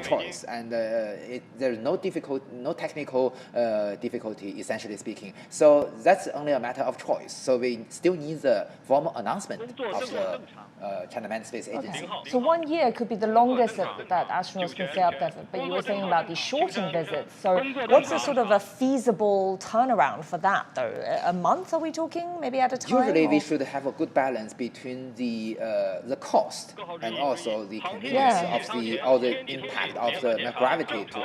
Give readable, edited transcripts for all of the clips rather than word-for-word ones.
choice, and there's no technical difficulty, essentially speaking. So that's only a matter of choice. So we still need the formal announcement of the China Manned Space Agency. Okay. So 1 year could be the longest that astronauts can stay up there, but you were saying about the shortened visits. So what's a sort of a feasible turnaround for that, though? A month, are we talking, maybe at a time? Usually, we should have a good balance between the cost and also the convenience of the impact of the gravity to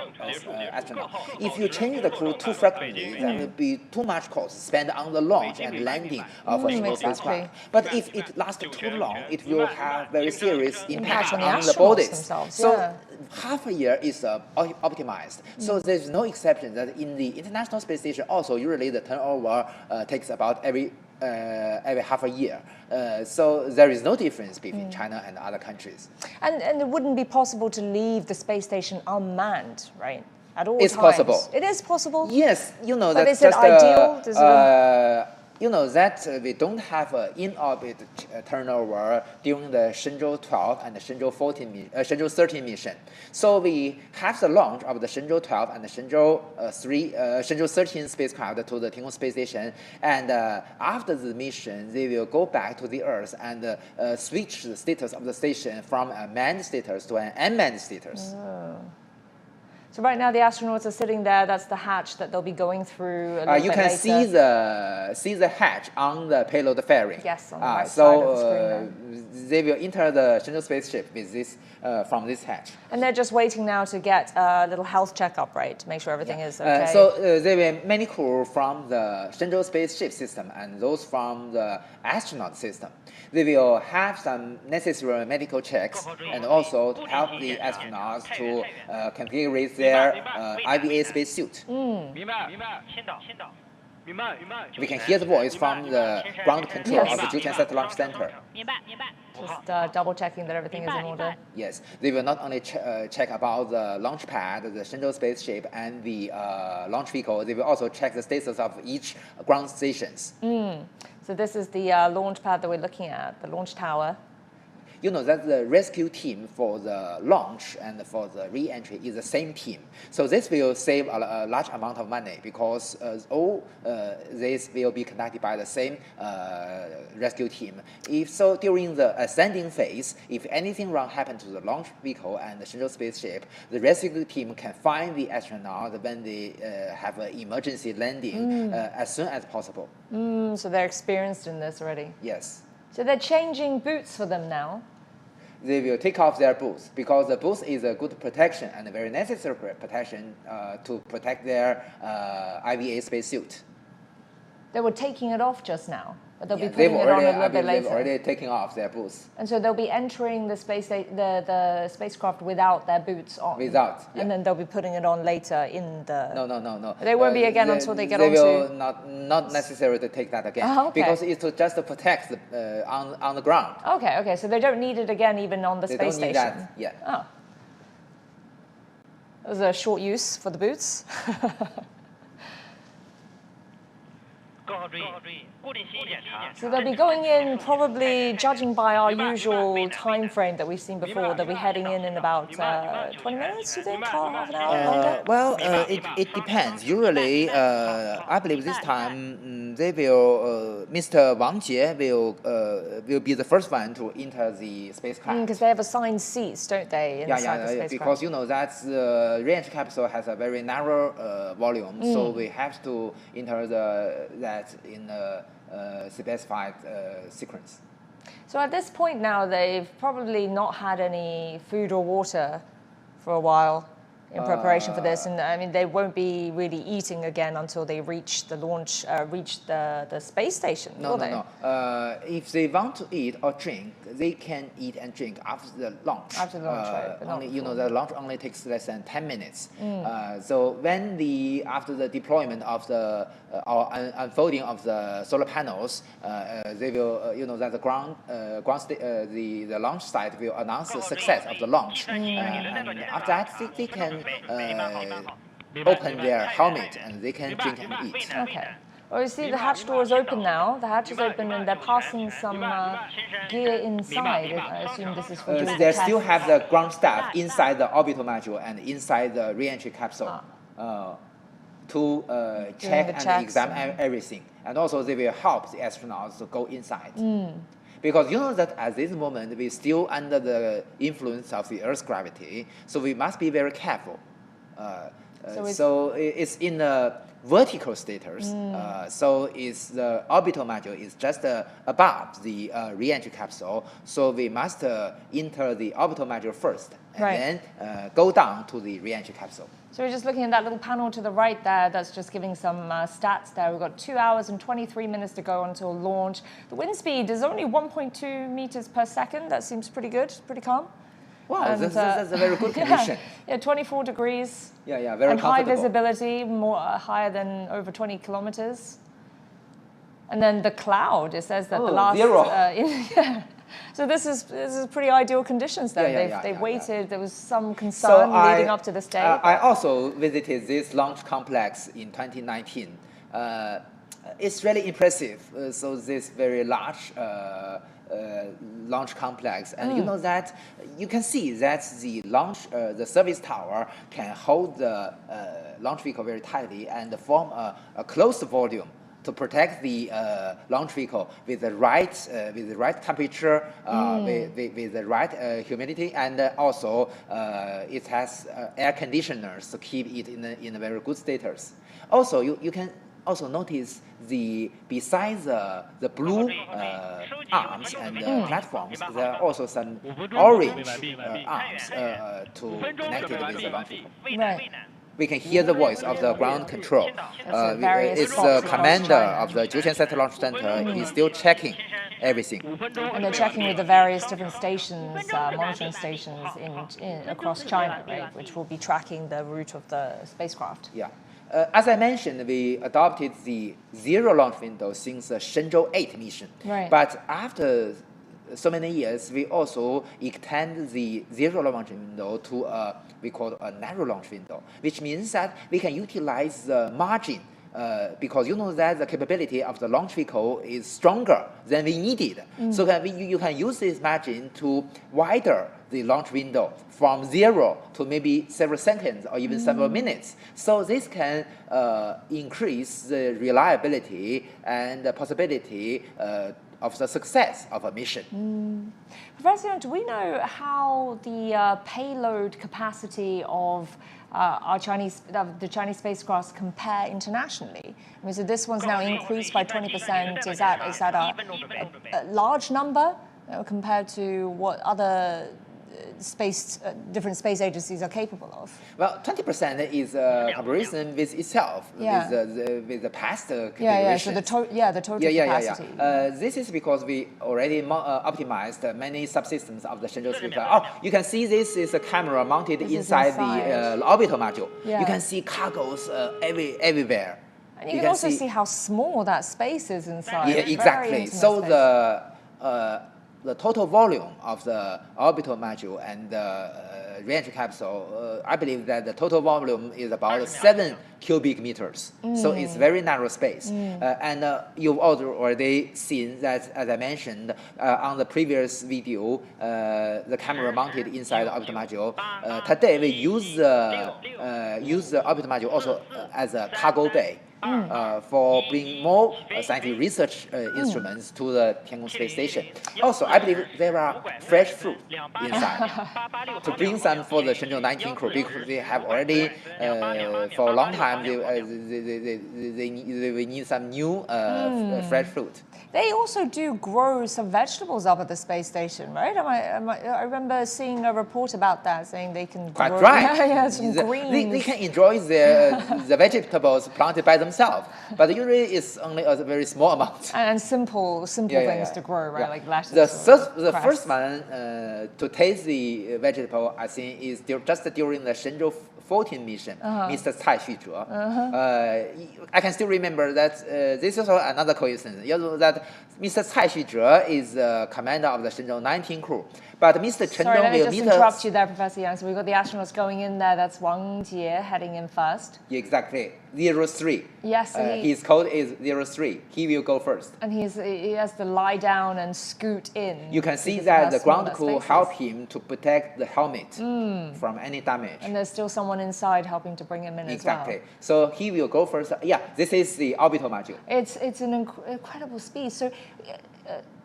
astronaut. If you change the crew too frequently, then it will be too much cost spent on the launch and landing of a single spacecraft. But if it lasts too long, it will have very serious impact on the bodies. So half a year is optimized. So there's no exception that in the International Space Station also usually the turnover takes about every half a year. So there is no difference between China and other countries. And it wouldn't be possible to leave the space station unmanned, right? At all it's times. Possible. It is possible? Yes, you know, but that's is it ideal? You know that we don't have in-orbit turnover during the Shenzhou 12 and the Shenzhou 13 mission. So we have the launch of the Shenzhou 12 and the Shenzhou 13 spacecraft to the Tiangong space station, and after the mission, they will go back to the Earth and switch the status of the station from a manned status to an unmanned status. Oh. So right now the astronauts are sitting there. That's the hatch that they'll be going through. You can see the hatch on the payload fairing. Yes, on the right side of the screen. They will enter the Shenzhou spaceship with this from this hatch. And they're just waiting now to get a little health checkup, right, to make sure everything is okay. There will be many crew from the Shenzhou spaceship system and those from the astronaut system. They will have some necessary medical checks and also to help the astronauts to configure their IVA spacesuit. We can hear the voice from the ground control of the Jiuquan Satellite Launch Center. Just double checking that everything is in order. Yes, they will not only check about the launch pad, the Shenzhou spaceship, and the launch vehicle. They will also check the status of each ground stations. So this is the launch pad that we're looking at, the launch tower. You know that the rescue team for the launch and for the re-entry is the same team. So this will save a large amount of money because all this will be conducted by the same rescue team. If so, during the ascending phase, if anything wrong happens to the launch vehicle and the Shenzhou spaceship, the rescue team can find the astronaut when they have an emergency landing as soon as possible. So they're experienced in this already? Yes. So they're changing boots for them now? They will take off their boots because the boots is a good protection and a very necessary protection to protect their IVA spacesuit. They were taking it off just now, but they'll be putting it on a little bit later. They've already taken off their boots. And so they'll be entering the the spacecraft without their boots on. Without, yeah. And then they'll be putting it on later in the. No. They won't be again until they get onto. They will not necessary to take that again because it's just to protect on the ground. Okay. So they don't need it again even on the space station. They don't need that. Yeah. Oh. That was a short use for the boots. So they'll be going in probably, judging by our usual time frame that we've seen before, they'll be heading in about 20 minutes, do you think, or half an hour longer? Well, it depends. Usually, I believe this time they will, Mr. Wang Jie will be the first one to enter the spacecraft. Because they have assigned seats, don't they, inside the spacecraft? Because you know that the re-entry capsule has a very narrow volume, so we have to enter that in a specified sequence. So at this point now, they've probably not had any food or water for a while in preparation for this, and I mean they won't be really eating again until they reach the launch, reach the space station. No. If they want to eat or drink, they can eat and drink after the launch. After the launch, right? Only the launch only takes less than 10 minutes. So when after the deployment of the or unfolding of the solar panels, they will that the launch site will announce the success of the launch, and after that they can open their helmet and they can drink and eat. Okay. Oh, you see the hatch door is open now. The hatch is open and they're passing some gear inside. I assume this is for doing They the still tests. have the ground staff inside the orbital module and inside the re-entry capsule to check and examine everything. And also they will help the astronauts to go inside. Because you know that at this moment we're still under the influence of the Earth's gravity, so we must be very careful. So it's in a vertical status. So the orbital module is just above the re-entry capsule. So we must enter the orbital module first, and then go down to the re-entry capsule. So we're just looking at that little panel to the right there. That's just giving some stats there. We've got 2 hours and 23 minutes to go until launch. The wind speed is only 1.2 meters per second. That seems pretty good, pretty calm. Wow, And, that's a very good condition. Yeah, 24 degrees. Yeah, very and comfortable. high visibility, more higher than over 20 kilometers. And then the cloud, it says that the last 0. So this is pretty ideal conditions then. They waited. There was some concern leading up to this day. I also visited this launch complex in 2019. It's really impressive. So this very large launch complex, and you know that you can see that the service tower can hold the launch vehicle very tightly and form a closed volume to protect the launch vehicle with the right temperature, with the right humidity, and also it has air conditioners to keep it in a very good status. Also, you can also notice besides the blue arms and platforms, there are also some orange arms to connect it with the launch vehicle. Right. We can hear the voice of the ground control. It's spots the across commander China. of the Jiuquan Satellite Launch Center. He's still checking everything. And they're checking with the various different stations, monitoring stations across China, right, which will be tracking the route of the spacecraft. Yeah. As I mentioned, we adopted the zero launch window since the Shenzhou 8 mission. Right. But after so many years, we also extend the zero launch window to we call a narrow launch window, which means that we can utilize the margin because you know that the capability of the launch vehicle is stronger than we needed. So you can use this margin to wider the launch window from 0 to maybe several seconds or even several minutes. So this can increase the reliability and the possibility of the success of a mission. Professor, do we know how the payload capacity of the Chinese spacecrafts compare internationally? I mean, so this one's now increased by 20%. Is that a large number compared to what other different space agencies are capable of? Well, 20% is a comparison with itself, with the past configurations. So the total capacity. This is because we already optimized many subsystems of the Shenzhou spacecraft. Oh, you can see this is a camera mounted inside the orbital module. You can see cargoes everywhere. And you can also see how small that space is inside. Yeah, exactly. So the total volume of the orbital module and the re-entry capsule, I believe that the total volume is about 7 cubic meters. So it's very narrow space. And you've already seen that, as I mentioned on the previous video, the camera mounted inside the orbital module. Today we use the orbital module also as a cargo bay. For bringing more scientific research instruments to the Tiangong space station. Also, I believe there are fresh fruit inside to bring some for the Shenzhou 19 crew because they have already, for a long time, they need some new fresh fruit. They also do grow some vegetables up at the space station, right? I remember seeing a report about that, saying they can grow some greens. They can enjoy the vegetables planted by themselves, but usually it's only a very small amount. And simple things to grow, right? Like lettuce. The first one to taste the vegetable, I think, is just during the Shenzhou 14 mission, Mr. Cai Xuzhe. I can still remember that this is also another coincidence. You know that Mr. Cai Xuzhe is the commander of the Shenzhou 19 crew, But Mr. Chen Sorry, let me will just meet interrupt us. you there, Professor Yang. So we've got the astronauts going in there. That's Wang Jie heading in first. Exactly, 03. Yes, his code is 03. He will go first. And he has to lie down and scoot in. You can see that the ground crew help him to protect the helmet from any damage. And there's still someone inside helping to bring him in as well. Exactly. So he will go first. Yeah, this is the orbital module. It's an incredible speed. So,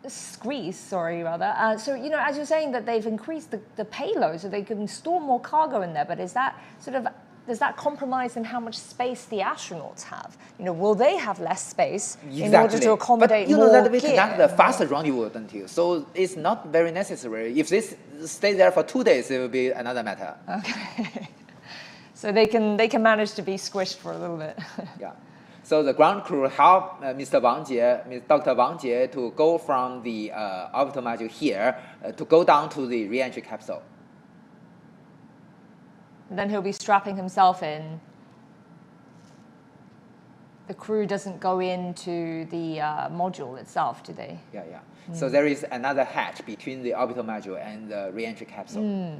squeeze, sorry, rather. So, you know, as you're saying that they've increased the payload so they can store more cargo in there, but is that sort of, does that compromise in how much space the astronauts have? You know, will they have less space in order to accommodate more But you know that we gear? conduct the faster rendezvous, don't you? So it's not very necessary. If this stays there for 2 days, it will be another matter. Okay. So they can manage to be squished for a little bit. Yeah. So the ground crew help Mr. Wang Jie, Dr. Wang Jie, to go from the orbital module here to go down to the re-entry capsule. Then he'll be strapping himself in. The crew doesn't go into the module itself, do they? Yeah, yeah. So there is another hatch between the orbital module and the re-entry capsule.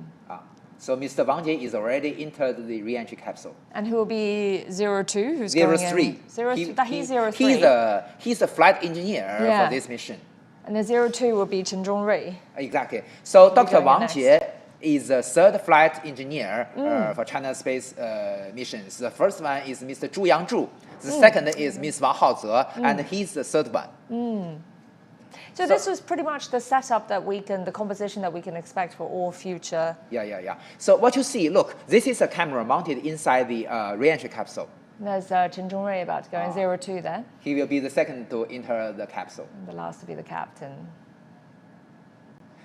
So Mr. Wang Jie is already entered the re-entry capsule. And who will be 02? Who's 03. going in? He's 03. He's a flight engineer for this mission. And the 02 will be Chen Zhongrui. Exactly. So Dr. Wang next. Jie is the third flight engineer for China's space missions. The first one is Mr. Zhu Yangzhu. The second is Ms. Wang Haoze, and he's the third one. So this was pretty much the setup that the composition that we can expect for all future. Yeah. So what you see, look, this is a camera mounted inside the re-entry capsule. There's Chen Zhongrui about to go in 02 there. He will be the second to enter the capsule. And the last to be the captain.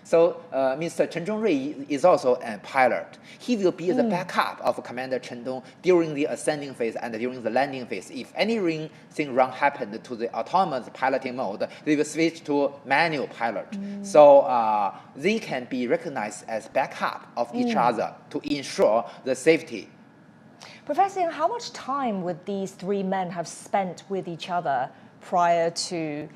So Mr. Chen Zhongrui is also a pilot. He will be the backup of Commander Chen Dong during the ascending phase and during the landing phase. If anything wrong happened to the autonomous piloting mode, they will switch to manual pilot. So they can be recognized as backup of each other to ensure the safety. Professor, how much time would these three men have spent with each other prior to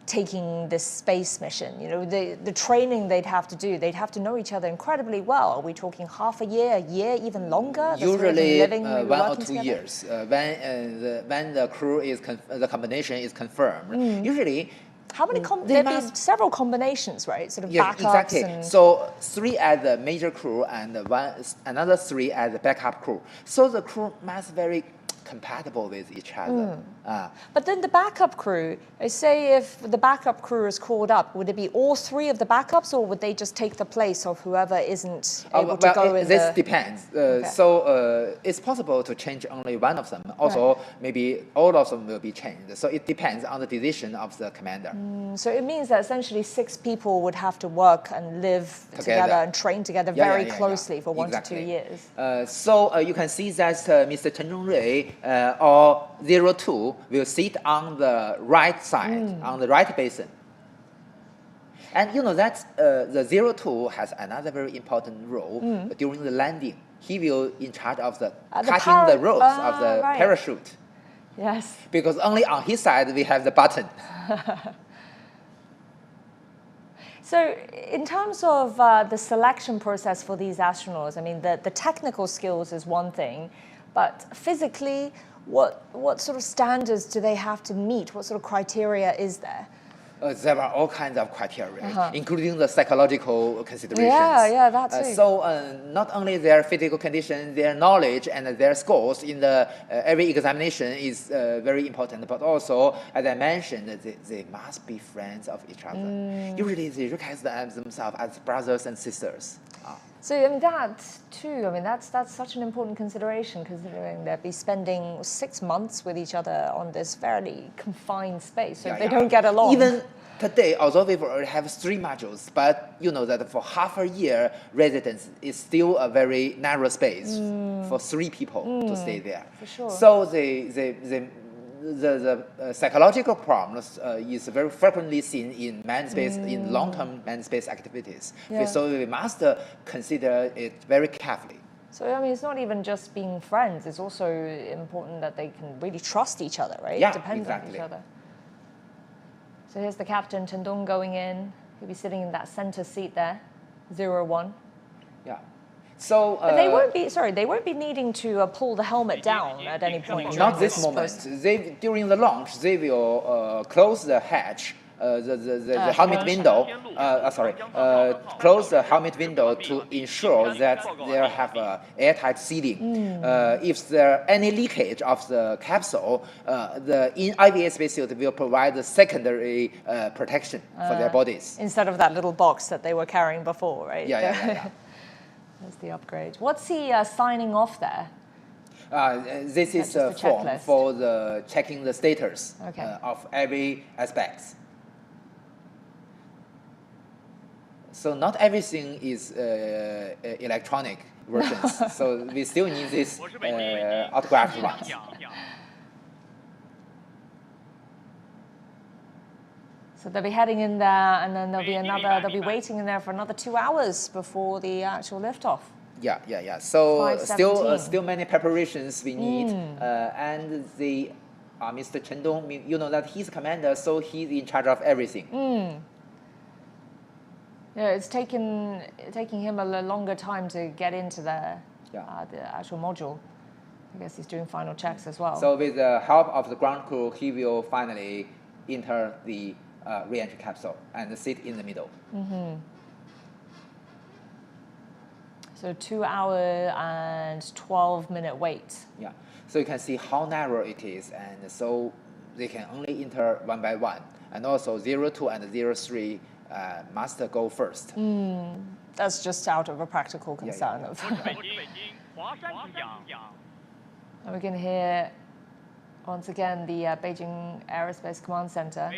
taking this space mission? You know, the training they'd have to do, they'd have to know each other incredibly well. Are we talking half a year, even longer? Usually living, 1 or 2 together? years. When the crew is the combination is confirmed. Usually. How many? There'd be several combinations, right? Sort of backups. Exactly. And so 3 as the major crew and another 3 as the backup crew. So the crew must very compatible with each other. But then the backup crew, say if the backup crew is called up, would it be all 3 of the backups, or would they just take the place of whoever isn't able to go in? This depends. So it's possible to change only one of them. Also, maybe all of them will be changed. So it depends on the decision of the commander. So it means that essentially 6 people would have to work and live together and train together very closely for 1 to 2 years. So you can see that Mr. Chen Zhongrui or 02 will sit on the right side, on the right basin. And you know that the 02 has another very important role during the landing. He will in charge of cutting the ropes of the parachute. Yes. Because only on his side we have the button. So in terms of the selection process for these astronauts, I mean, the technical skills is one thing, but physically, what sort of standards do they have to meet? What sort of criteria is there? There are all kinds of criteria, including the psychological considerations. Yeah, that too. So not only their physical condition, their knowledge and their scores in the every examination is very important, but also, as I mentioned, they must be friends of each other. Usually they recognize themselves as brothers and sisters. So I mean that too. I mean that's such an important consideration, considering they'll be spending 6 months with each other on this fairly confined space. So if they don't get along. Even today, although we already have 3 modules, but you know that for half a year, residence is still a very narrow space for 3 people to stay there. For sure. So the psychological problems is very frequently seen in manned space, in long-term manned space activities. So we must consider it very carefully. So I mean, it's not even just being friends. It's also important that they can really trust each other, right? Yeah, Depend on each other. So here's the captain, Chen Dong, going in. He'll be sitting in that center seat there. 0, 1. Yeah. So But they won't be. Sorry, they won't be needing to pull the helmet down at any point. not this moment. During the launch, they will close the hatch, the helmet window. Close the helmet window to ensure that they have a airtight sealing. If there any leakage of the capsule, the IVA spacesuit will provide the secondary protection for their bodies. Instead of that little box that they were carrying before, right? Yeah. That's the upgrade. What's the signing off there? This is a form for the checking the status of every aspect. So not everything is electronic versions. So we still need this autographed ones. So they'll be heading in there, and then they'll be waiting in there for another 2 hours before the actual liftoff. Yeah. So 5:17. still many preparations we need, and the Mr. Chen Dong, you know that he's commander, so he's in charge of everything. Yeah, it's taking him a longer time to get into the actual module. I guess he's doing final checks as well. So with the help of the ground crew, he will finally enter the re-entry capsule and sit in the middle. So 2 hour and 12-minute wait. Yeah. So you can see how narrow it is, and so they can only enter one by one. And also 02 and 03 must go first. That's just out of a practical concern. And we can hear once again the Beijing Aerospace Command Center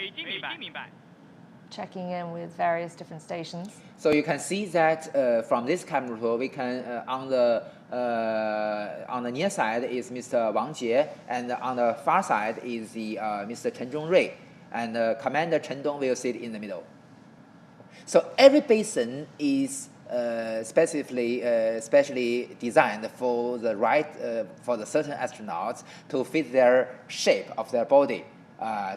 checking in with various different stations. So you can see that from this camera tool, we can on the near side is Mr. Wang Jie, and on the far side is the Mr. Chen Zhongrui, and Commander Chen Dong will sit in the middle. So every basin is specially designed for the for the certain astronauts to fit their shape of their body,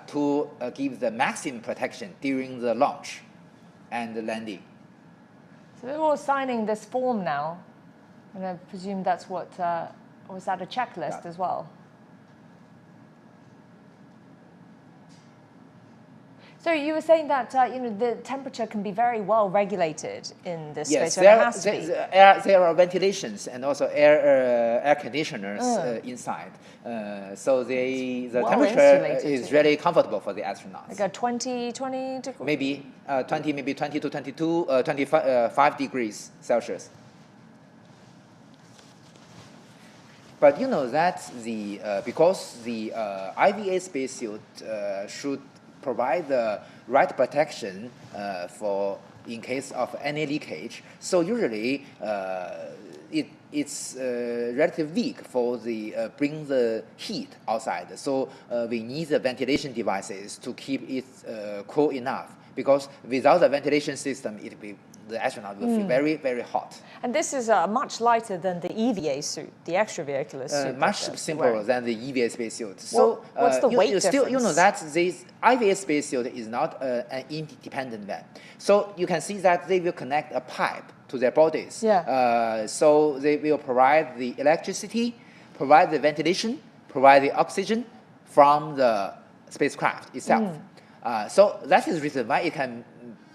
to give the maximum protection during the launch and the landing. So they're all signing this form now, and I presume that's what was that a checklist as well? So you were saying that the temperature can be very well regulated in this space. So there are ventilations and also air conditioners inside. So the temperature is really comfortable for the astronauts. Like a 20 degrees? Maybe 20 to 22, 25 degrees Celsius. But you know that because the IVA spacesuit should provide the right protection for in case of any leakage. So usually it's relatively weak for the bring the heat outside. So we need the ventilation devices to keep it cool enough. Because without the ventilation system, the astronaut will feel very, very hot. And this is much lighter than the EVA suit, the extravehicular suit. Much simpler than the EVA spacesuit. So what's the weight difference? You know that this IVA spacesuit is not an independent one. So you can see that they will connect a pipe to their bodies. So they will provide the electricity, provide the ventilation, provide the oxygen from the spacecraft itself. So that is the reason why it can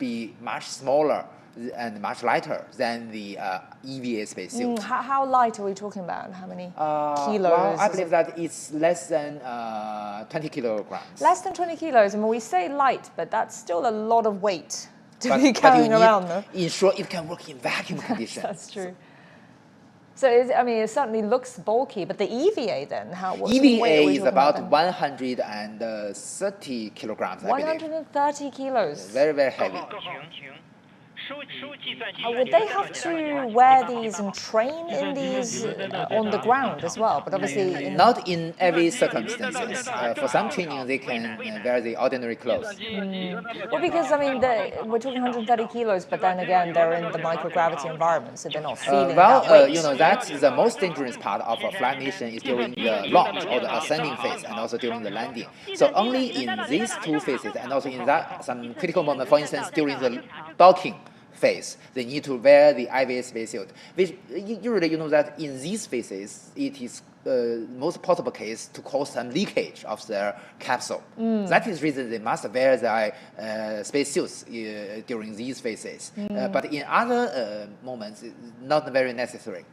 be much smaller and much lighter than the EVA spacesuit. How light are we talking about? How many kilos? Well, I believe that it's less than 20 kilograms. Less than 20 kilos. I mean, we say light, but that's still a lot of weight to be carrying around, though. Ensure it can work in vacuum conditions. That's true. So, it certainly looks bulky, but the EVA then, what's EVA the weight is about 130 kilograms, I believe. 130 kilos. Very, very heavy. Would they have to wear these and train in these on the ground as well? But obviously, not in every circumstances. For some training, they can wear the ordinary clothes. Well, because we're talking 130 kilos, but then again, they're in the microgravity environment, so they're not feeling that weight. You know that the most dangerous part of a flight mission is during the launch or the ascending phase, and also during the landing. So only in these two phases, and also in that some critical moment, for instance, during the docking phase, they need to wear the IVA spacesuit. Which usually you know that in these phases, it is most possible case to cause some leakage of their capsule. That is the reason they must wear their spacesuits during these phases. But in other moments, it's not very necessary.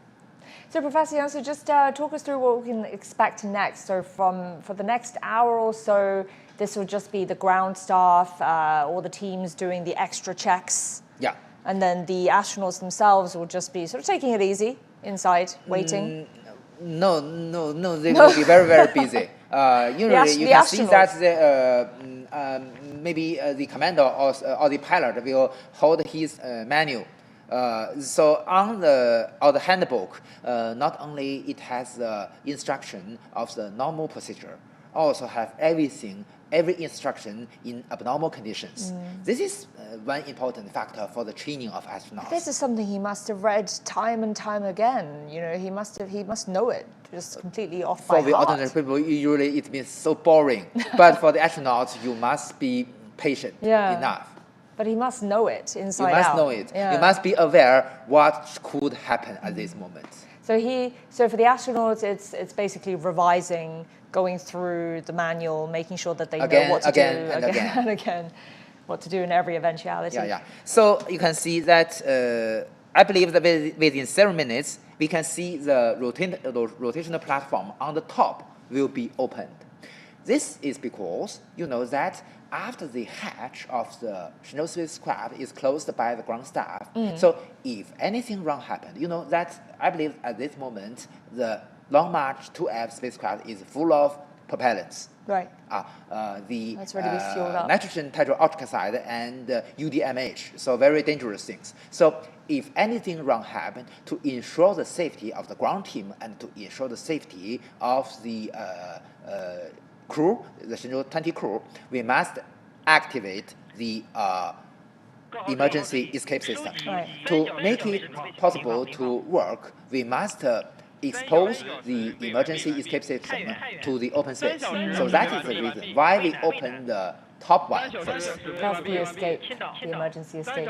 So Professor Yang, so just talk us through what we can expect next. So for the next hour or so, this will just be the ground staff, all the teams doing the extra checks. Yeah. And then the astronauts themselves will just be sort of taking it easy inside, waiting. No, they will be very, very busy. Usually you can see that maybe the commander or the pilot will hold his manual. So on the handbook, not only it has the instruction of the normal procedure, also have every instruction in abnormal conditions. This is one important factor for the training of astronauts. This is something he must have read time and time again. You know, he must know it just completely off by heart. For the ordinary people, usually it means so boring. But for the astronauts, you must be patient enough. But he must know it inside out. You must know it. Yeah. You must be aware what could happen at this moment. So for the astronauts, it's basically revising, going through the manual, making sure that they know what to do again and again, what to do in every eventuality. Yeah. So you can see that I believe that within 7 minutes, we can see the rotational platform on the top will be opened. This is because you know that after the hatch of the Shenzhou spacecraft is closed by the ground staff, so if anything wrong happened, you know that I believe at this moment the Long March 2F spacecraft is full of propellants. Right. That's ready to be fueled up. Nitrogen tetroxide and UDMH, so very dangerous things. So if anything wrong happened, to ensure the safety of the ground team and to ensure the safety of the crew, the Shenzhou 20 crew, we must activate the emergency escape system. Right. To make it possible to work, we must expose the emergency escape system to the open space. So that is the reason why we open the top one first. That's the escape, the emergency escape.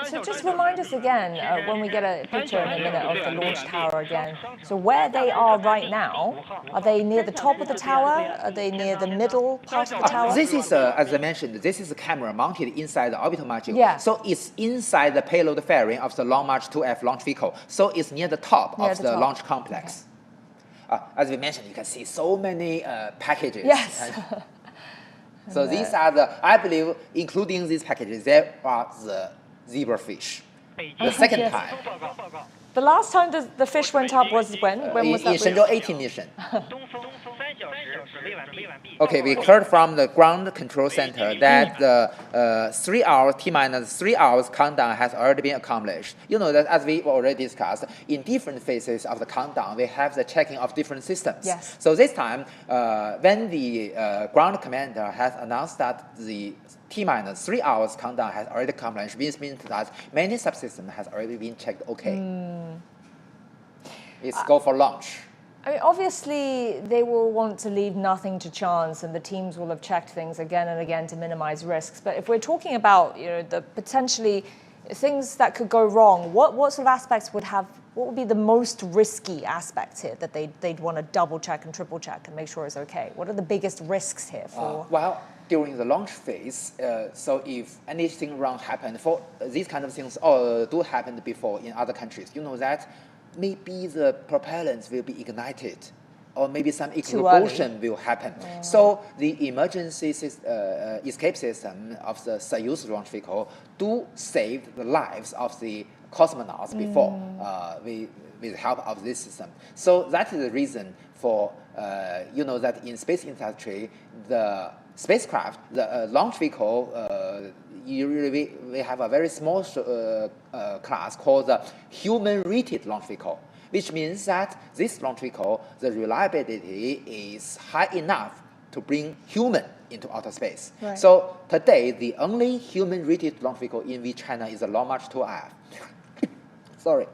So just remind us again, when we get a picture in a minute of the launch tower again, so where they are right now, are they near the top of the tower? Are they near the middle part of the tower? This is, as I mentioned, this is a camera mounted inside the orbital module. Yeah. So it's inside the payload fairing of the Long March 2F launch vehicle. So it's near the top of the launch complex. Okay. As we mentioned, you can see so many packages. Yes. So these are I believe, including these packages, there are the zebrafish. The second time. The last time the fish went up was when? When was that? In Shenzhou 18 mission. Okay, we heard from the ground control center that the 3 hours, T-minus 3 hours countdown has already been accomplished. You know that as we already discussed, in different phases of the countdown, we have the checking of different systems. Yes. So this time, when the ground commander has announced that the T-minus 3 hours countdown has already accomplished, which means that many subsystems has already been checked okay. It's go for launch. I mean, obviously, they will want to leave nothing to chance, and the teams will have checked things again and again to minimize risks. But if we're talking about, you know, the potentially things that could go wrong, what sort of aspects what would be the most risky aspects here that they'd want to double check and triple check and make sure it's okay? What are the biggest risks here for? Well, during the launch phase, so if anything wrong happened, for these kind of things do happen before in other countries, you know that maybe the propellants will be ignited, or maybe some explosion will happen. So the emergency escape system of the Soyuz launch vehicle do save the lives of the cosmonauts before with the help of this system. So that is the reason for, you know, that in space industry, the spacecraft, the launch vehicle, usually we have a very small class called the human-rated launch vehicle, which means that this launch vehicle, the reliability is high enough to bring human into outer space. Right. So today, the only human-rated launch vehicle in China is the Long March 2F. Sorry.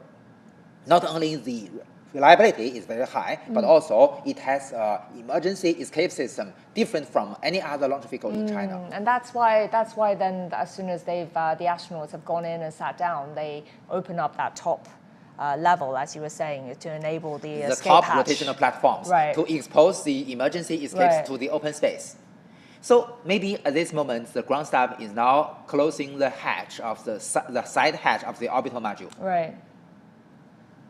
Not only the reliability is very high, but also it has an emergency escape system different from any other launch vehicle in China. And that's why then as soon as the astronauts have gone in and sat down, they open up that top level, as you were saying, to enable the escape top hatch. rotational platforms Right. to expose the emergency escapes to the open space. So maybe at this moment, the ground staff is now closing the hatch of the side hatch of the orbital module. Right.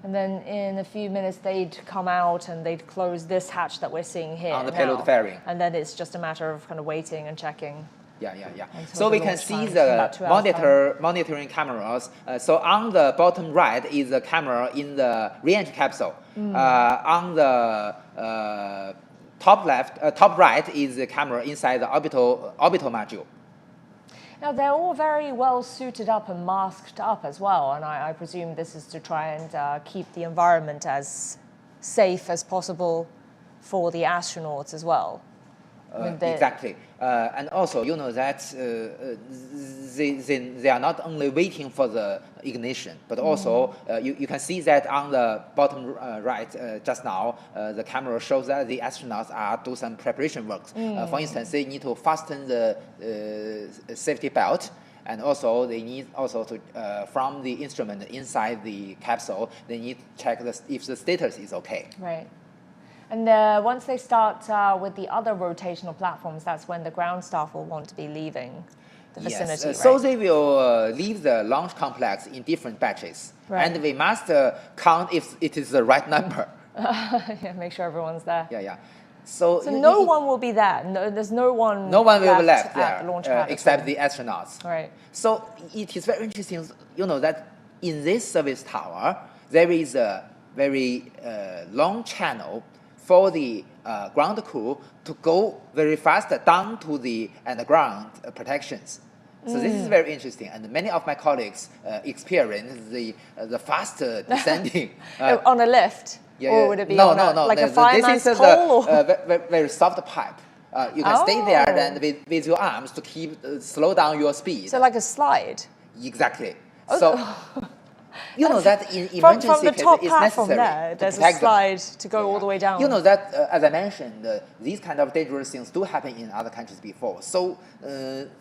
And then in a few minutes, they'd come out and they'd close this hatch that we're seeing here On the payload now. fairing. And then it's just a matter of kind of waiting and checking. Yeah. Until So the we can launch see time, the about 2 hours monitoring cameras. So on the bottom right is the camera in the re-entry capsule. On the top right is the camera inside the orbital module. Now, they're all very well suited up and masked up as well, and I presume this is to try and keep the environment as safe as possible for the astronauts as well. Exactly. And also, you know that they are not only waiting for the ignition, but also you can see that on the bottom right just now, the camera shows that the astronauts are doing some preparation work. For instance, they need to fasten the safety belt, and also they need also to from the instrument inside the capsule, they need to check if the status is okay. Right. And once they start with the other rotational platforms, that's when the ground staff will want to be leaving the vicinity, right? So they will leave the launch complex in different batches. Right. And we must count if it is the right number. Yeah, make sure everyone's there. Yeah. So no one will be there. No, there's no one. No one will be at left the there launch pad except the astronauts. Right. So it is very interesting, you know, that in this service tower there is a very long channel for the ground crew to go very fast down to the underground protections. So this is very interesting, and many of my colleagues experience the fast descending. On a lift? Or would it be no. like a fireman's this is pole? a very soft pipe. You can stay there and with your arms to keep slow down your speed. So like a slide? Exactly. So you know that in emergency from the top cases, it's platform necessary there's to a slide to go all the way down. You know that, as I mentioned, these kind of dangerous things do happen in other countries before. So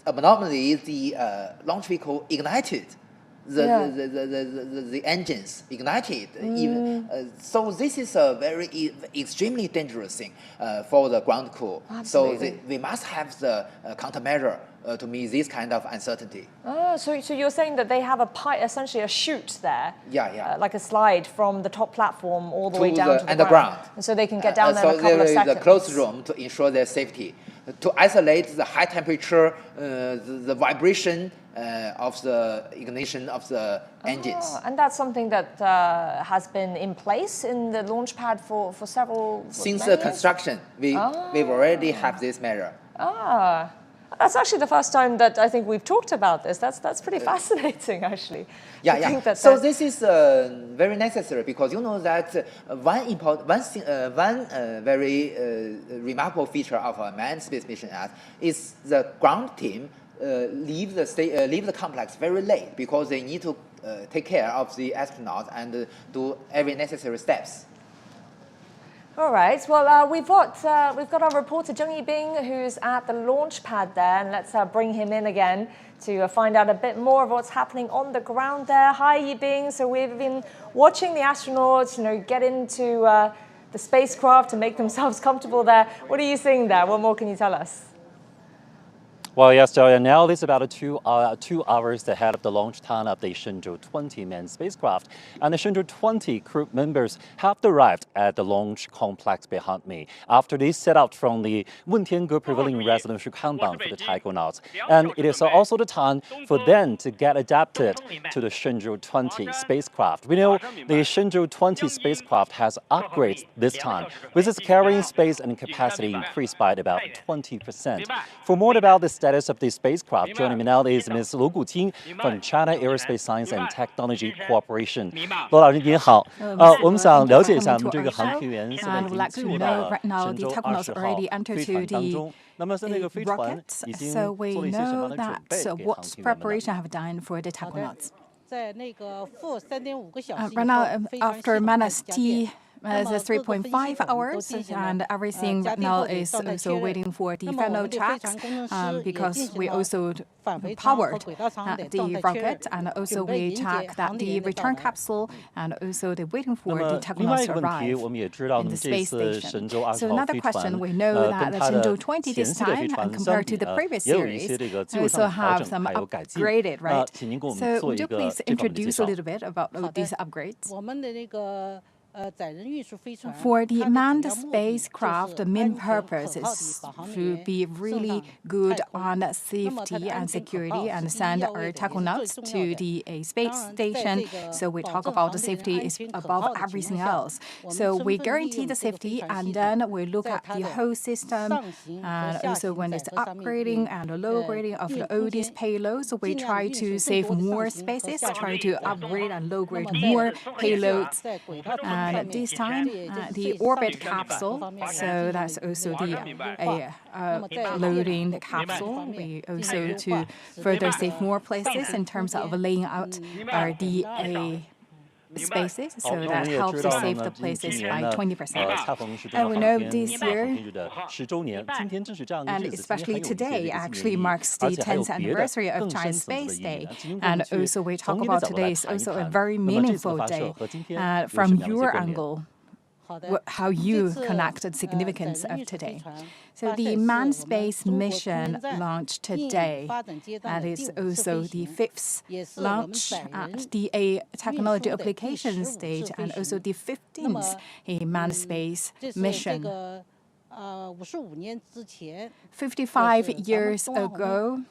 abnormally, the launch vehicle ignited. The engines ignited. So this is a very extremely dangerous thing for the ground crew. Absolutely. So we must have the countermeasure to meet this kind of uncertainty. Oh, so you're saying that they have a pipe, essentially a chute there? Yeah. Like a slide from the top platform all the way down to the underground. And so they can get down there in a couple of seconds. So there is a closed room to ensure their safety, to isolate the high temperature, the vibration of the ignition of the engines. And that's something that has been in place in the launch pad for several Since the construction, we've already have this measure. That's actually the first time that I think we've talked about this. That's pretty fascinating, actually. Yeah. So this is very necessary because you know that one very remarkable feature of a manned space mission is the ground team leave the complex very late because they need to take care of the astronauts and do every necessary steps. All right. Well, we've got our reporter Zheng Yibing, who's at the launch pad there, and let's bring him in again to find out a bit more of what's happening on the ground there. Hi, Yibing. So we've been watching the astronauts, get into the spacecraft and make themselves comfortable there. What are you seeing there? What more can you tell us? Well, yes, Joey, now it's about 2 hours ahead of the launch time of the Shenzhou 20 manned spacecraft. And the Shenzhou 20 crew members have arrived at the launch complex behind me after they set out from the Wentiangge Pavilion residential compound for the taikonauts. And it is also the time for them to get adapted to the Shenzhou 20 spacecraft. We know the Shenzhou 20 spacecraft has upgrades this time, with its carrying space and capacity increased by about 20%. For more about the status of the spacecraft, joining me now is Ms. Lu Guqing from China Aerospace Science and Technology Corporation. 罗老师您好，我们想了解一下我们这个航天员现在已经进入到了神舟20号飞船当中。那么在那个飞船已经做了一些什么样的准备给航天员们呢？ Right now, after -T It's 3.5 hours, and everything now is also waiting for the final checks because we also powered the rocket, and also we check that the return capsule, and also they're waiting for the taikonauts to arrive in the space station. So another question, we know that the Shenzhou 20 this time, and compared to the previous series, also have some upgraded, right? So would you please introduce a little bit about these upgrades? For the manned spacecraft, the main purpose is to be really good on safety and security and send our taikonauts to the space station. So we talk about the safety is above everything else. So we guarantee the safety, and then we look at the whole system, and also when it's upgrading and low grading of all these payloads, we try to save more spaces, try to upgrade and low grade more payloads. And this time, the orbit capsule, so that's also the loading capsule. We also to further save more places in terms of laying out our spaces, so that helps to save the places by 20%. And we know this year, and especially today, actually marks the 10th anniversary of Chinese Space Day. And also we talk about today is also a very meaningful day. From your angle, how you connected significance of today. So the manned space mission launched today, that is also the 5th launch at the technology application stage, and also the 15th manned space mission. 55 years ago,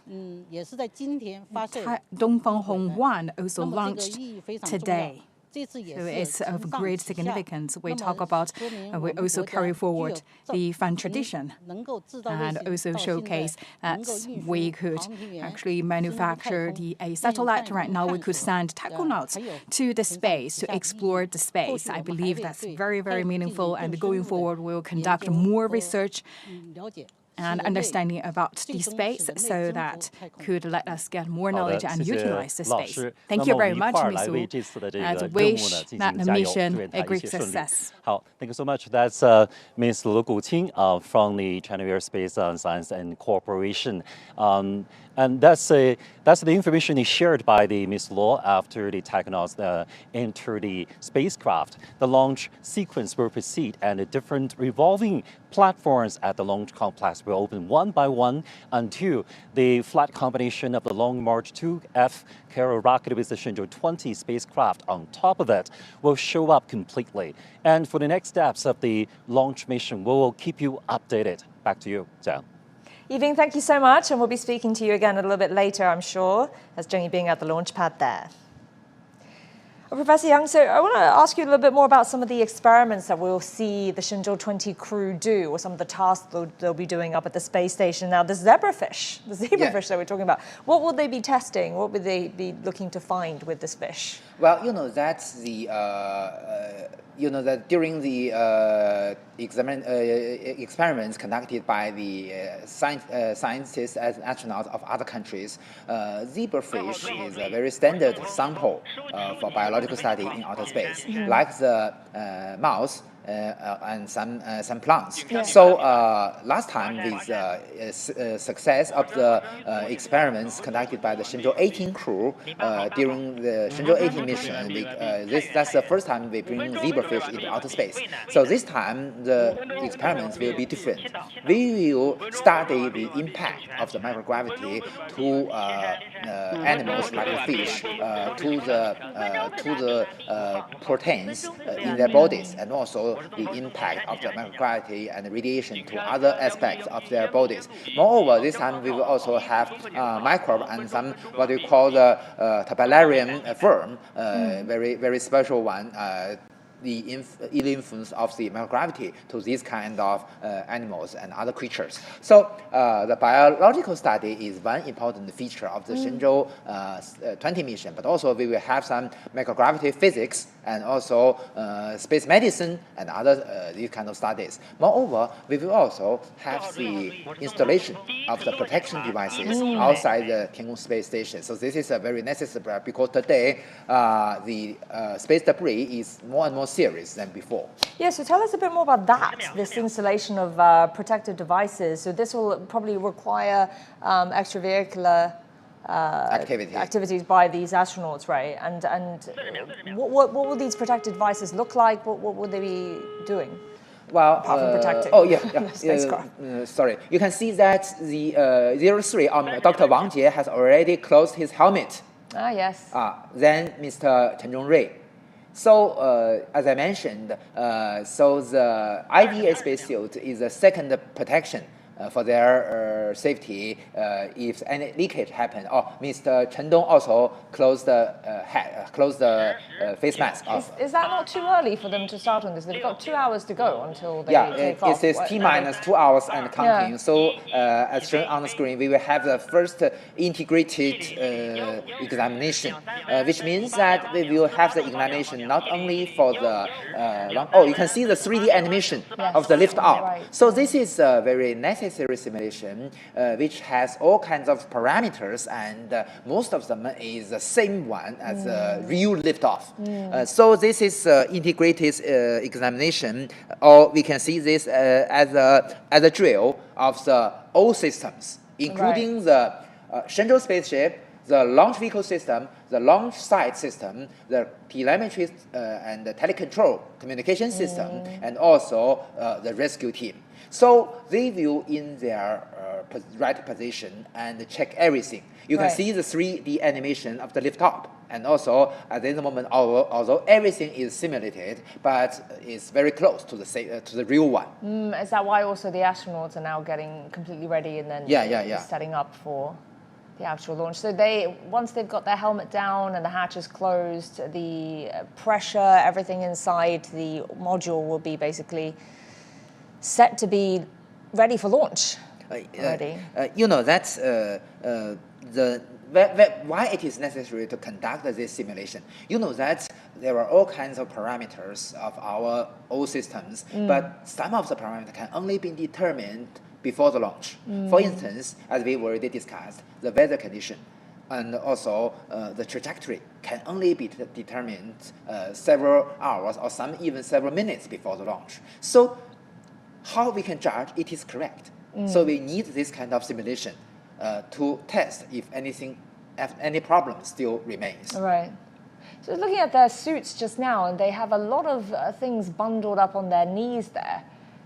Dongfeng 1 also launched today. So it's of great significance. We talk about, we also carry forward the fan tradition and also showcase that we could actually manufacture a satellite. Right now, we could send taikonauts to the space to explore the space. I believe that's very, very meaningful. And going forward, we will conduct more research and understanding about the space, so that could let us get more knowledge and utilize the space. Thank you very much, Ms. Wu, and wish that the mission a great success. Thank you so much. That's Ms. Lu Guqing from the China Aerospace Science and Corporation. And that's the information is shared by the Ms. Luo after the taikonauts enter the spacecraft. The launch sequence will proceed, and the different revolving platforms at the launch complex will open one by one until the flat combination of the Long March 2F carrier rocket with the Shenzhou 20 spacecraft on top of it will show up completely. And for the next steps of the launch mission, we will keep you updated. Back to you, Zhang. Yibing, thank you so much, and we'll be speaking to you again a little bit later, I'm sure, as Zheng Yibing at the launch pad there. Professor Yang, so I want to ask you a little bit more about some of the experiments that we'll see the Shenzhou 20 crew do, or some of the tasks they'll be doing up at the space station. Now, the zebrafish that we're talking about, what will they be testing? What would they be looking to find with this fish? Well, that's the that during the experiments conducted by the scientists and astronauts of other countries, zebrafish is a very standard sample for biological study in outer space, like the mouse and some plants. So last time, with success of the experiments conducted by the Shenzhou 18 crew during the Shenzhou 18 mission, that's the first time we bring zebrafish into outer space. So this time, the experiments will be different. We will study the impact of the microgravity to animals like the fish, to the proteins in their bodies, and also the impact of the microgravity and radiation to other aspects of their bodies. Moreover, this time we will also have microbe and some what we call the tabularium worm, very, very special one. The influence of the microgravity to these kind of animals and other creatures. So the biological study is one important feature of the Shenzhou 20 mission, but also we will have some microgravity physics and also space medicine and other these kind of studies. Moreover, we will also have the installation of the protection devices outside the Tiangong space station. So this is a very necessary, because today the space debris is more and more serious than before. Yeah, so tell us a bit more about that, this installation of protective devices. So this will probably require extravehicular activities by these astronauts, right? And what will these protective devices look like? What will they be doing? Well, apart from protecting the spacecraft. Sorry, you can see that the 03 Dr. Wang Jie has already closed his helmet. Ah, yes. Then Mr. Chen Zhongrui. So, as I mentioned, so the IVA spacesuit is the second protection for their safety if any leakage happens. Oh, Mr. Chen Dong also closed the face mask off. Is that not too early for them to start on this? They've got 2 hours to go until they take off. It is T-minus 2 hours and counting. Yeah. So, as shown on the screen, we will have the first integrated examination, which means that we will have the examination not only for the you can see the 3D animation of the lift off. Right. So this is a very necessary simulation which has all kinds of parameters, and most of them is the same one as the real liftoff. So this is integrated examination, or we can see this as a drill of the all systems, including the Shenzhou spaceship, the launch vehicle system, the launch site system, the telemetry and the telecontrol communication system, and also the rescue team. So they will in their right position and check everything. You can see the 3D animation of the liftoff. And also, at this moment, although everything is simulated, but it's very close to the real one. Is that why also the astronauts are now getting completely ready and then setting up for the actual launch? So once they've got their helmet down and the hatch is closed, the pressure, everything inside the module will be basically set to be ready for launch. You know, that's why it is necessary to conduct this simulation. You know that there are all kinds of parameters of our old systems, but some of the parameters can only be determined before the launch. For instance, as we already discussed, the weather condition and also the trajectory can only be determined several hours or even several minutes before the launch. So how we can judge it is correct? So we need this kind of simulation to test if any problem still remains. Right. So looking at their suits just now, and they have a lot of things bundled up on their knees there.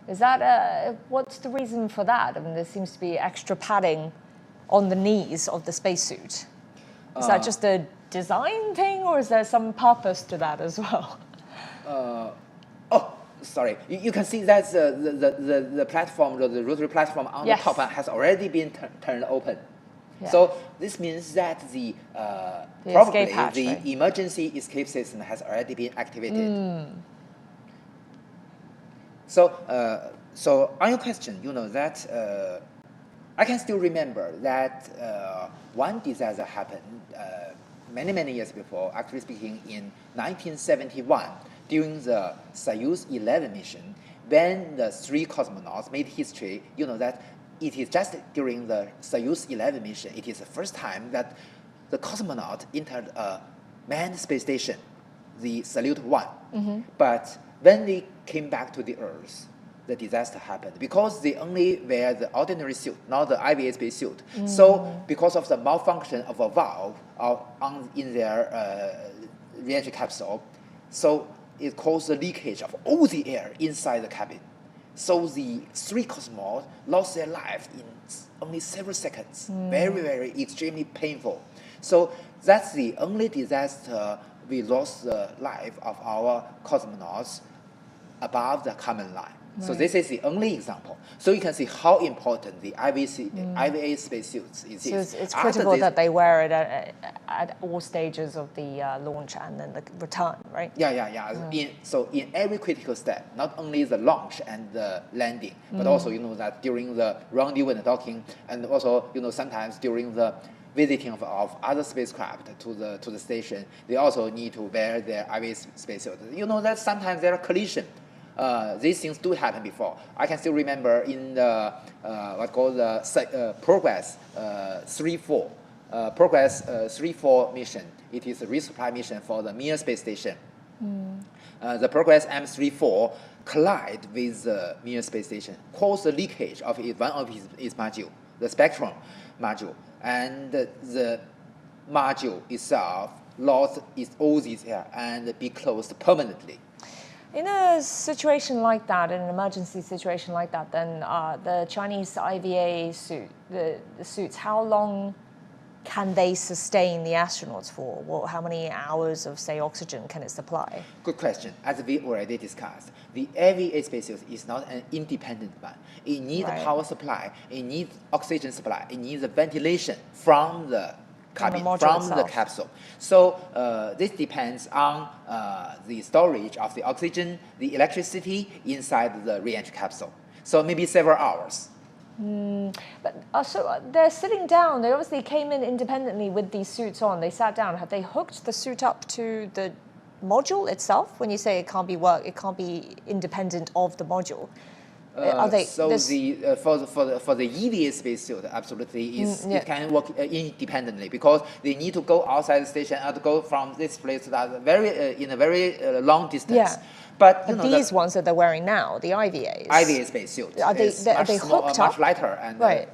Is that what's the reason for that? I mean, there seems to be extra padding on the knees of the spacesuit. Is that just a design thing, or is there some purpose to that as well? Sorry, you can see that the platform, the rotary platform on the top has already been turned open. Yeah. So this means that probably the emergency escape system has already been activated. So on your question, you know that I can still remember that one disaster happened many years before, actually speaking in 1971, during the Soyuz 11 mission, when the 3 cosmonauts made history. You know that it is just during the Soyuz 11 mission, it is the first time that the cosmonaut entered a manned space station, the Salyut 1. But when they came back to the Earth, the disaster happened because they only wear the ordinary suit, not the IVA space suit. So because of the malfunction of a valve in their re-entry capsule, so it caused the leakage of all the air inside the cabin. So the 3 cosmonauts lost their life in only several seconds. Very extremely painful. So that's the only disaster we lost the life of our cosmonauts above the common line. So this is the only example. So you can see how important the IVA spacesuits is. So it's critical that they wear it at all stages of the launch and then the return, right? So in every critical step, not only the launch and the landing, but also you know that during the rendezvous and docking, and also you know sometimes during the visiting of other spacecraft to the station, they also need to wear their IVA spacesuit. You know that sometimes there are collisions. These things do happen before. I can still remember in the what's called the Progress 3-4. Progress 3-4 mission. It is a resupply mission for the Mir space station. the Progress M34 collide with the Mir space station, cause the leakage of one of its module, the spectrum module, and the module itself lost its OZs here and be closed permanently. In a situation like that, in an emergency situation like that, then the Chinese IVA suit, the suits, how long can they sustain the astronauts for? How many hours of, say, oxygen can it supply? Good question. As we already discussed, the IVA spacesuit is not an independent one. It needs a power supply, it needs oxygen supply, it needs a ventilation from the cabin, from the capsule. So this depends on the storage of the oxygen, the electricity inside the re-entry capsule. So maybe several hours. But so they're sitting down. They obviously came in independently with these suits on. They sat down. Have they hooked the suit up to the module itself? When you say it can't be independent of the module. Are they, so for the EVA spacesuit, absolutely it can work independently because they need to go outside the station and go from this place to that in a very long distance. Yeah. But these ones that they're wearing now, the IVAs. IVA spacesuit are they hooked up? Much lighter and right.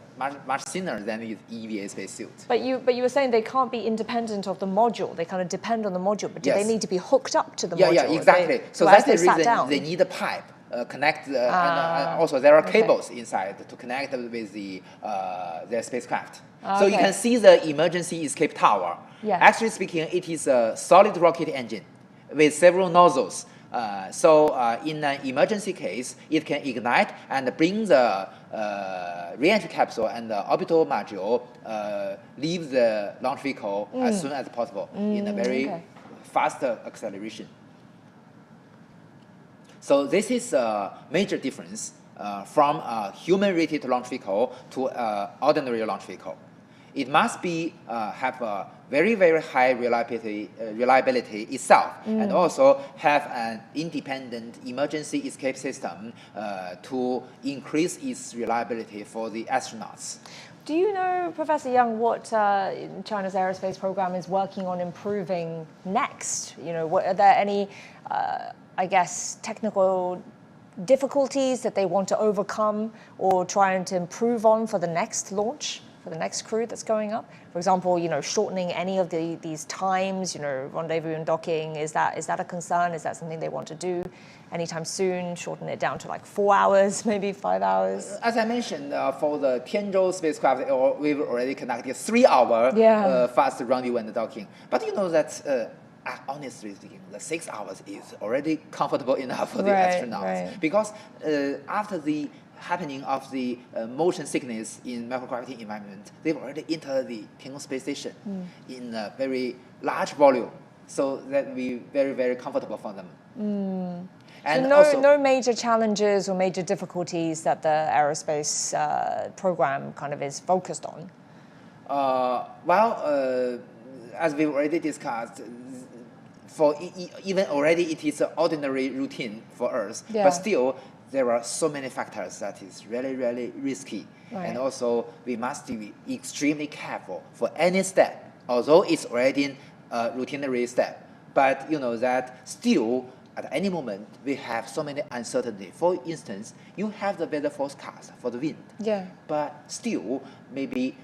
much thinner than the EVA spacesuit. But you were saying they can't be independent of the module. They kind of depend on the module. But do they need to be hooked up to the module? Yeah, exactly. So that's the reason they need a pipe. Connect, and also there are cables inside to connect with their spacecraft. So you can see the emergency escape tower. Yeah. Actually speaking, it is a solid rocket engine with several nozzles. So in an emergency case, it can ignite and bring the re-entry capsule and the orbital module leave the launch vehicle as soon as possible in a very fast acceleration. So this is a major difference from a human-rated launch vehicle to an ordinary launch vehicle. It must be have a very, very high reliability itself, and also have an independent emergency escape system to increase its reliability for the astronauts. Do you know, Professor Yang, what China's aerospace program is working on improving next? You know, are there any I guess, technical difficulties that they want to overcome or trying to improve on for the next launch, for the next crew that's going up? For example, shortening any of these times, rendezvous and docking, is that a concern? Is that something they want to do anytime soon? Shorten it down to like 4 hours, maybe 5 hours? As I mentioned, for the Tianzhou spacecraft, we've already conducted 3-hour fast rendezvous and docking. But you know that honestly speaking, the 6 hours is already comfortable enough for the astronauts. Because after the happening of the motion sickness in microgravity environment, they've already entered the Tiangong space station in a very large volume. So that will be very, very comfortable for them. And so no major challenges or major difficulties that the aerospace program kind of is focused on? As we've already discussed, for even already it is an ordinary routine for us, but still there are so many factors that is really, really risky. And also we must be extremely careful for any step, although it's already a routinary step. But you know that still at any moment we have so many uncertainty. For instance, you have the weather forecast for the wind, but still maybe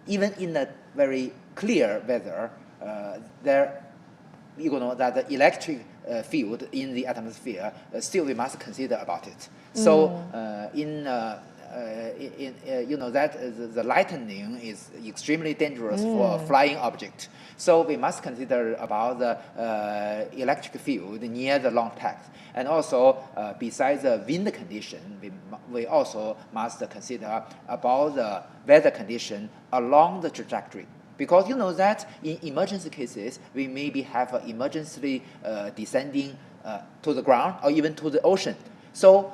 even in the very clear weather, that the electric field in the atmosphere, still we must consider about it. So the lightning is extremely dangerous for a flying object. So we must consider about the electric field near the launch pad. And also, besides the wind condition, we also must consider about the weather condition along the trajectory. Because you know that in emergency cases, we maybe have an emergency descending to the ground or even to the ocean. So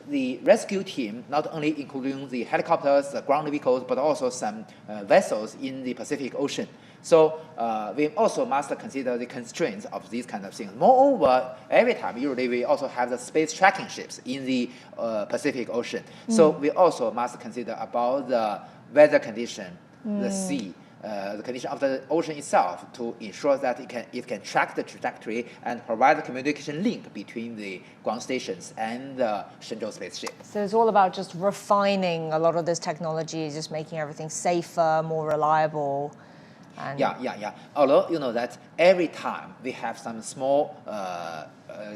the rescue team, not only including the helicopters, the ground vehicles, but also some vessels in the Pacific Ocean. So we also must consider the constraints of these kind of things. Moreover, every time, usually we also have the space tracking ships in the Pacific Ocean. So we also must consider about the weather condition, the sea, the condition of the ocean itself to ensure that it can track the trajectory and provide the communication link between the ground stations and the Shenzhou spaceship. So it's all about just refining a lot of this technology, just making everything safer, more reliable. And Yeah. Although you know that every time we have some small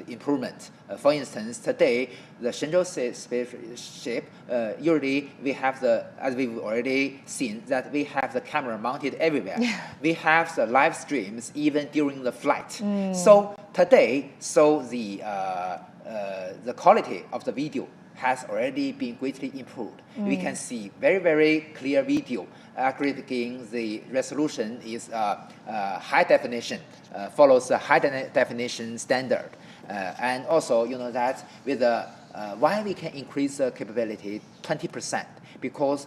improvement. For instance, today the Shenzhou spaceship usually we have as we've already seen, that we have the camera mounted everywhere. We have the live streams even during the flight. So today, the quality of the video has already been greatly improved. We can see very, very clear video. Aggregating the resolution is high definition, follows the high definition standard. And also, you know that with why we can increase the capability 20%, because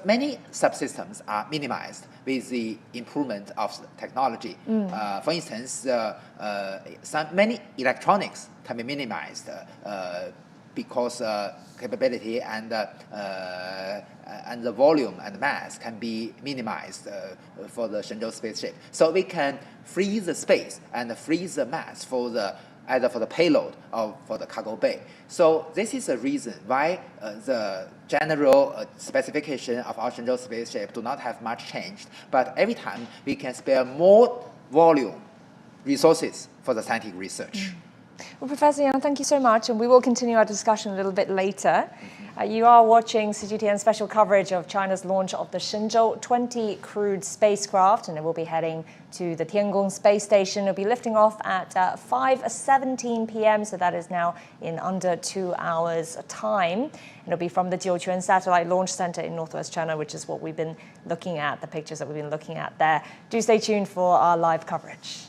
many subsystems are minimized with the improvement of technology. For instance, many electronics can be minimized because capability and the volume and mass can be minimized for the Shenzhou spaceship. So we can freeze the space and freeze the mass for either for the payload or for the cargo bay. So this is the reason why the general specification of our Shenzhou spaceship do not have much changed. But every time we can spare more volume resources for the scientific research. Well, Professor Yang, thank you so much, and we will continue our discussion a little bit later. You are watching CGTN special coverage of China's launch of the Shenzhou 20 crewed spacecraft, and it will be heading to the Tiangong space station. It'll be lifting off at 5:17 p.m., so that is now in under 2 hours' time. And it'll be from the Jiuquan Satellite Launch Center in northwest China, which is what we've been looking at, the pictures that we've been looking at there. Do stay tuned for our live coverage.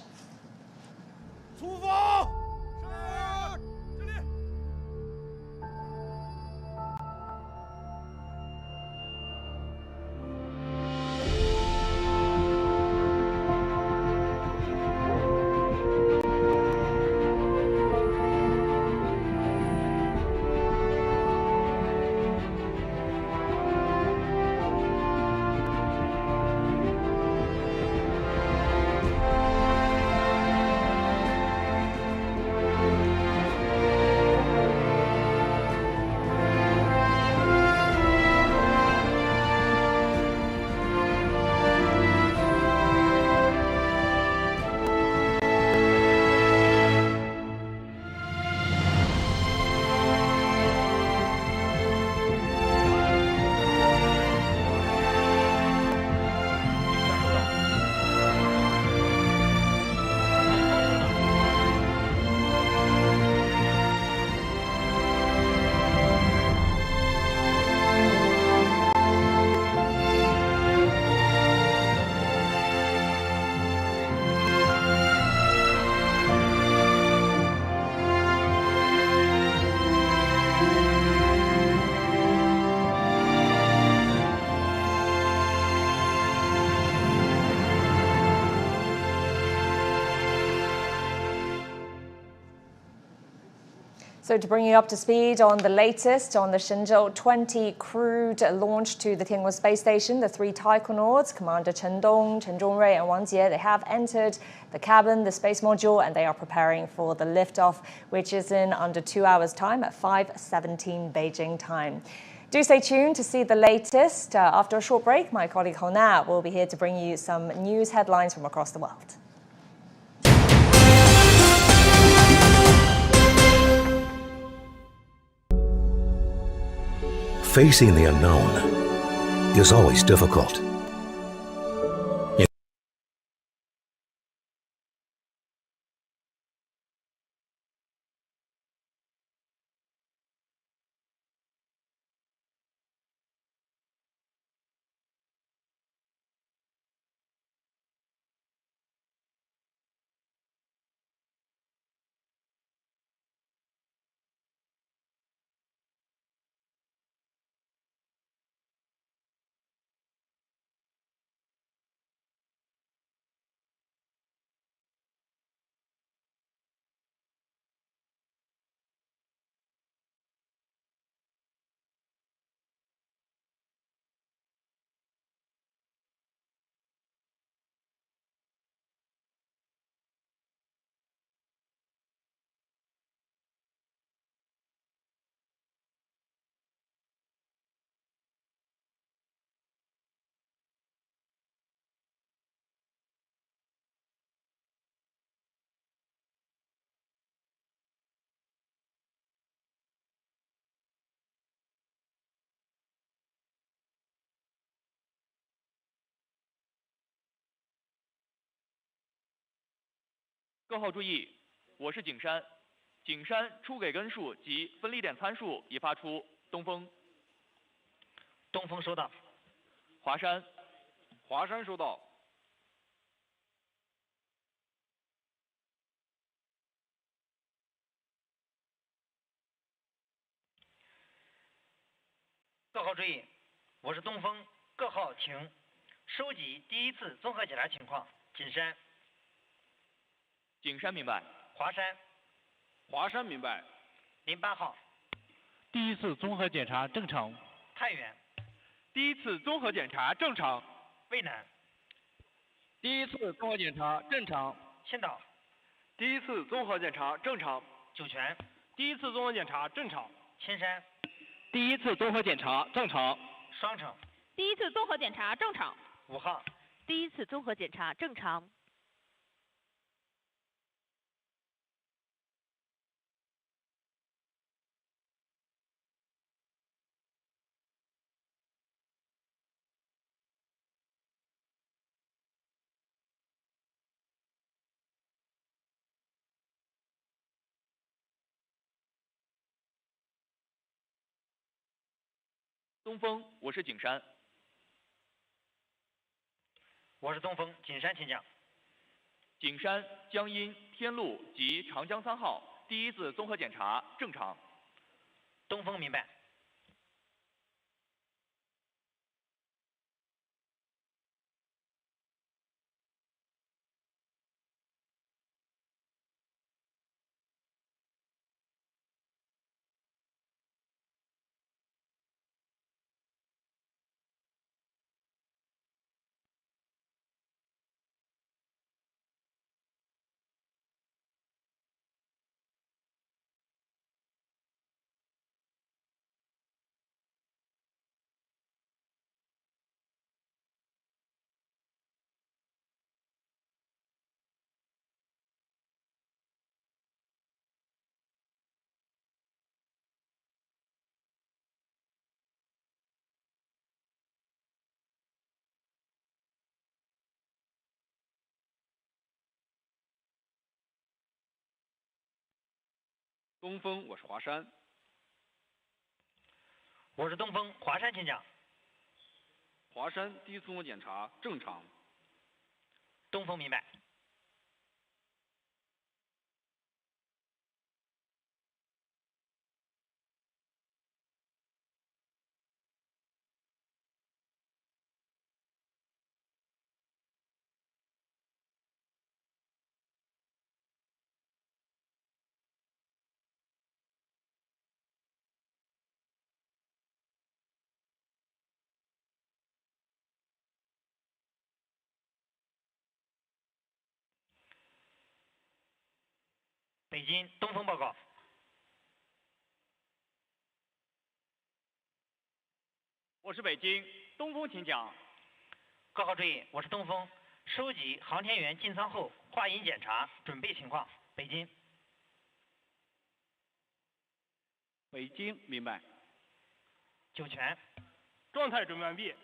So to bring you up to speed on the latest on the Shenzhou 20 crewed launch to the Tiangong space station, the 3 taikonauts, Commander Chen, Zhongrui and Wang Jie, they have entered the cabin, the space module, and they are preparing for the liftoff, which is in under 2 hours' time at 5:17 Beijing time. Do stay tuned to see the latest. After a short break, my colleague Hona will be here to bring you some news headlines from across the world. Facing the unknown is always difficult. 各号注意，我是景山，景山初给根数及分离点参数已发出，东风。东风收到。华山。华山收到。各号注意，我是东风，各号请收集第一次综合检查情况。景山。景山明白。华山。华山明白。08号。第一次综合检查正常。太原。第一次综合检查正常。渭南。第一次综合检查正常。青岛。第一次综合检查正常。酒泉。第一次综合检查正常。青山。第一次综合检查正常。双城。第一次综合检查正常。5号。第一次综合检查正常。东风，我是景山。我是东风，景山请讲。景山、江阴、天路及长江3号第一次综合检查正常。东风明白。东风，我是华山。我是东风，华山请讲。华山第一次综合检查正常。东风明白。北京东风报告。我是北京东风，请讲。各号注意，我是东风，收集航天员进舱后话音检查准备情况。北京。北京明白。酒泉。状态准备完毕。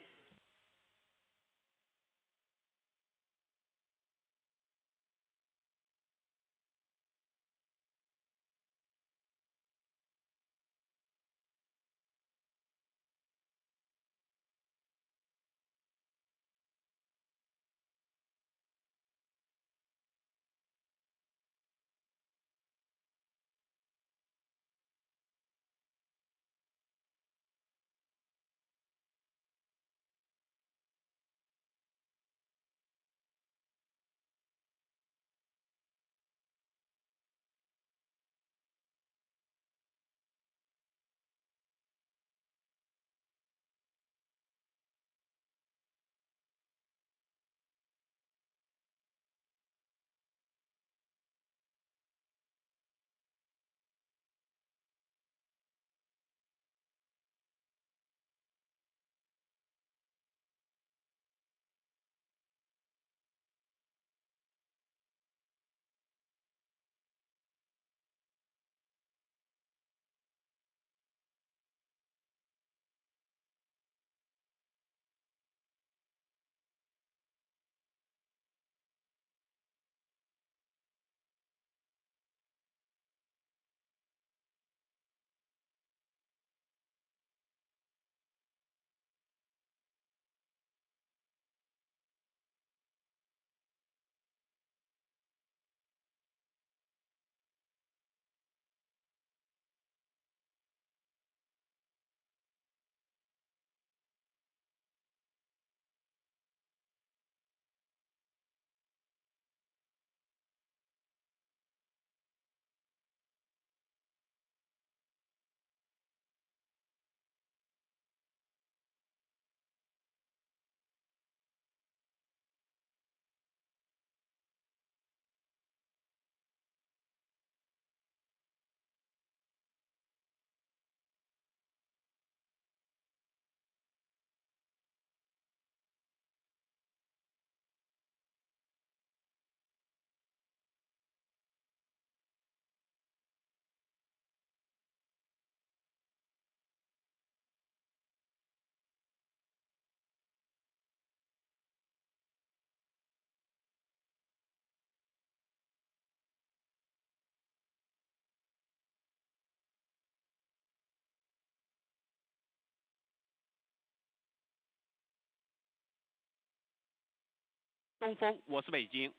东风，我是北京。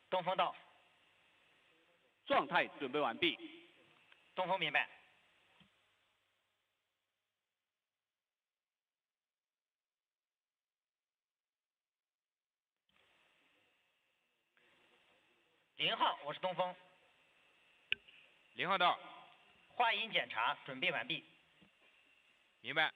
东风到。状态准备完毕。东风明白。0号，我是东风。0号到。话音检查准备完毕。明白。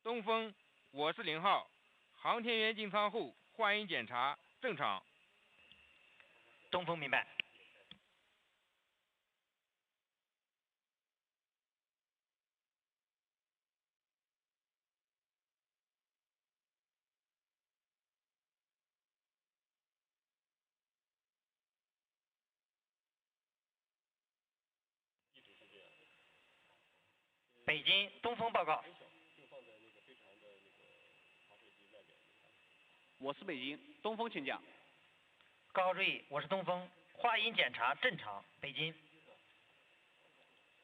东风，我是0号，航天员进舱后换衣检查正常。东风明白。北京东风报告。我是北京东风，请讲。各号注意，我是东风，话音检查正常。北京。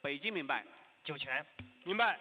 北京明白。酒泉。明白。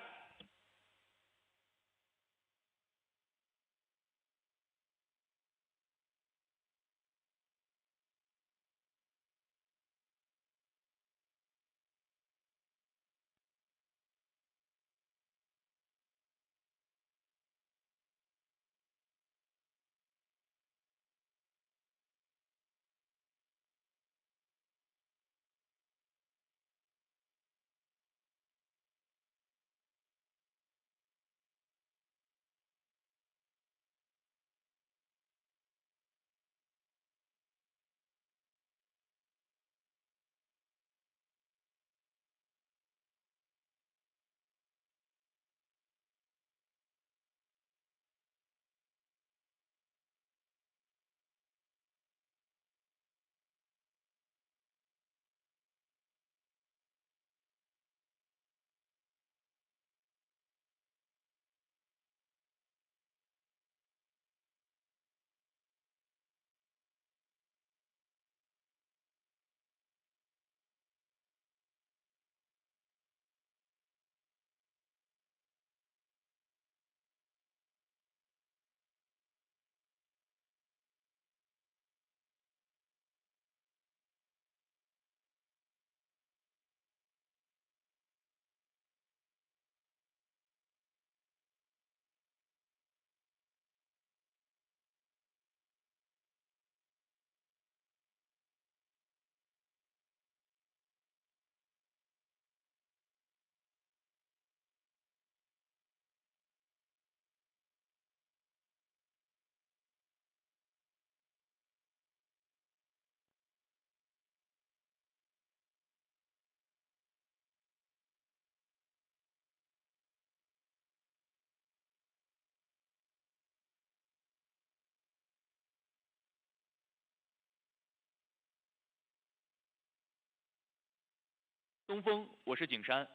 东风，我是景山。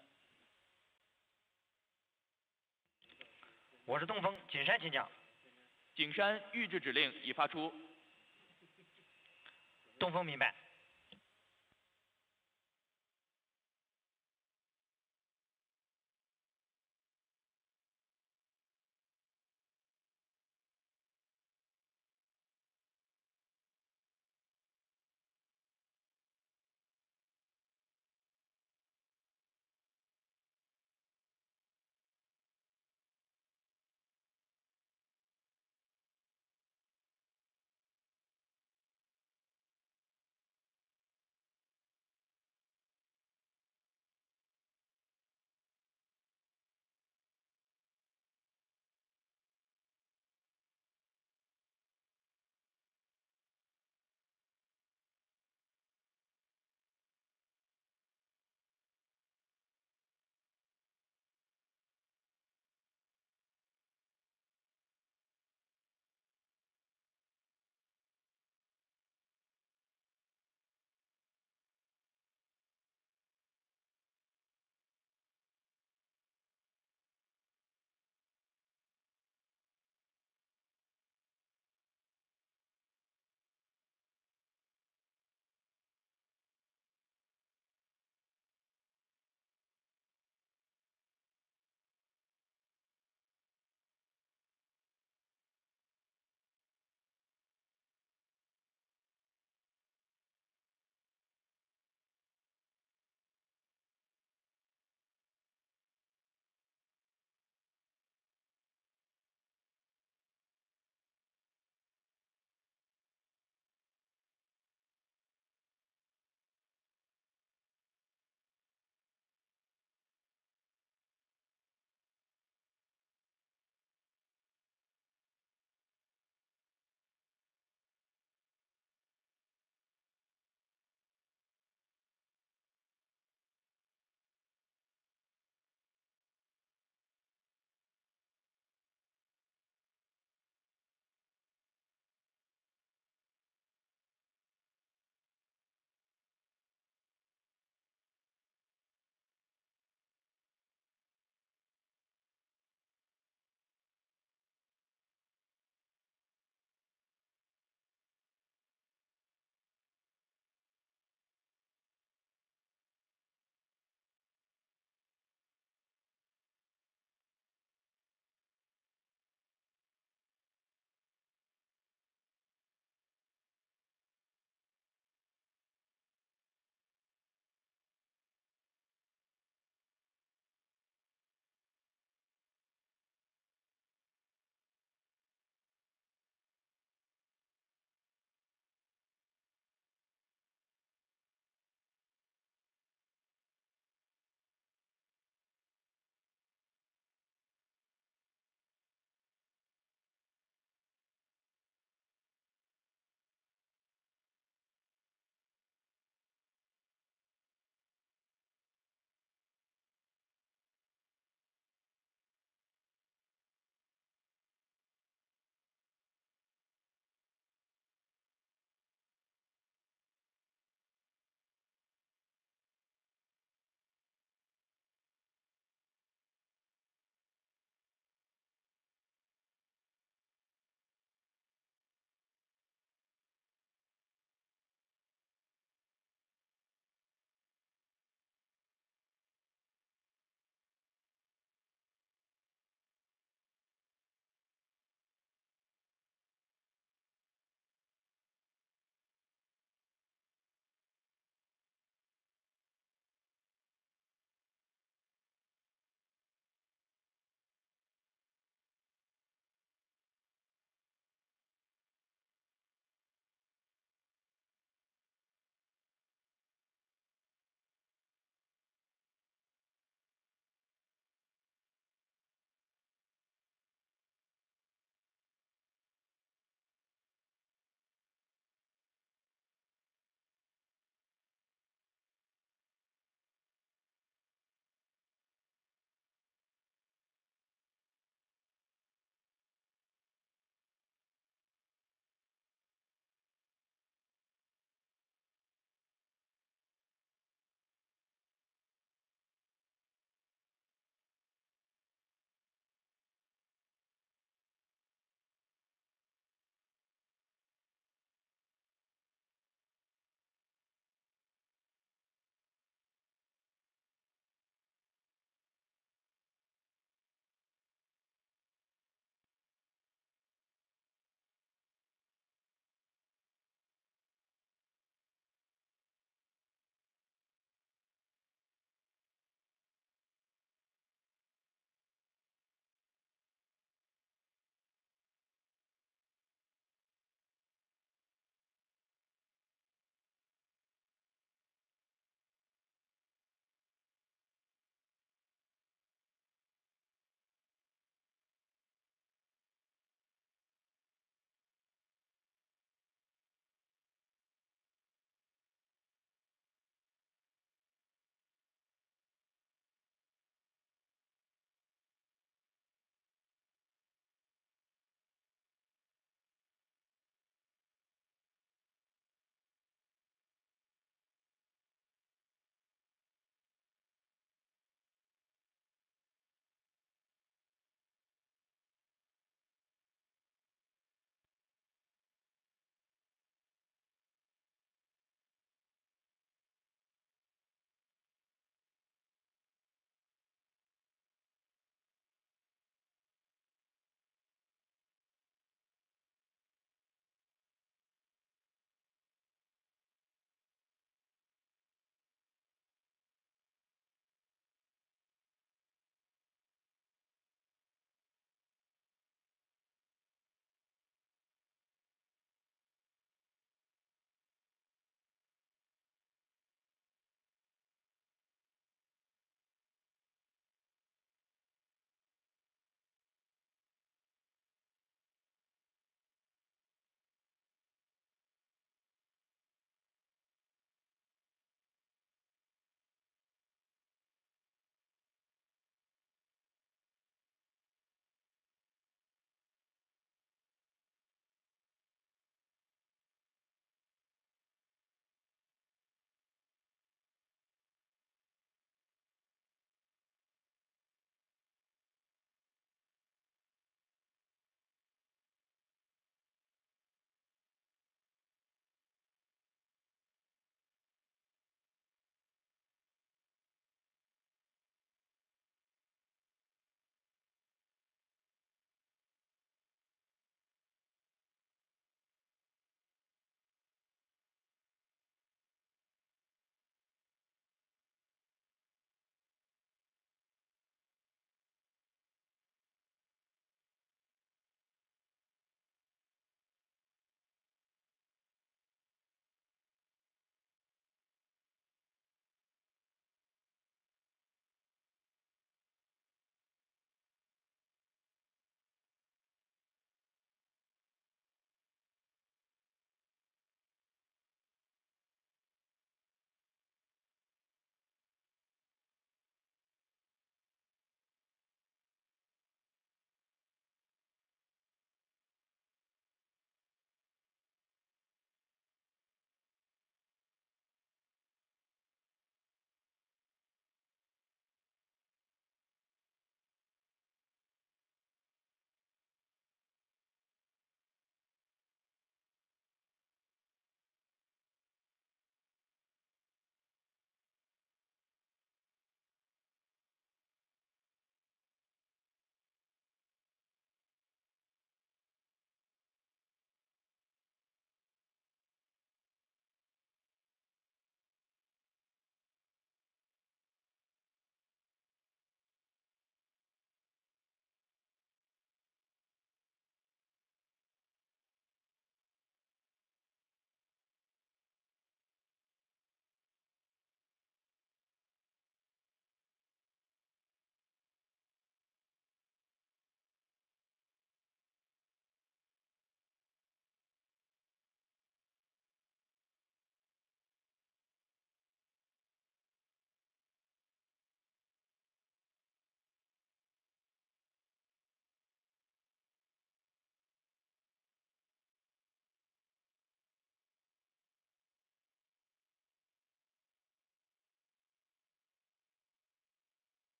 我是东风，景山请讲。景山预置指令已发出。东风明白。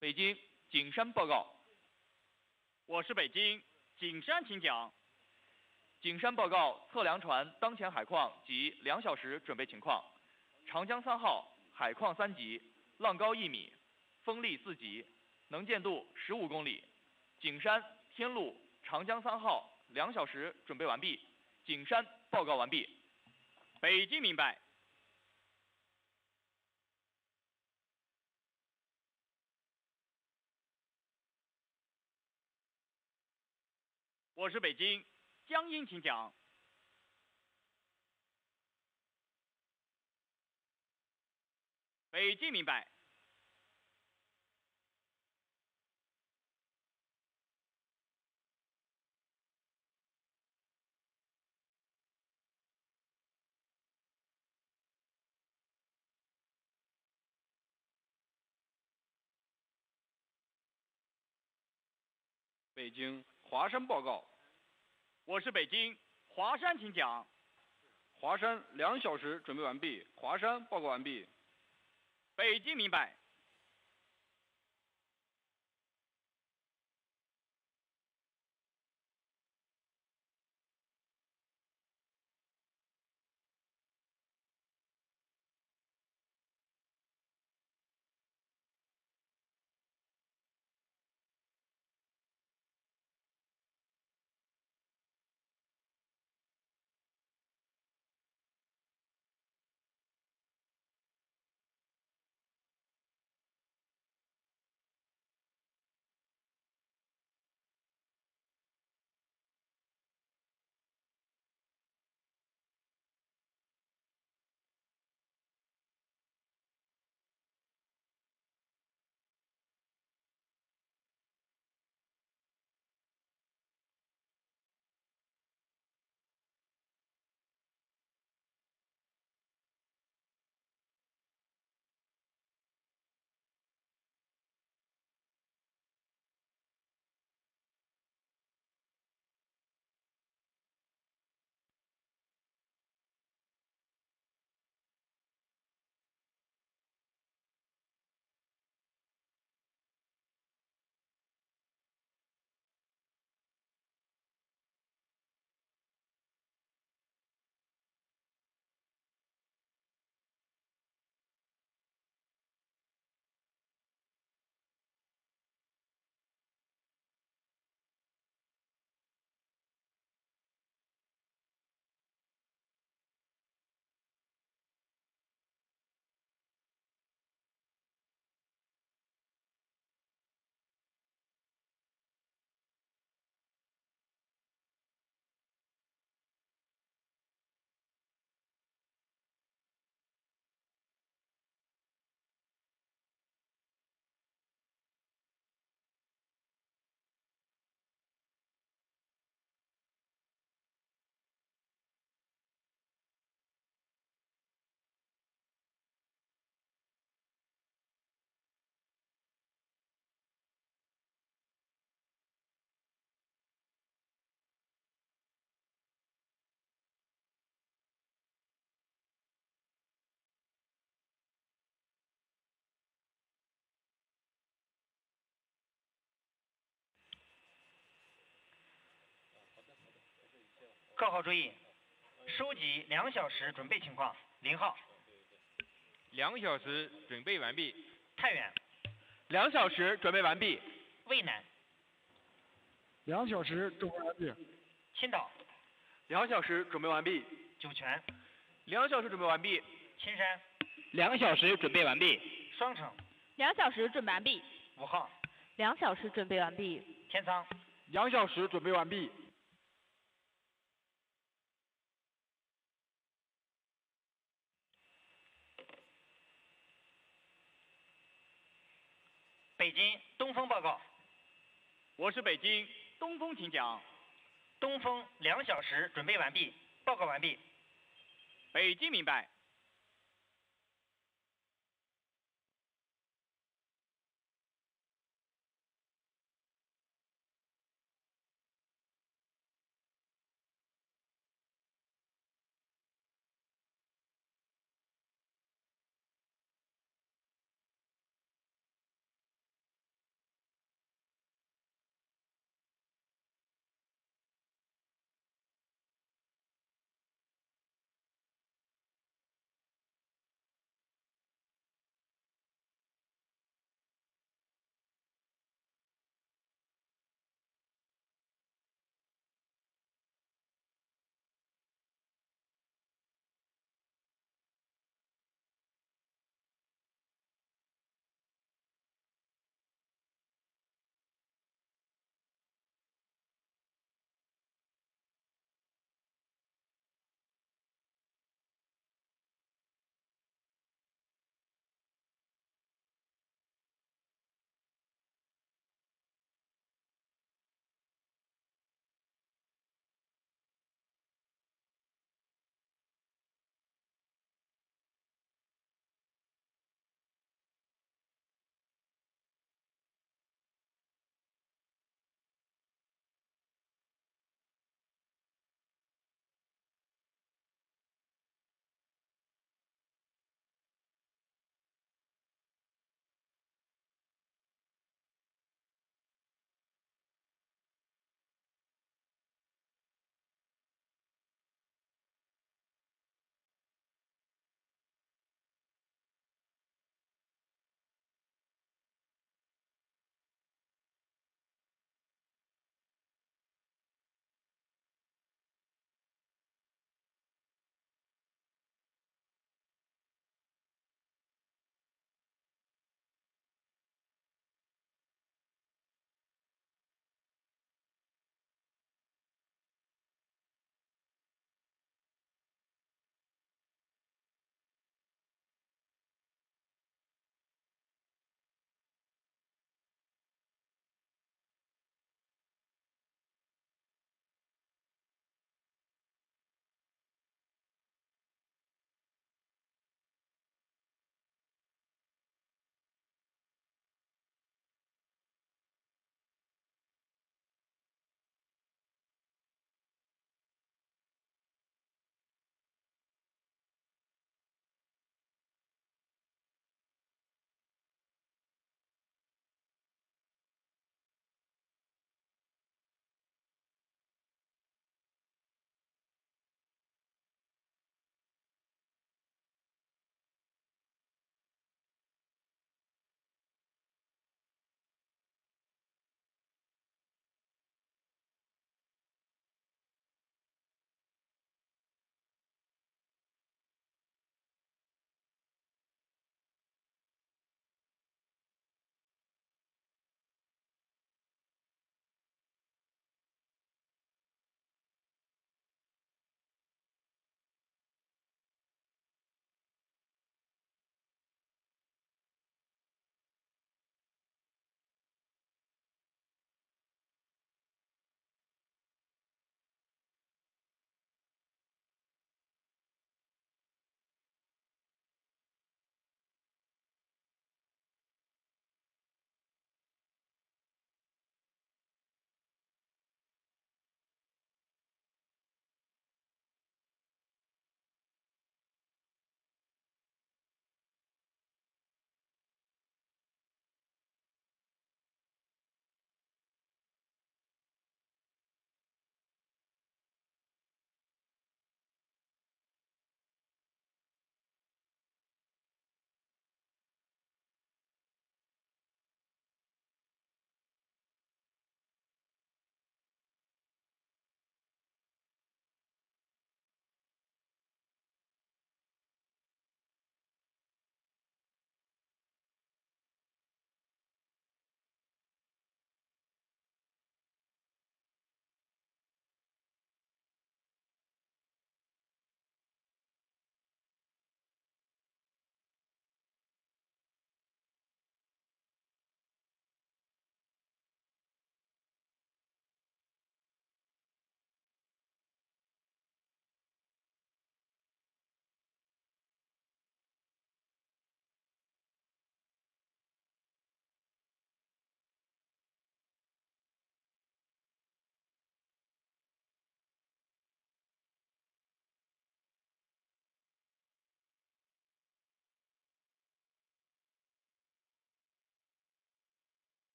北京，景山报告。我是北京，景山请讲。景山报告测量船当前海况及2小时准备情况。长江3号海况3级，浪高1米，风力4级，能见度15公里。景山、天路、长江3号2小时准备完毕。景山报告完毕。北京明白。我是北京，江阴请讲。北京明白。北京，华山报告。我是北京，华山请讲。华山2小时准备完毕。华山报告完毕。北京明白。各号注意，收集2小时准备情况。0号。2小时准备完毕。太原。2小时准备完毕。渭南。2小时准备完毕。青岛。2小时准备完毕。酒泉。2小时准备完毕。青山。2小时准备完毕。双城。2小时准备完毕。 5号。2小时准备完毕。天仓。2小时准备完毕。北京，东风报告。我是北京，东风请讲。东风2小时准备完毕，报告完毕。北京明白。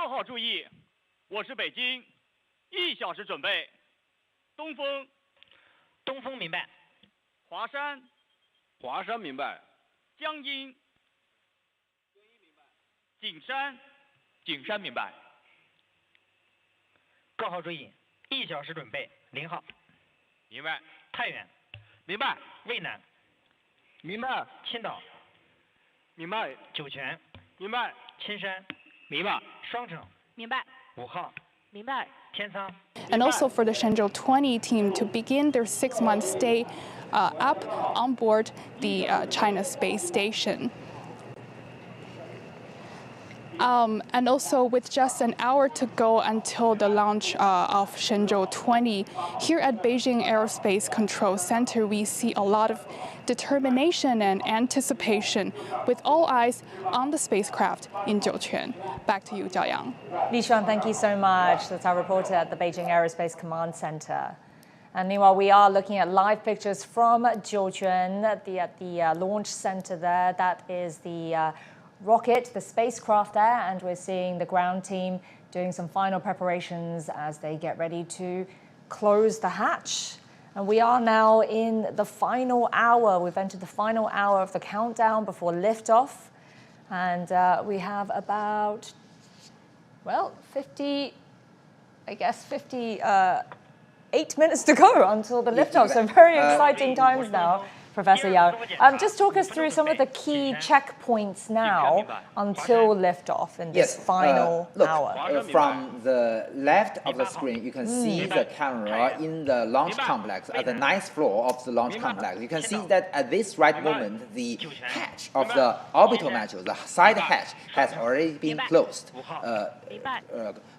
各号注意，我是北京，1小时准备。东风，东风明白。华山，华山明白。江阴，景山，景山明白。各号注意，1小时准备。0号，明白。太原，明白。渭南，明白。青岛，明白。酒泉，明白。青山，明白。双城，明白。 5号，明白。天仓。And also for the Shenzhou 20 team to begin their 6-month stay up on board the China space station. And also with just an hour to go until the launch of Shenzhou 20, here at Beijing Aerospace Control Center, we see a lot of determination and anticipation with all eyes on the spacecraft in Jiuquan. Back to you, Jiayang. Li Xuan, thank you so much. That's our reporter at the Beijing Aerospace Command Center. And meanwhile, we are looking at live pictures from Jiuquan at the launch center there. That is the rocket, the spacecraft there, and we're seeing the ground team doing some final preparations as they get ready to close the hatch. And we are now in the final hour. We've entered the final hour of the countdown before liftoff. And we have about, well, 58 minutes to go until the liftoff. So very exciting times now. Professor Yang, just talk us through some of the key checkpoints now until liftoff in this final hour. From the left of the screen, you can see the camera in the launch complex at the 9th floor of the launch complex. You can see that at this right moment, the hatch of the orbital module, the side hatch, has already been closed.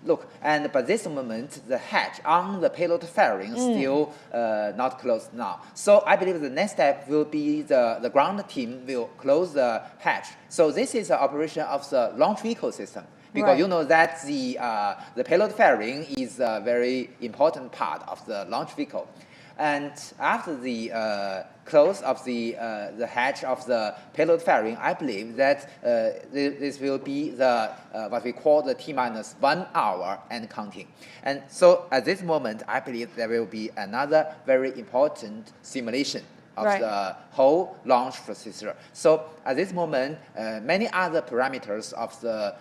Look, and by this moment, the hatch on the payload fairing still not closed now. So I believe the next step will be the ground team will close the hatch. So this is the operation of the launch vehicle system. Because you know that the payload fairing is a very important part of the launch vehicle. And after the close of the hatch of the payload fairing, I believe that this will be the what we call the T-1 hour and counting. And so at this moment, I believe there will be another very important simulation of the whole launch procedure. So at this moment, many other parameters of the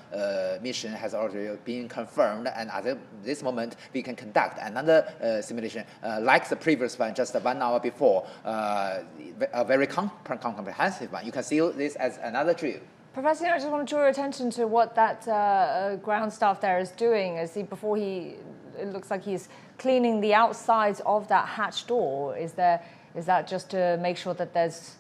mission has already been confirmed, and at this moment, we can conduct another simulation like the previous one, just 1 hour before, a very comprehensive one. You can see this as another drill. Professor, I just want to draw your attention to what that ground staff there is doing. It looks like he's cleaning the outsides of that hatch door. Is that just to make sure that there's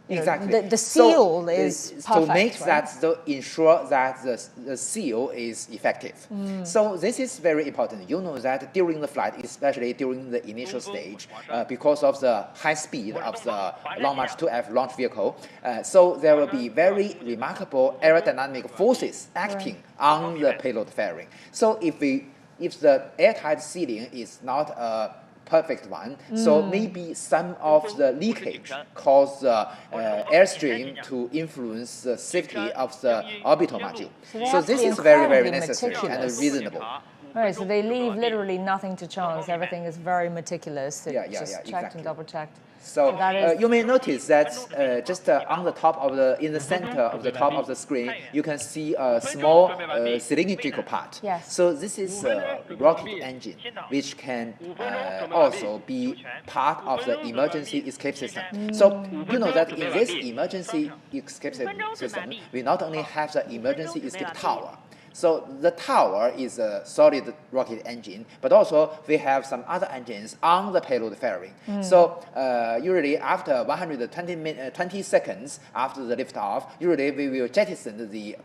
the seal is perfect, to make that to ensure that the seal is effective. So this is very important. You know that during the flight, especially during the initial stage, because of the high speed of the Long March 2F launch vehicle, so there will be very remarkable aerodynamic forces acting on the payload fairing. So if the airtight sealing is not a perfect one, so maybe some of the leakage cause the airstream to influence the safety of the orbital module. So this is very, very necessary and reasonable. Right, so they leave literally nothing to chance. Everything is very meticulous. It's just checked and double checked. So you may notice that just on the top of in the center of the top of the screen, you can see a small cylindrical part. Yes. So this is a rocket engine, which can also be part of the emergency escape system. So you know that in this emergency escape system, we not only have the emergency escape tower. So the tower is a solid rocket engine, but also we have some other engines on the payload fairing. So usually after 120 seconds after the liftoff, usually we will jettison the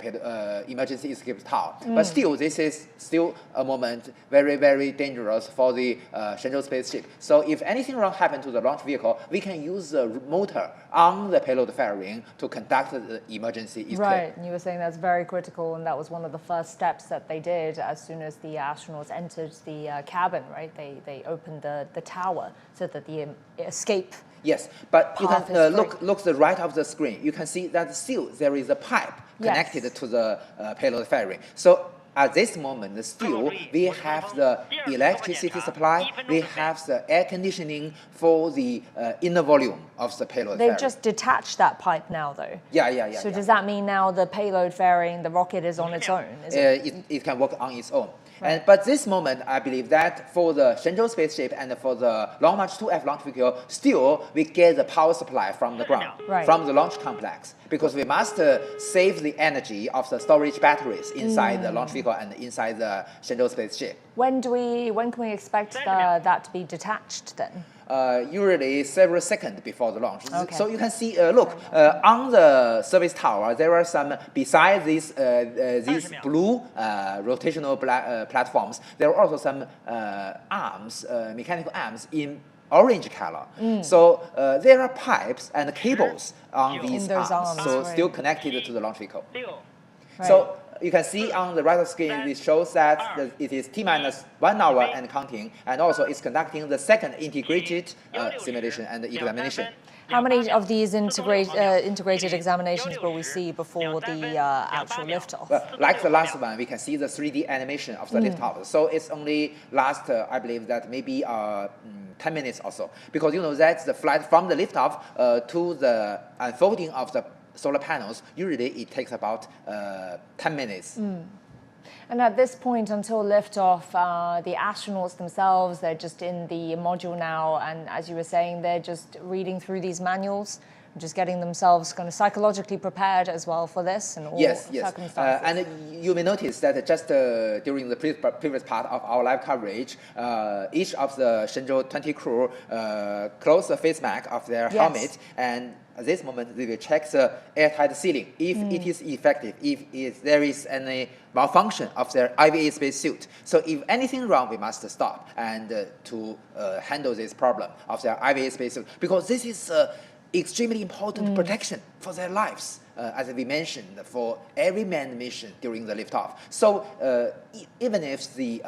emergency escape tower. But still, this is still a moment very, very dangerous for the Shenzhou spaceship. So if anything wrong happens to the launch vehicle, we can use the motor on the payload fairing to conduct the emergency escape. Right, and you were saying that's very critical, and that was one of the first steps that they did as soon as the astronauts entered the cabin, right? They opened the tower so that the escape. Yes, but you can look to the right of the screen. You can see that still there is a pipe connected to the payload fairing. So at this moment, still, we have the electricity supply, we have the air conditioning for the inner volume of the payload They've fairing. just detached that pipe now, though. Yeah. So does that mean now the payload fairing, the rocket is on its own? Is it can work on its own. Right. But this moment, I believe that for the Shenzhou spaceship and for the Long March 2F launch vehicle, still we get the power supply from the ground, from the launch complex, because we must save the energy of the storage batteries inside the launch vehicle and inside the Shenzhou spaceship. When can we expect that to be detached then? Usually several seconds before the launch. Okay. So you can see, look, on the service tower, there are some, besides these blue rotational platforms, there are also some arms, mechanical arms in orange color. So there are pipes and cables on these arms, so still connected to the launch vehicle. Right. So you can see on the right of screen, it shows that it is T-minus 1 hour and counting, and also it's conducting the second integrated simulation and examination. How many of these integrated examinations will we see before the actual liftoff? Well, like the last one, we can see the 3D animation of the liftoff. So it's only last, I believe that maybe 10 minutes or so, because you know that's the flight from the liftoff to the unfolding of the solar panels. Usually it takes about 10 minutes. And at this point, until liftoff, the astronauts themselves, they're just in the module now, and as you were saying, they're just reading through these manuals, just getting themselves kind of psychologically prepared as well for this and all circumstances. And you may notice that just during the previous part of our live coverage, each of the Shenzhou 20 crew close the face mask of their helmet, and at this moment, they will check the airtight sealing, if it is effective, if there is any malfunction of their IVA spacesuit. So if anything wrong, we must stop and to handle this problem of their IVA spacesuit, because this is extremely important protection for their lives, as we mentioned, for every manned mission during the liftoff. So even if the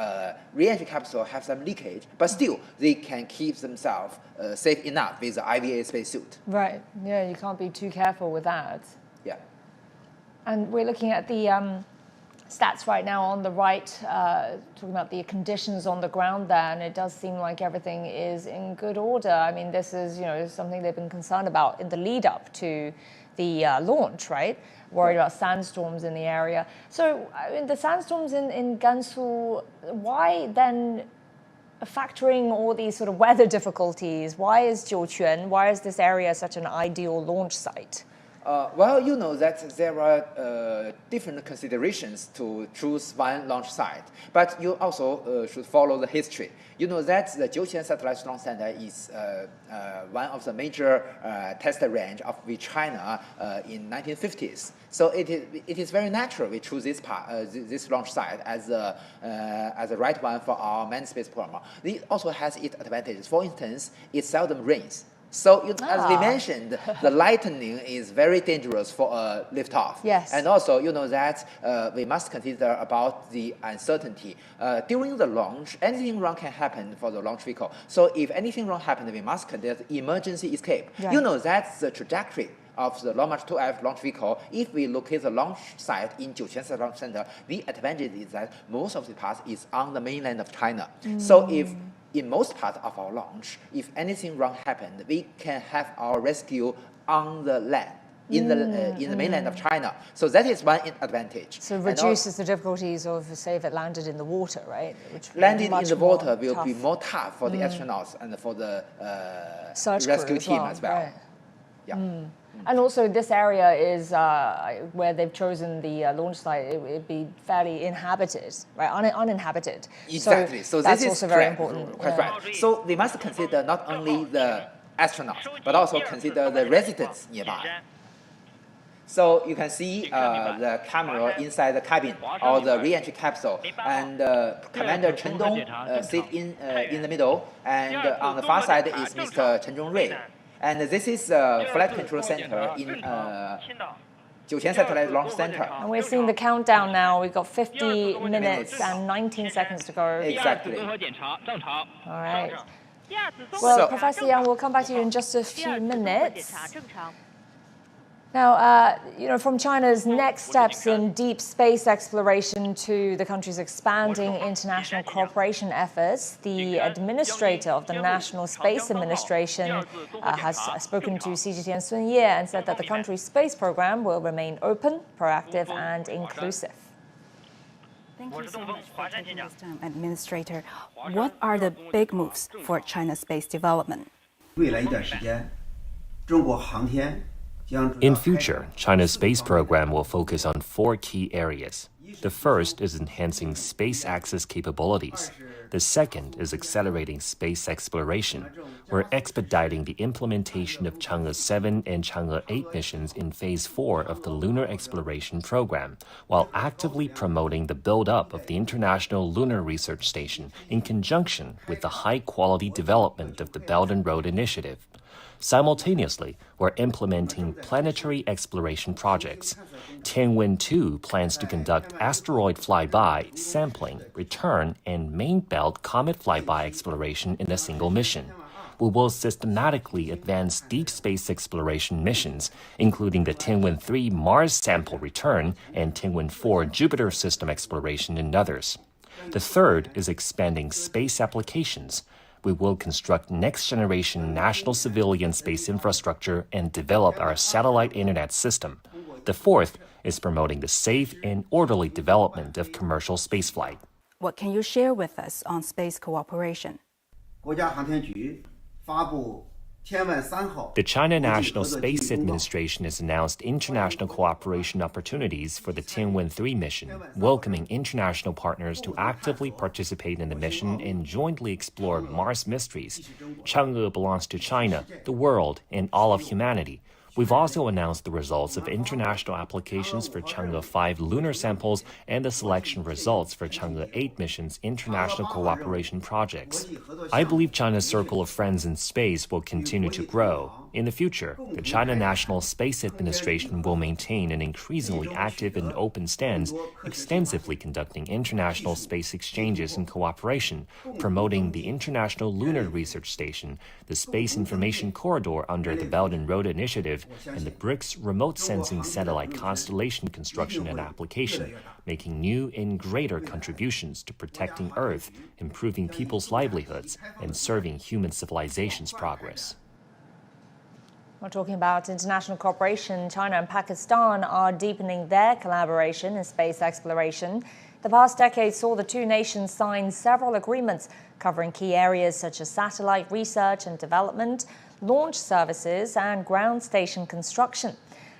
re-entry capsule has some leakage, but still they can keep themselves safe enough with the IVA spacesuit. Right. Yeah, you can't be too careful with that. Yeah. And we're looking at the stats right now on the right, talking about the conditions on the ground there, and it does seem like everything is in good order. I mean, this is, something they've been concerned about in the lead up to the launch, right? Worried about sandstorms in the area. So, I mean, the sandstorms in Gansu, why then, factoring all these sort of weather difficulties, why is this area such an ideal launch site? Well, you know that there are different considerations to choose one launch site, but you also should follow the history. You know that the Jiuquan Satellite Launch Center is one of the major test range of China in 1950s. So it is very natural we choose this launch site as the right one for our manned space program. It also has its advantages. For instance, it seldom rains. So, as we mentioned, the lightning is very dangerous for a liftoff. Yes. And also, you know that we must consider about the uncertainty. During the launch, anything wrong can happen for the launch vehicle. So, if anything wrong happens, we must consider emergency escape. Right. You know that's the trajectory of the Long March 2F launch vehicle. If we locate the launch site in Jiuquan Satellite Launch Center, the advantage is that most of the path is on the mainland of China. So, if in most parts of our launch, if anything wrong happened, we can have our rescue on the land, in the mainland of China. So that is one advantage. So it reduces the difficulties of, say, if it landed in the water, right? Landing in the water will be more tough for the astronauts and for the rescue team as well. Right. Yeah. And also, this area is where they've chosen the launch site. It'd be fairly inhabited, right? Uninhabited. Exactly. So that's this is also very important. Quite right. So they must consider not only the astronauts, but also consider the residents nearby. So you can see the camera inside the cabin or the re-entry capsule, and Commander Chen sit in the middle, and on the far side is Mr. Zhongrui. And this is Flight Control Center in Jiuquan Satellite Launch Center. And we're seeing the countdown now. We've got 50 minutes and 19 seconds to go. Exactly. All right. Well, Professor Yang, we'll come back to you in just a few minutes. Now, from China's next steps in deep space exploration to the country's expanding international cooperation efforts, the administrator of the National Space Administration has spoken to CGTN Sun Ye and said that the country's space program will remain open, proactive, and inclusive. Thank you so much for taking this time, Administrator. What are the big moves for China's space development? In future, China's space program will focus on 4 key areas. The first is enhancing space access capabilities. The second is accelerating space exploration. We're expediting the implementation of Chang'e 7 and Chang'e 8 missions in Phase 4 of the Lunar Exploration Program, while actively promoting the build-up of the International Lunar Research Station in conjunction with the high-quality development of the Belt and Road Initiative. Simultaneously, we're implementing planetary exploration projects. Tianwen 2 plans to conduct asteroid flyby, sampling, return, and main belt comet flyby exploration in a single mission. We will systematically advance deep space exploration missions, including the Tianwen 3 Mars sample return and Tianwen 4 Jupiter system exploration and others. The third is expanding space applications. We will construct next-generation national civilian space infrastructure and develop our satellite internet system. The fourth is promoting the safe and orderly development of commercial spaceflight. What can you share with us on space cooperation? The China National Space Administration has announced international cooperation opportunities for the Tianwen 3 mission, welcoming international partners to actively participate in the mission and jointly explore Mars mysteries. Chang'e belongs to China, the world, and all of humanity. We've also announced the results of international applications for Chang'e 5 lunar samples and the selection results for Chang'e 8 mission's international cooperation projects. I believe China's circle of friends in space will continue to grow. In the future, the China National Space Administration will maintain an increasingly active and open stance, extensively conducting international space exchanges and cooperation, promoting the International Lunar Research Station, the Space Information Corridor under the Belt and Road Initiative, and the BRICS remote sensing satellite constellation construction and application, making new and greater contributions to protecting Earth, improving people's livelihoods, and serving human civilization's progress. We're talking about international cooperation. China and Pakistan are deepening their collaboration in space exploration. The past decade saw the two nations sign several agreements covering key areas such as satellite research and development, launch services, and ground station construction.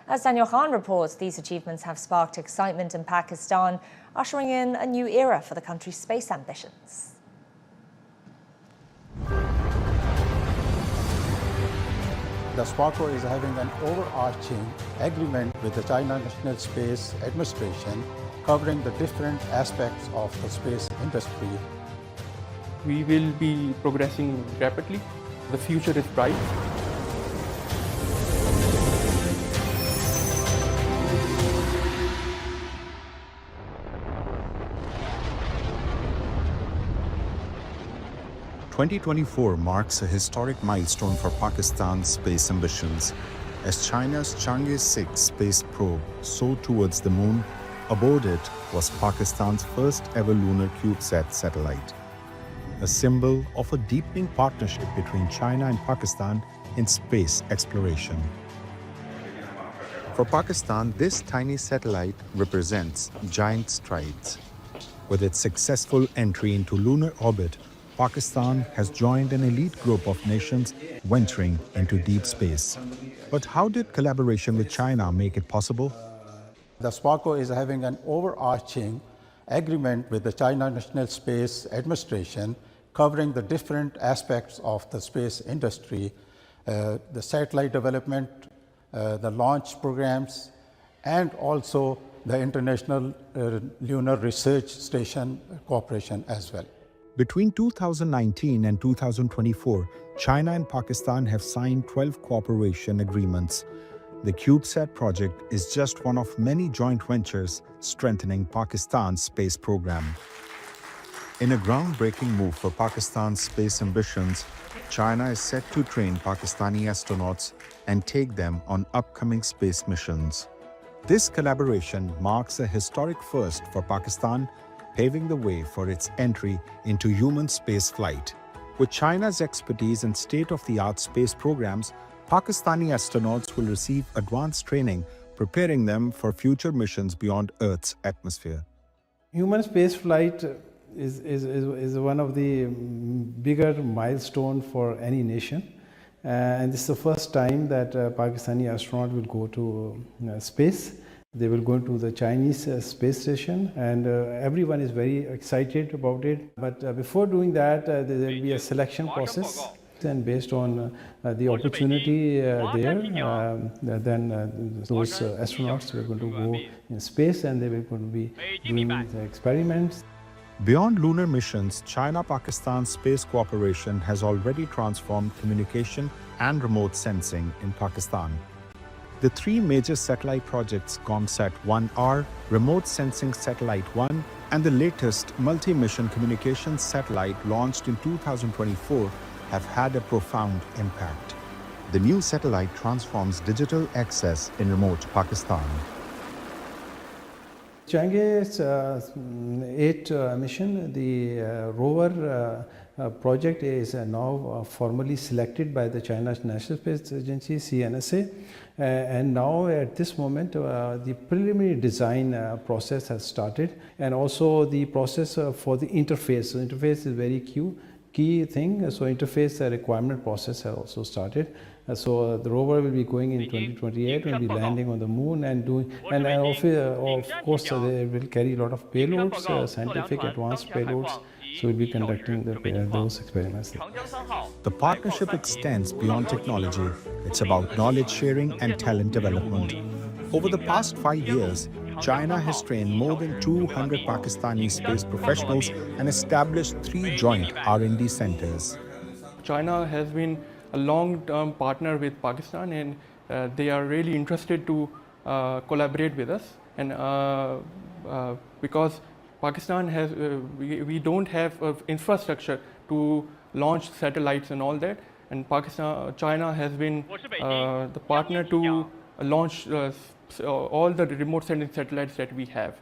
As Daniel Khan reports, these achievements have sparked excitement in Pakistan, ushering in a new era for the country's space ambitions. The SPARCO is having an overarching agreement with the China National Space Administration covering the different aspects of the space industry. We will be progressing rapidly. The future is bright. "2024 marks a historic milestone for Pakistan's space ambitions as China's Tianhe 6 space probe soared towards the moon. Aboard it was Pakistan's first ever lunar CubeSat satellite, a symbol of a deepening partnership between China and Pakistan in space exploration. For Pakistan, this tiny satellite represents giant strides. With its successful entry into lunar orbit, Pakistan has joined an elite group of nations venturing into deep space. But how did collaboration with China make it possible? The SPARCO is having an overarching agreement with the China National Space Administration covering the different aspects of the space industry, the satellite development, the launch programs, and also the International Lunar Research Station cooperation as well. Between 2019 and 2024, China and Pakistan have signed 12 cooperation agreements. The CubeSat project is just one of many joint ventures strengthening Pakistan's space program. In a groundbreaking move for Pakistan's space ambitions, China is set to train Pakistani astronauts and take them on upcoming space missions. This collaboration marks a historic first for Pakistan, paving the way for its entry into human spaceflight. With China's expertise in state-of-the-art space programs, Pakistani astronauts will receive advanced training, preparing them for future missions beyond Earth's atmosphere. Human spaceflight is one of the bigger milestones for any nation. And this is the first time that Pakistani astronauts will go to space. They will go to the Chinese space station, and everyone is very excited about it. But before doing that, there will be a selection process. And based on the opportunity then those astronauts were going to go in space, and they were going to be doing the experiments. Beyond lunar missions, China-Pakistan space cooperation has already transformed communication and remote sensing in Pakistan. The three major satellite projects, COMSAT-1R, Remote Sensing Satellite 1, and the latest multi-mission communications satellite launched in 2024 have had a profound impact. The new satellite transforms digital access in remote Pakistan. Tianhe's 8 mission, the rover project is now formally selected by the China's National Space Agency, CNSA. And now at this moment, the preliminary design process has started, and also the process for the interface. So interface is very key thing. So interface requirement process has also started. So the rover will be going in 2028, will be landing on the moon and doing, and of course they will carry a lot of payloads, scientific advanced payloads. So we'll be conducting those experiments. The partnership extends beyond technology. It's about knowledge sharing and talent development. Over the past 5 years, China has trained more than 200 Pakistani space professionals and established 3 joint R&D centers. China has been a long-term partner with Pakistan, and they are really interested to collaborate with us. And because Pakistan has, we don't have infrastructure to launch satellites and all that, and China has been the partner to launch all the remote sensing satellites that we have.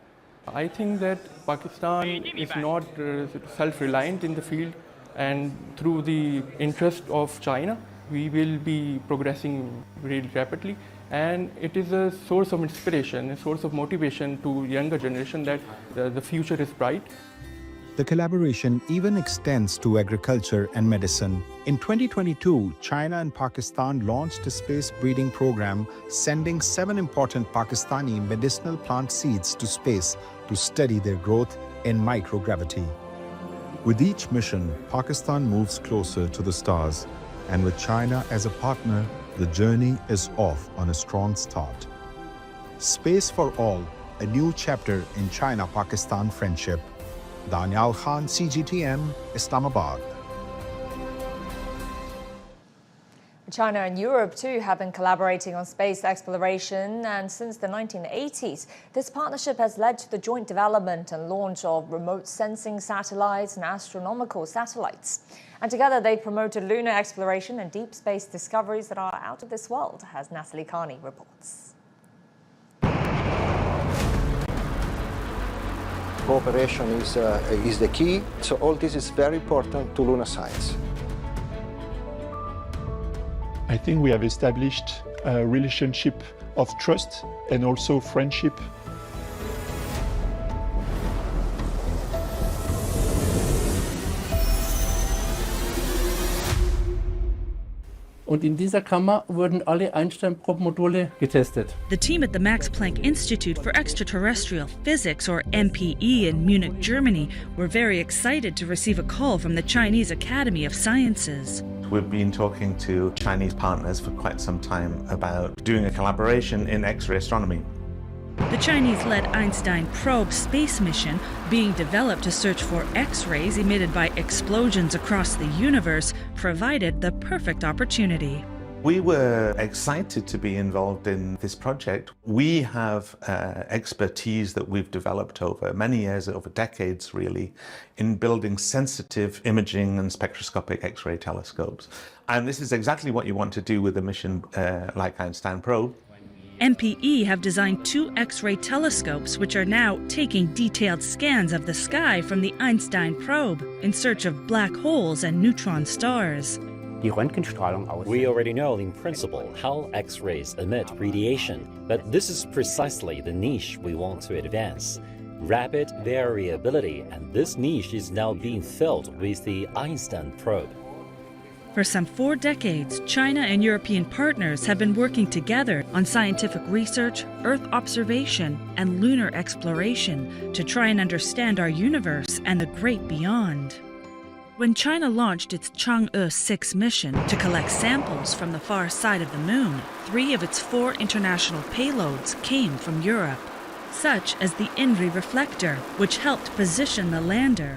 I think that Pakistan is not self-reliant in the field, and through the interest of China, we will be progressing really rapidly. And it is a source of inspiration, a source of motivation to younger generation that the future is bright. The collaboration even extends to agriculture and medicine. In 2022, China and Pakistan launched a space breeding program, sending 7 important Pakistani medicinal plant seeds to space to study their growth in microgravity. With each mission, Pakistan moves closer to the stars, and with China as a partner, the journey is off on a strong start. Space for All, a new chapter in China-Pakistan friendship. Daniel Khan, CGTN, Islamabad. China and Europe too have been collaborating on space exploration, and since the 1980s, this partnership has led to the joint development and launch of remote sensing satellites and astronomical satellites. And together they promoted lunar exploration and deep space discoveries that are out of this world, as Natalie Carney reports. Cooperation is the key, so all this is very important to lunar science. I think we have established a relationship of trust and also friendship. Und in dieser Kammer wurden alle Einstein-Probe-Module getestet. The team at the Max Planck Institute for Extraterrestrial Physics, or MPE, in Munich, Germany, were very excited to receive a call from the Chinese Academy of Sciences. We've been talking to Chinese partners for quite some time about doing a collaboration in X-ray astronomy. The Chinese-led Einstein probe space mission, being developed to search for X-rays emitted by explosions across the universe, provided the perfect opportunity. We were excited to be involved in this project. We have expertise that we've developed over many years, over decades really, in building sensitive imaging and spectroscopic X-ray telescopes. And this is exactly what you want to do with a mission like Einstein probe. MPE have designed 2 X-ray telescopes which are now taking detailed scans of the sky from the Einstein probe in search of black holes and neutron stars. We already know in principle how X-rays emit radiation, but this is precisely the niche we want to advance. Rapid variability, and this niche is now being filled with the Einstein probe. For some 4 decades, China and European partners have been working together on scientific research, Earth observation, and lunar exploration to try and understand our universe and the great beyond. When China launched its Chang'e 6 mission to collect samples from the far side of the moon, 3 of its 4 international payloads came from Europe, such as the INRI reflector, which helped position the lander.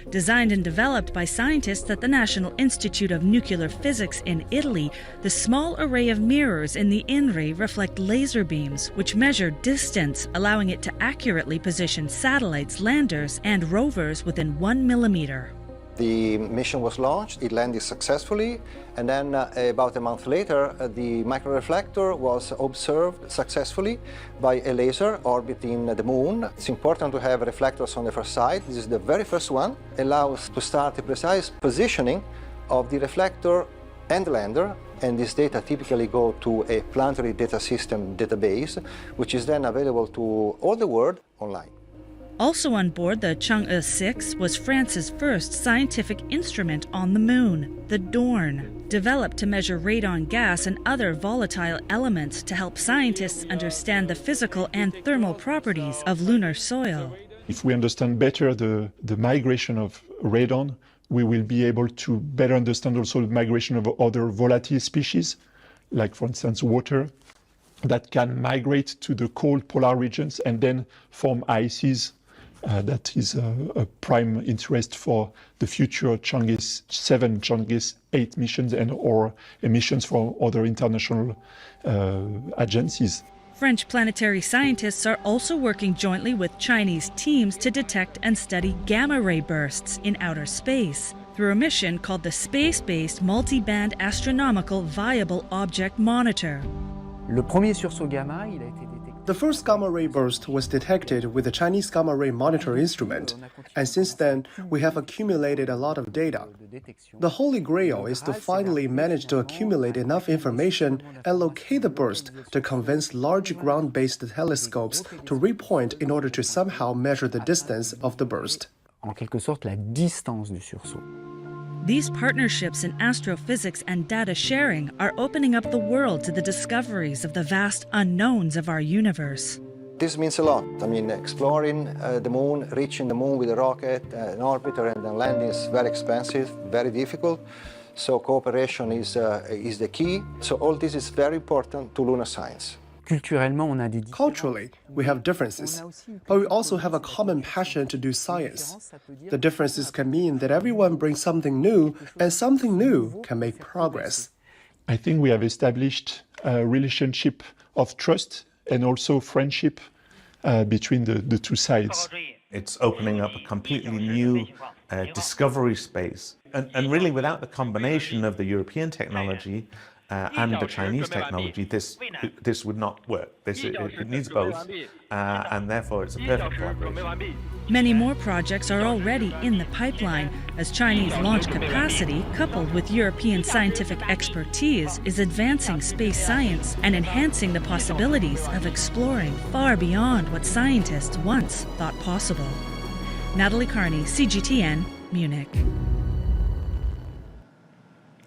Designed and developed by scientists at the National Institute of Nuclear Physics in Italy, the small array of mirrors in the INRI reflect laser beams, which measure distance, allowing it to accurately position satellites, landers, and rovers within 1 millimeter. The mission was launched, it landed successfully, and then about a month later, the microreflector was observed successfully by a laser orbiting the moon. It's important to have reflectors on the first side. This is the very first one, allows to start a precise positioning of the reflector and lander, and this data typically go to a planetary data system database, which is then available to all the world online. Also on board the Chang'e 6 was France's first scientific instrument on the moon, the DORN, developed to measure radon gas and other volatile elements to help scientists understand the physical and thermal properties of lunar soil. If we understand better the migration of radon, we will be able to better understand also the migration of other volatile species, like for instance water, that can migrate to the cold polar regions and then form ices. That is a prime interest for the future Chang'e 7, Chang'e 8 missions and or missions from other international agencies. French planetary scientists are also working jointly with Chinese teams to detect and study gamma-ray bursts in outer space through a mission called the Space-Based Multi-Band Astronomical Viable Object Monitor. The first gamma-ray burst was detected with the Chinese gamma-ray monitor instrument, and since then, we have accumulated a lot of data. The holy grail is to finally manage to accumulate enough information and locate the burst to convince large ground-based telescopes to repoint in order to somehow measure the distance of the burst. En quelque sorte, la distance du sursaut. These partnerships in astrophysics and data sharing are opening up the world to the discoveries of the vast unknowns of our universe. This means a lot. I mean, exploring the moon, reaching the moon with a rocket, an orbiter, and then landing is very expensive, very difficult. So cooperation is the key. So all this is very important to lunar science. Culturally, we have differences, but we also have a common passion to do science. The differences can mean that everyone brings something new, and something new can make progress. I think we have established a relationship of trust and also friendship between the two sides. It's opening up a completely new discovery space. And really, without the combination of the European technology and the Chinese technology, this would not work. It needs both, and therefore it's a perfect collaboration. Many more projects are already in the pipeline, as Chinese launch capacity, coupled with European scientific expertise, is advancing space science and enhancing the possibilities of exploring far beyond what scientists once thought possible. Natalie Carney, CGTN, Munich.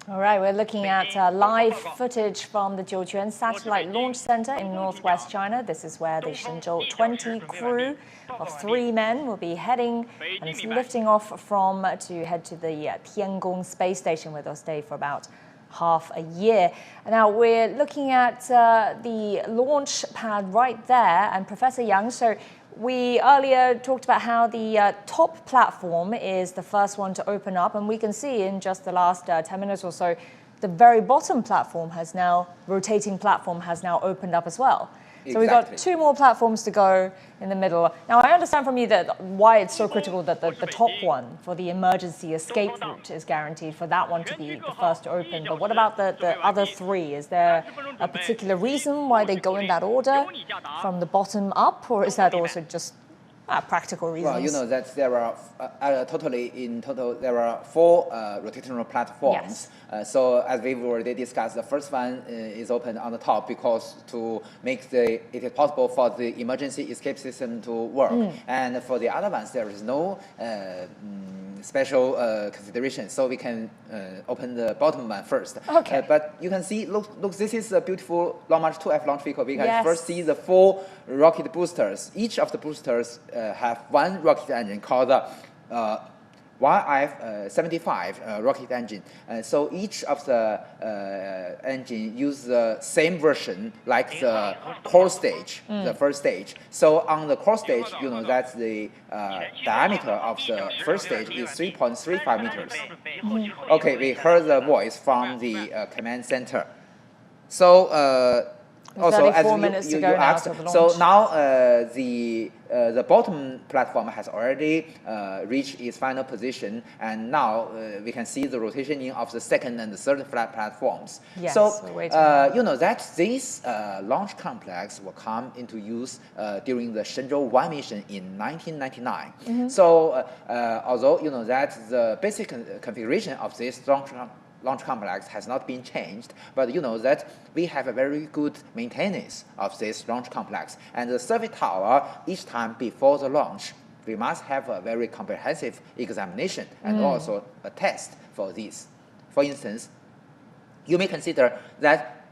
All right, we're looking at live footage from the Jiuquan Satellite Launch Center in northwest China. This is where the Shenzhou 20 crew of 3 men will be heading and lifting off from to head to the Tiangong space station, where they'll stay for about half a year. Now we're looking at the launch pad right there, and Professor Yang, so we earlier talked about how the top platform is the first one to open up, and we can see in just the last 10 minutes or so, the very bottom platform rotating platform has now opened up as well. So we've got 2 more platforms to go in the middle. Now, I understand from you that why it's so critical that the top one for the emergency escape route is guaranteed for that one to be the first to open. But what about the other 3? Is there a particular reason why they go in that order from the bottom up, or is that also just practical reasons? Well, you know that there are in total there are 4 rotational platforms. Yes. So as we've already discussed, the first one is open on the top because to make it is possible for the emergency escape system to work. And for the other ones, there is no special consideration, so we can open the bottom one first. Okay. But you can see, look, this is a beautiful Long March 2F launch vehicle. We can first see the 4 rocket boosters. Each of the boosters have 1 rocket engine called the YF-75 rocket engine. So each of the engine use the same version like the core stage, the first stage. So on the core stage, you know that the diameter of the first stage is 3.35 meters. Okay, we heard the voice from the command center. So also, as you asked, so now the bottom platform has already reached its final position, and now we can see the rotationing of the second and the third flat platforms. Yes, so you know that this launch complex will come into use during the Shenzhou 1 mission in 1999. So although you know that the basic configuration of this launch complex has not been changed, but you know that we have a very good maintenance of this launch complex. And the service tower, each time before the launch, we must have a very comprehensive examination and also a test for this. For instance, you may consider that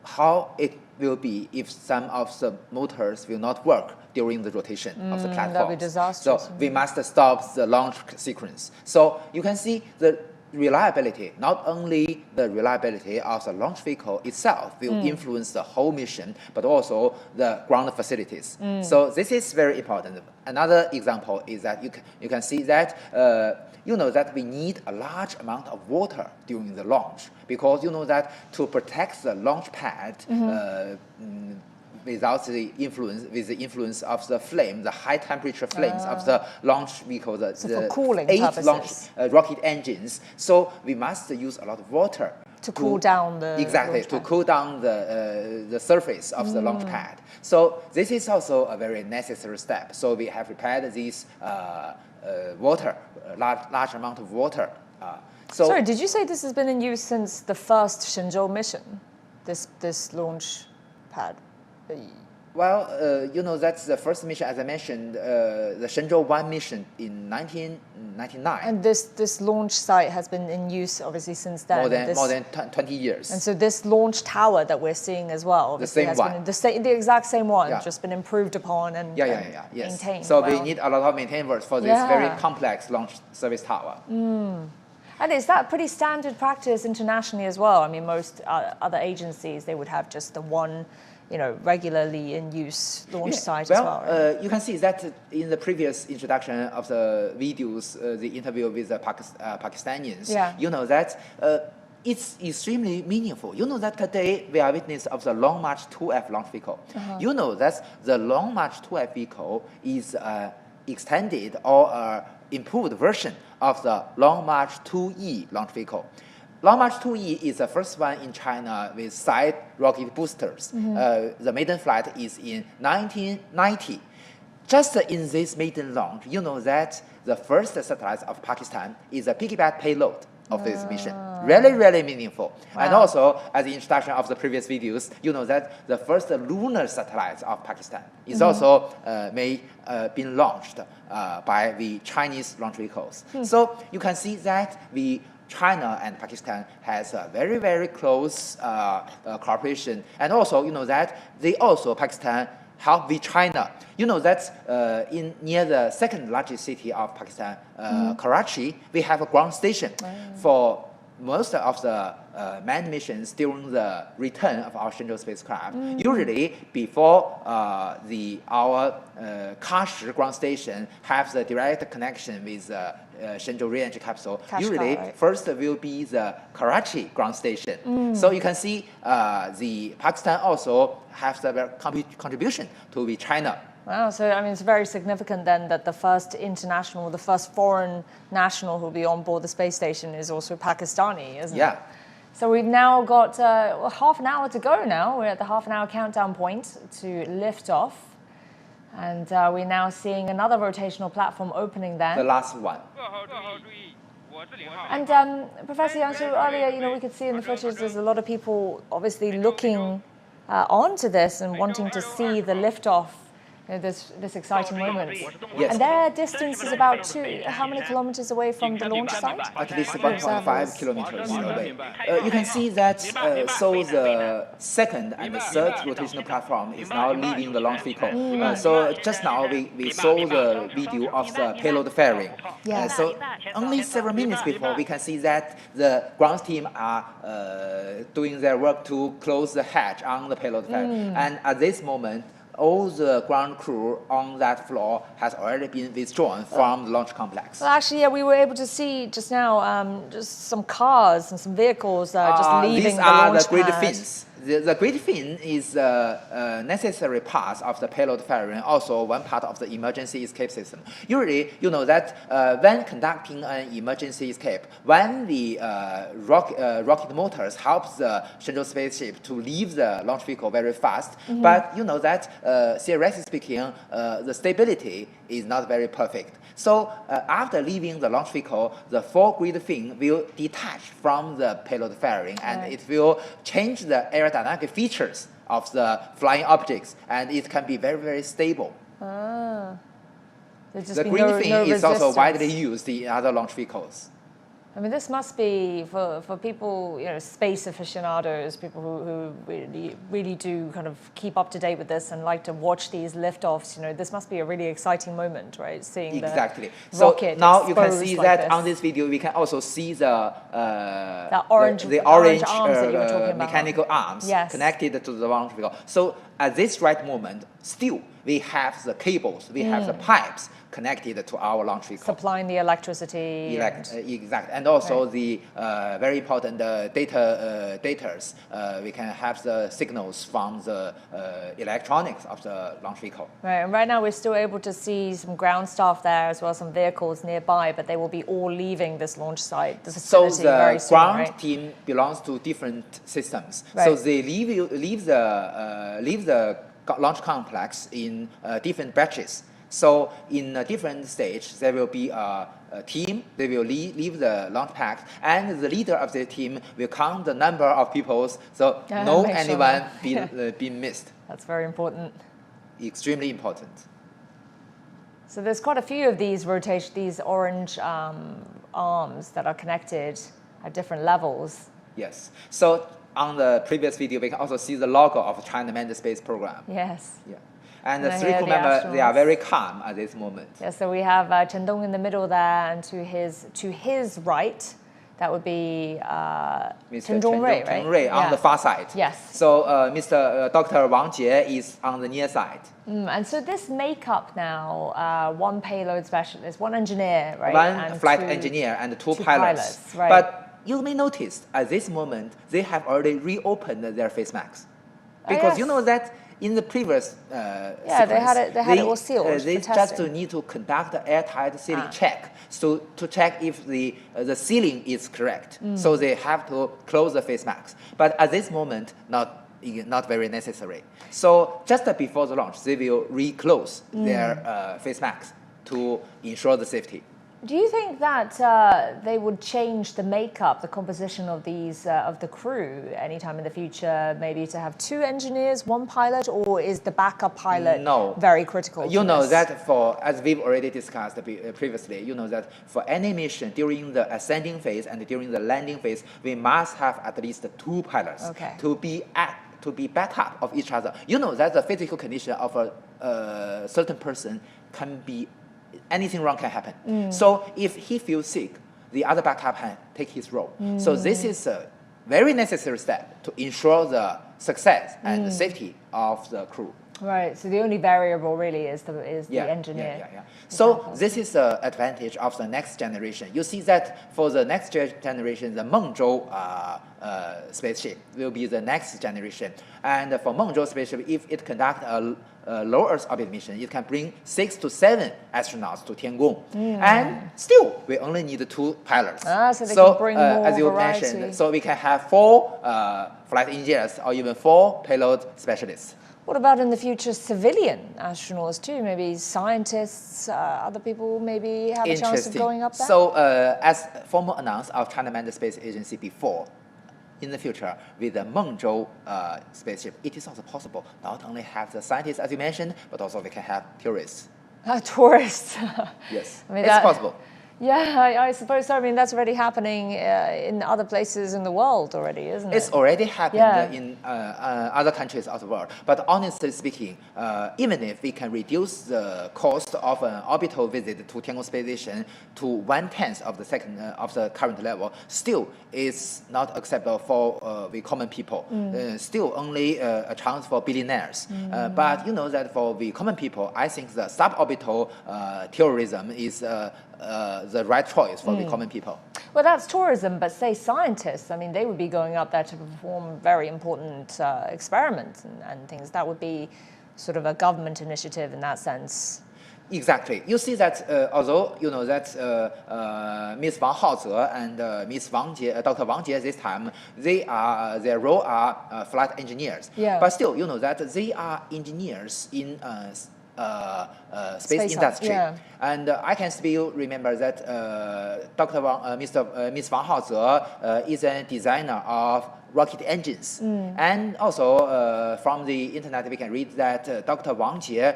how it will be if some of the motors will not work during the rotation of the platform. That would be disastrous. So we must stop the launch sequence. So you can see the reliability, not only the reliability of the launch vehicle itself will influence the whole mission, but also the ground facilities. So this is very important. Another example is that you can see that you know that we need a large amount of water during the launch, because you know that to protect the launch pad without the influence of the flame, the high temperature flames of the launch vehicle, the 8 launch rocket engines. So we must use a lot of water to cool down the cool down the surface of the launch pad. So this is also a very necessary step. So we have prepared this water, large amount of water. Sorry, did you say this has been in use since the first Shenzhou mission? This launch pad. Well, you know, that's the first mission, as I mentioned, the Shenzhou 1 mission in 1999. And this launch site has been in use, obviously, since then. More than 20 years. And so this launch tower that we're seeing as well, the same one. The exact same one, just been improved upon and maintained. So we need a lot of maintenance for this very complex launch service tower. And is that pretty standard practice internationally as well? I mean, most other agencies, they would have just the one, you know, regularly in use launch site as well. Right? You can see that in the previous introduction of the videos, the interview with the Pakistanians, you know that it's extremely meaningful. You know that today we are witness of the Long March 2F launch vehicle. You know that the Long March 2F vehicle is extended or improved version of the Long March 2E launch vehicle. Long March 2E is the first one in China with side rocket boosters. The maiden flight is in 1990. Just in this maiden launch, you know that the first satellite of Pakistan is a piggyback payload of this mission. Really, really meaningful. And also, as the introduction of the previous videos, you know that the first lunar satellite of Pakistan is also been launched by the Chinese launch vehicles. So you can see that China and Pakistan has a very, very close cooperation. And also, you know that Pakistan help with China. You know that near the second largest city of Pakistan, Karachi, we have a ground station for most of the manned missions during the return of our Shenzhou spacecraft. Usually, before our Kashi ground station have the direct connection with Shenzhou re-entry capsule, Kashgar, usually right. first will be the Karachi ground station. So you can see the Pakistan also has a contribution to the China. Wow, so I mean, it's very significant then that the first international, the first foreign national who will be on board the space station is also Pakistani, isn't it? So we've now got half an hour to go now. We're at the half an hour countdown point to lift off. And we're now seeing another rotational platform opening there. The last one. And Professor Yang, so earlier, we could see in the footage there's a lot of people obviously looking onto this and wanting to see the liftoff. This exciting moment. Yes. And their distance is about how many kilometers away from the launch site? At least 1.5 kilometers away. You can see that so the second and the third rotational platform is now leaving the launch vehicle. So just now we saw the video of the payload fairing. So only several minutes before we can see that the ground team are doing their work to close the hatch on the payload fairing. And at this moment, all the ground crew on that floor has already been withdrawn from the launch complex. Well, actually, we were able to see just now just some cars and some vehicles just leaving the launch These are the grid pad. fins. The grid fin is a necessary part of the payload fairing, also one part of the emergency escape system. Usually, you know that when conducting an emergency escape, when the rocket motors help the Shenzhou spaceship to leave the launch vehicle very fast, but you know that theoretically speaking, the stability is not very perfect. So after leaving the launch vehicle, the four grid fin will detach from the payload fairing, and it will change the aerodynamic features of the flying objects, and it can be very, very stable. The grid fin is also widely used in other launch vehicles. I mean, this must be for people, space aficionados, people who really do kind of keep up to date with this and like to watch these liftoffs. This must be a really exciting moment, right? Seeing the rocket. So now you can see like that this. on this video, we can also see the orange orange arms that you were talking about. mechanical arms connected to the launch vehicle. So at this right moment, still we have the cables, we have the pipes connected to our launch vehicle. Supplying the electricity. Exactly. And also the very important data. We can have the signals from the electronics of the launch vehicle. Right, and right now we're still able to see some ground staff there as well as some vehicles nearby, but they will be all leaving this launch site, the facility, so the very soon, ground team belongs to different systems. So they leave the launch complex in different batches. So in a different stage, there will be a team. They will leave the launch pad, and the leader of the team will count the number of people, so no anyone being missed. That's very important. Extremely important. So there's quite a few of these these orange arms that are connected at different levels. Yes. So on the previous video, we can also see the logo of China Manned Space Program. Yes. Yeah. And the three crew members, they are very calm at this moment. Yeah, so we have Chen in the middle there, and to his right, that would be Mr. Zhongrui, right? Zhongrui on the far side. Yes. So Dr. Wang Jie is on the near side. And so this makeup now, one payload specialist, one engineer, right? One flight engineer and two pilots. Right. But you may notice at this moment, they have already reopened their face masks. Because you know that in the previous sequence, they had it all sealed. They just need to conduct an airtight sealing check, so to check if the sealing is correct. So they have to close the face masks. But at this moment, not very necessary. So just before the launch, they will reclose their face masks to ensure the safety. Do you think that they would change the makeup, the composition of these of the crew anytime in the future? Maybe to have two engineers, one pilot, or is the backup pilot very critical? You know that as we've already discussed previously, you know that for any mission during the ascending phase and during the landing phase, we must have at least two pilots to be backup of each other. You know that the physical condition of a certain person can be. Anything wrong can happen. So if he feels sick, the other backup can take his role. So this is a very necessary step to ensure the success and the safety of the crew. Right. So the only variable really is the engineer. So this is the advantage of the next generation. You see that for the next generation, the Mengzhou spaceship will be the next generation. And for Mengzhou spaceship, if it conducts a low Earth orbit mission, it can bring 6 to 7 astronauts to Tiangong. And still, we only need 2 pilots. So they can bring more as you variety. mentioned, so we can have 4 flight engineers or even 4 payload specialists. What about in the future civilian astronauts too? Maybe scientists, other people maybe have a chance of going up there? So as formal announced of China Manned Space Agency before, in the future with the Mengzhou spaceship, it is also possible not only have the scientists as you mentioned, but also we can have tourists. Tourists? Yes, I mean, it's possible. Yeah, I suppose so. I mean, that's already happening in other places in the world already, isn't it? It's already happened in other countries of the world. But honestly speaking, even if we can reduce the cost of an orbital visit to Tiangong Space Station to 1/10 of the current level, still it's not acceptable for the common people. Still only a chance for billionaires. But you know that for the common people, I think the suborbital tourism is the right choice for the common people. Well, that's tourism, but say scientists, I mean, they would be going up there to perform very important experiments and things. That would be sort of a government initiative in that sense. Exactly. You see that although you know that Ms. Wang Haoze and Ms. Wang Jie, Dr. Wang Jie this time, their role are flight engineers. But still, you know that they are engineers in space industry. And I can still remember that Ms. Wang Haoze is a designer of rocket engines. And also from the internet we can read that Dr. Wang Jie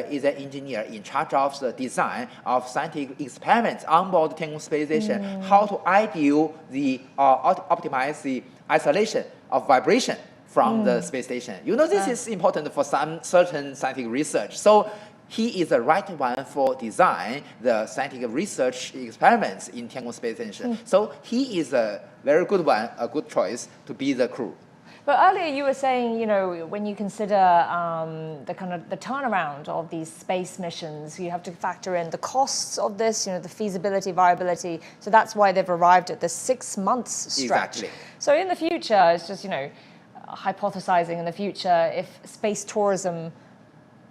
is an engineer in charge of the design of scientific experiments on board Tiangong Space Station, how to optimize the isolation of vibration from the space station. You know, this is important for some certain scientific research. So he is the right one for design the scientific research experiments in Tiangong Space Station. So he is a very good one, a good choice to be the crew. But earlier you were saying, you know, when you consider the turnaround of these space missions, you have to factor in the costs of this, you know, the feasibility, viability. So that's why they've arrived at the 6 months stretch. Exactly. So in the future, it's just, you know, hypothesizing in the future, if space tourism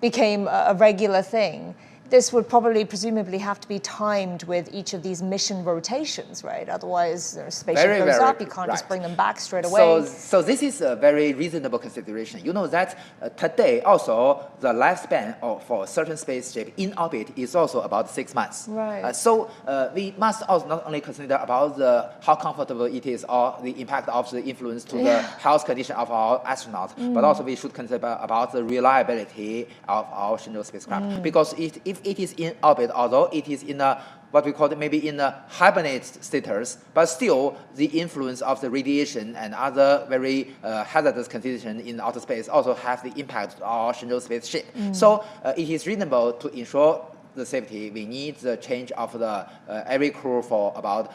became a regular thing, this would probably presumably have to be timed with each of these mission rotations, right? Otherwise, the spaceship goes up, you can't just bring them back straight away. So this is a very reasonable consideration. You know that today also the lifespan for a certain spaceship in orbit is also about 6 months. Right. So we must also not only consider about how comfortable it is or the impact of the influence to the health condition of our astronauts, but also we should consider about the reliability of our Shenzhou spacecraft. Because if it is in orbit, although it is in a what we call it maybe in a hibernate status, but still the influence of the radiation and other very hazardous conditions in outer space also have the impact on our Shenzhou spaceship. So it is reasonable to ensure the safety. We need the change of the every crew for about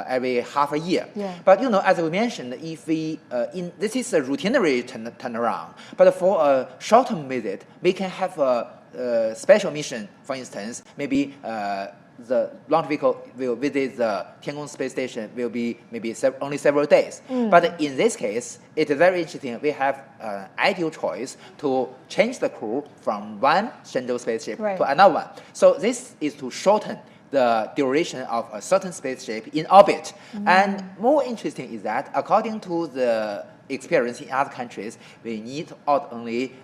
every half a year. But you know, as we mentioned, if we this is a routinary turnaround, but for a short-term visit, we can have a special mission. For instance, maybe the launch vehicle will visit the Tiangong Space Station will be maybe only several days. But in this case, it is very interesting. We have an ideal choice to change the crew from one Shenzhou spaceship to another one. So this is to shorten the duration of a certain spaceship in orbit. And more interesting is that according to the experience in other countries, we need not only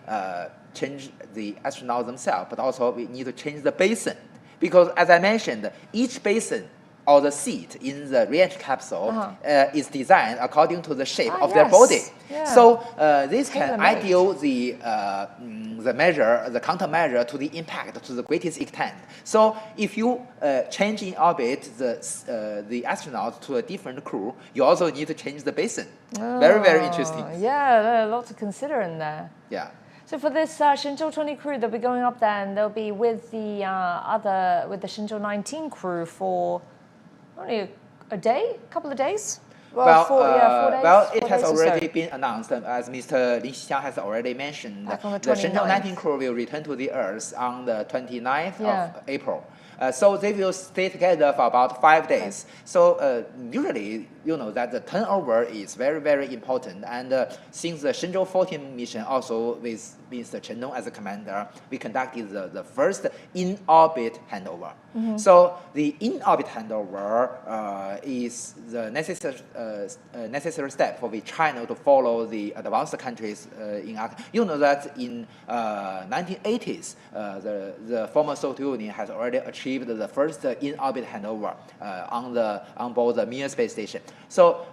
change the astronauts themselves, but also we need to change the basin. Because as I mentioned, each basin or the seat in the re-entry capsule is designed according to the shape of their body. So this can ideal the countermeasure to the impact to the greatest extent. So if you change in orbit the astronauts to a different crew, you also need to change the basin. Very, very interesting. Yeah, there are a lot to consider in there. Yeah. So for this Shenzhou 20 crew, they'll be going up there and they'll be with the Shenzhou 19 crew for only a day, a couple of days? Well, 4 days. Well, it has already been announced, as Mr. Lin Xiang has already mentioned. The Shenzhou 19 crew will return to the Earth on the 29th of April. So they will stay together for about 5 days. So usually, you know that the turnover is very, very important. And since the Shenzhou 14 mission, also with Mr. Chen as a commander, we conducted the first in-orbit handover. So the in-orbit handover is the necessary step for China to follow the advanced countries in. You know that in 1980s, the former Soviet Union has already achieved the first in-orbit handover on board the Mir space station. So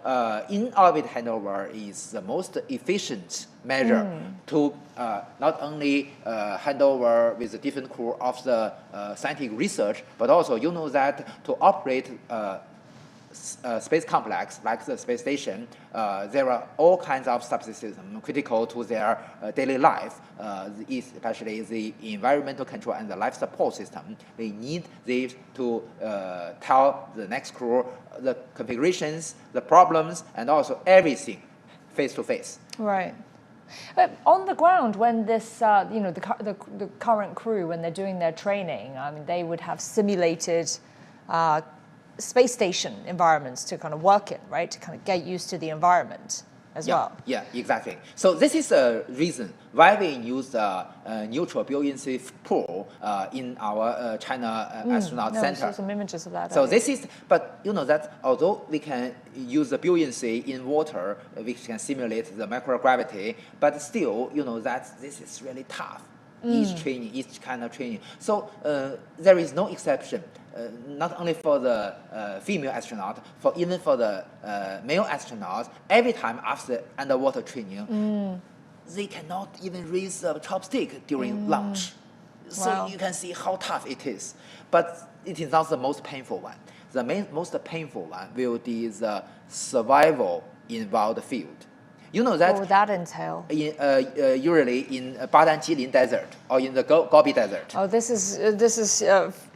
in-orbit handover is the most efficient measure to not only hand over with the different crew of the scientific research, but also you know that to operate space complex like the space station, there are all kinds of subsystems critical to their daily life, especially the environmental control and the life support system. They need this to tell the next crew the configurations, the problems, and also everything face to face. Right. But on the ground, when this, you know, the current crew, when they're doing their training, I mean, they would have simulated space station environments to kind of work in, right? To kind of get used to the environment as well. Yeah, exactly. So this is a reason why we use the neutral buoyancy pool in our China Astronaut Center. I saw some images of that. So this is, but you know that although we can use the buoyancy in water, which can simulate the microgravity, but still, you know that this is really tough. Each kind of training. So there is no exception. Not only for the female astronaut, even for the male astronauts, every time after underwater training, they cannot even raise a chopstick during launch. So you can see how tough it is. But it is not the most painful one. The most painful one will be the survival in wild field. You know that. What would that entail? Usually in Badan Jilin Desert or in the Gobi Desert. Oh, this is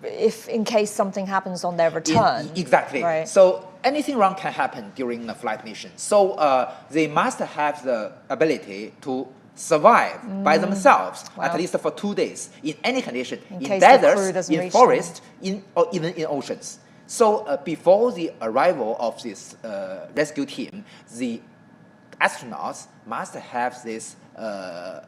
if in case something happens on their return. Exactly. Right. So anything wrong can happen during the flight mission. So they must have the ability to survive by themselves at least for 2 days in any condition, in deserts, in forests, or even in oceans. So before the arrival of this rescue team, the astronauts must have this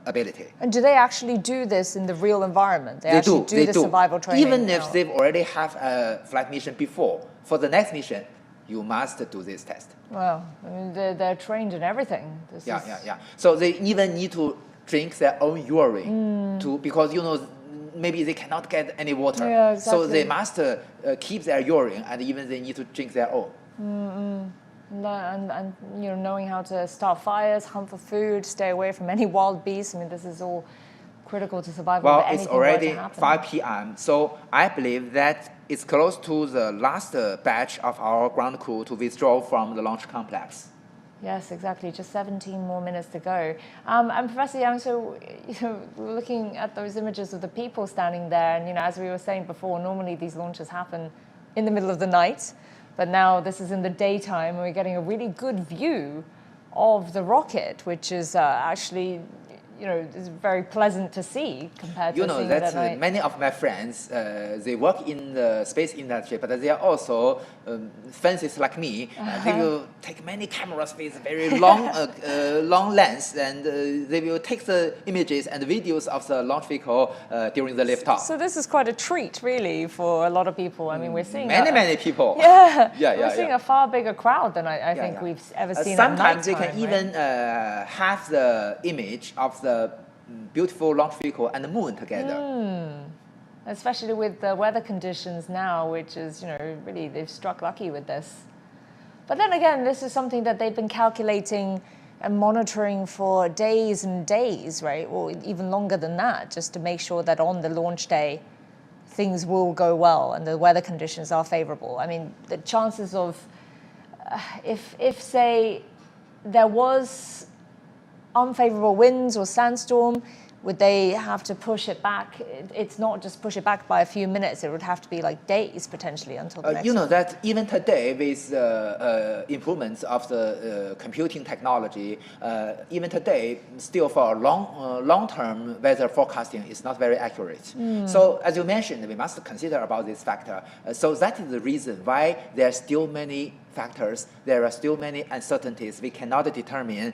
ability. And do they actually do this in the real environment? They actually do the survival training? Even if they've already have a flight mission before, for the next mission, you must do this test. Well, I mean, they're trained in everything. Yeah. So they even need to drink their own urine because, you know, maybe they cannot get any water. Yeah, exactly. So they must keep their urine, and even they need to drink their own. And you know, knowing how to start fires, hunt for food, stay away from any wild beasts. I mean, this is all critical to survival. Well, it's already 5 p.m., so I believe that it's close to the last batch of our ground crew to withdraw from the launch complex. Yes, exactly. Just 17 more minutes to go. And Professor Yang, so you know, we were looking at those images of the people standing there, and you know, as we were saying before, normally these launches happen in the middle of the night. But now this is in the daytime, and we're getting a really good view of the rocket, which is actually, you know, is very pleasant to see compared to seeing it at night. Many of my friends, they work in the space industry, but they are also fancies like me. They will take many cameras with very long, long lens, and they will take the images and videos of the launch vehicle during the liftoff. So this is quite a treat, really, for a lot of people. I mean, we're seeing many people. We're seeing a far bigger crowd than I think we've ever seen. Sometimes they can even have the image of the beautiful launch vehicle and the moon together. Especially with the weather conditions now, which is, you know, really they've struck lucky with this. But then again, this is something that they've been calculating and monitoring for days and days, right? Or even longer than that, just to make sure that on the launch day, things will go well and the weather conditions are favorable. I mean, the chances of, if say, there was unfavorable winds or sandstorm, would they have to push it back? It's not just push it back by a few minutes. It would have to be like days potentially until the next. You know that even today, with improvements of the computing technology, even today, still for long-term weather forecasting is not very accurate. So as you mentioned, we must consider about this factor. So that is the reason why there are still many factors, there are still many uncertainties we cannot determine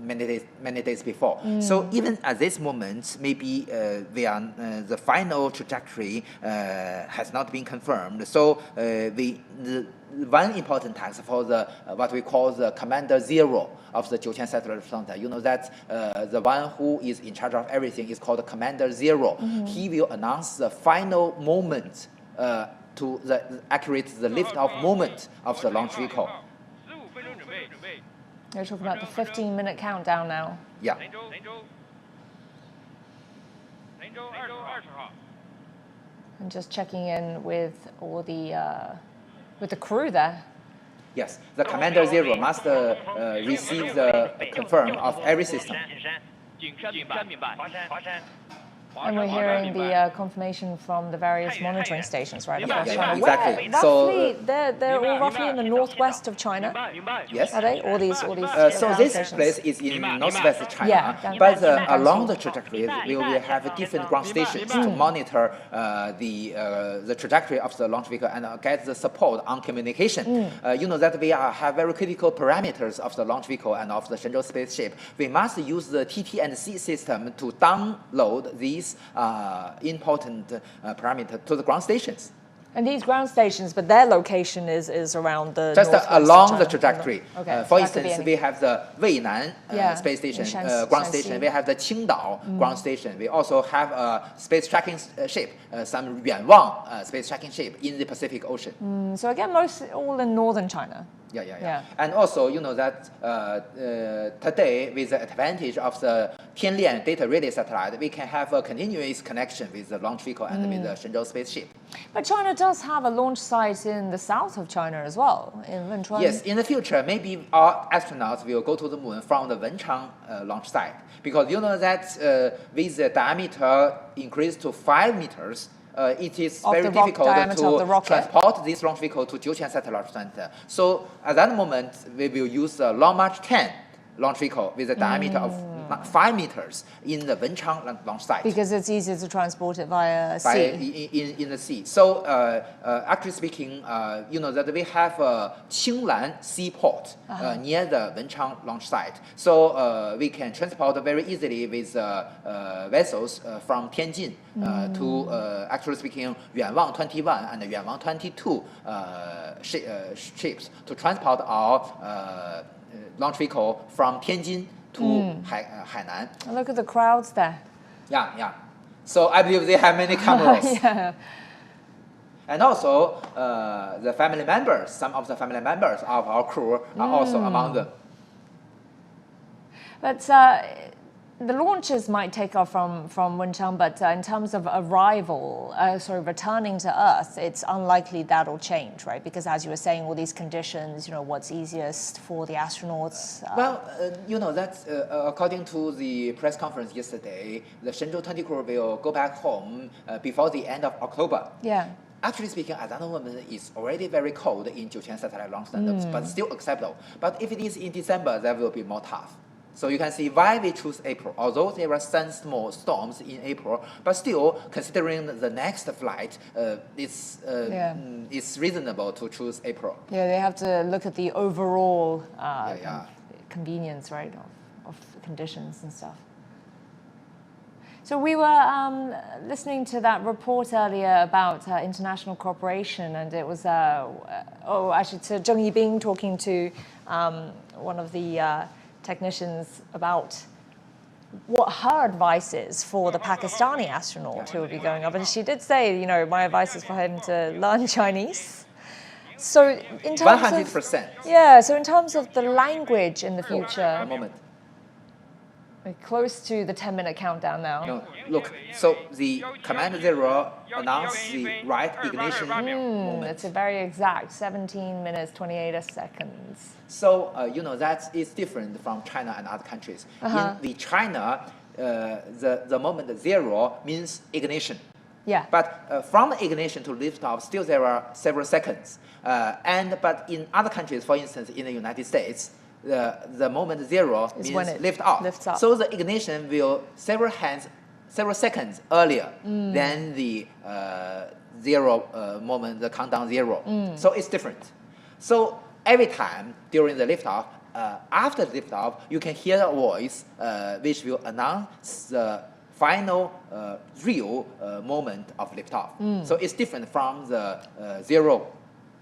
many days before. So even at this moment, maybe the final trajectory has not been confirmed. So the one important task for the what we call the Commander Zero of the Jiuquan Satellite Launch Center, you know that the one who is in charge of everything is called Commander Zero. He will announce the final moment to the lift-off moment of the launch vehicle. You're talking about the 15-minute countdown now. Yeah. And just checking in with all the crew there. Yes, the Commander Zero must receive the confirm of every system. And we're hearing the confirmation from the various monitoring stations, right? Yeah, exactly. Roughly, so they're all roughly in the northwest of China. Yes. Are they? All these so ground this stations? place is in northwest China, Yeah, but along the trajectory, we will have different ground stations to monitor the trajectory of the launch vehicle and get the support on communication. You know that we have very critical parameters of the launch vehicle and of the Shenzhou spaceship. We must use the TT&C system to download these important parameters to the ground stations. And these ground stations, but their location is around the just along the trajectory. Okay, for instance, we have the Weinan space station ground station. Shanxi. We have the Qingdao ground station. We also have a space tracking ship, some Yuanwang space tracking ship in the Pacific Ocean. So again, all in northern China. Yeah. And also, you know that today, with the advantage of the Tianhe data relay satellite, we can have a continuous connection with the launch vehicle and with the Shenzhou spaceship. But China does have a launch site in the south of China as well, in Wenchuan. Yes, in the future, maybe our astronauts will go to the moon from the Wenchang launch site. Because you know that with the diameter increased to 5 meters, it is very difficult to transport this launch vehicle to Jiuquan Satellite Launch Center. So at that moment, we will use the Long March 10 launch vehicle with a diameter of 5 meters in the Wenchang launch site. Because it's easier to transport it via sea. In the sea. So actually speaking, you know that we have Qinglan seaport near the Wenchang launch site. So we can transport very easily with vessels from Tianjin to, actually speaking, Yuanwang 21 and Yuanwang 22 ships to transport our launch vehicle from Tianjin to Hainan. Look at the crowds there. Yeah. So I believe they have many cameras. Yeah. And also, the family members, some of the family members of our crew are also among them. But the launches might take off from Wenchang, but in terms of arrival, returning to Earth, it's unlikely that'll change, right? Because as you were saying, all these conditions, you know, what's easiest for the astronauts? Well, you know, that according to the press conference yesterday, the Shenzhou 20 crew will go back home before the end of October. Yeah. Actually speaking, at that moment, it's already very cold in Jiuquan Satellite Launch Center, but still acceptable. But if it is in December, that will be more tough. So you can see why we choose April. Although there were some small storms in April, but still, considering the next flight, it's reasonable to choose April. Yeah, they have to look at the overall convenience, right, of conditions and stuff. So we were listening to that report earlier about international cooperation, and it was, actually, to Zheng Yibing talking to one of the technicians about what her advice is for the Pakistani astronaut who will be going up. And she did say, you know, my advice is for him to learn Chinese. So in terms 100%. So in terms of the language in the future, we're close to the 10-minute countdown now. No, look, so the Commander Zero announced the right ignition moment. It's a very exact 17 minutes, 28 seconds. So, you know, that is different from China and other countries. In China, the moment 0 means ignition. Yeah. But from ignition to liftoff, still there are several seconds. But in other countries, for instance, in the United States, the moment 0 means liftoff. So the ignition will several seconds earlier than the 0 moment, the countdown 0. So it's different. So every time during the liftoff, after the liftoff, you can hear a voice which will announce the final real moment of liftoff. So it's different from the 0.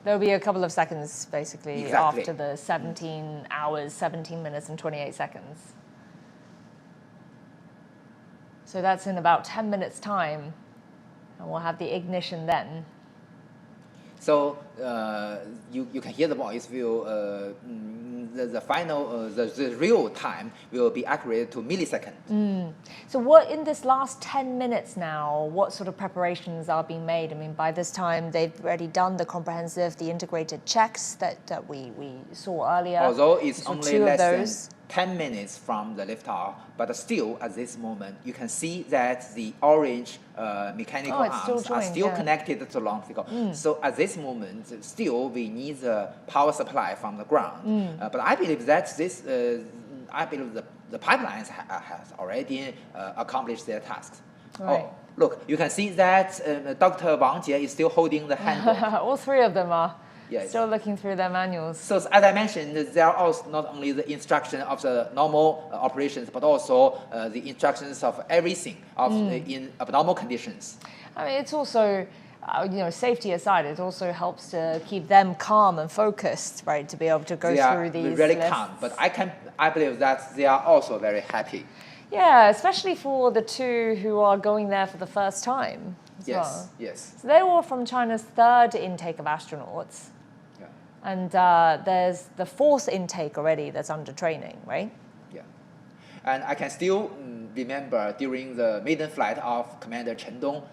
There'll be a couple of seconds, basically, after the 17 hours, 17 minutes, and 28 seconds. So that's in about 10 minutes' time, and we'll have the ignition then. So you can hear the voice will the final the real time will be accurate to millisecond. So what in this last 10 minutes now, what sort of preparations are being made? I mean, by this time they've already done the integrated checks that we saw earlier. Although it's only less than 10 minutes from the liftoff, but still at this moment you can see that the orange mechanical arms are still connected to the launch vehicle. So at this moment, still we need the power supply from the ground. But I believe that the pipelines has already accomplished their tasks. Right. Oh, look, you can see that Dr. Wang Jie is still holding the handle. All three of them are. Yes. Still looking through their manuals. So as I mentioned, there are also not only the instruction of the normal operations, but also the instructions of everything in abnormal conditions. I mean, it's also, safety aside, it also helps to keep them calm and focused, right, to be able to go through these. Really calm, but I believe that they are also very happy. Yeah, especially for the two who are going there for the first time. Yes. So they're all from China's third intake of astronauts. And there's the fourth intake already that's under training, right? Yeah. And I can still remember during the maiden flight of Commander Chen Dong,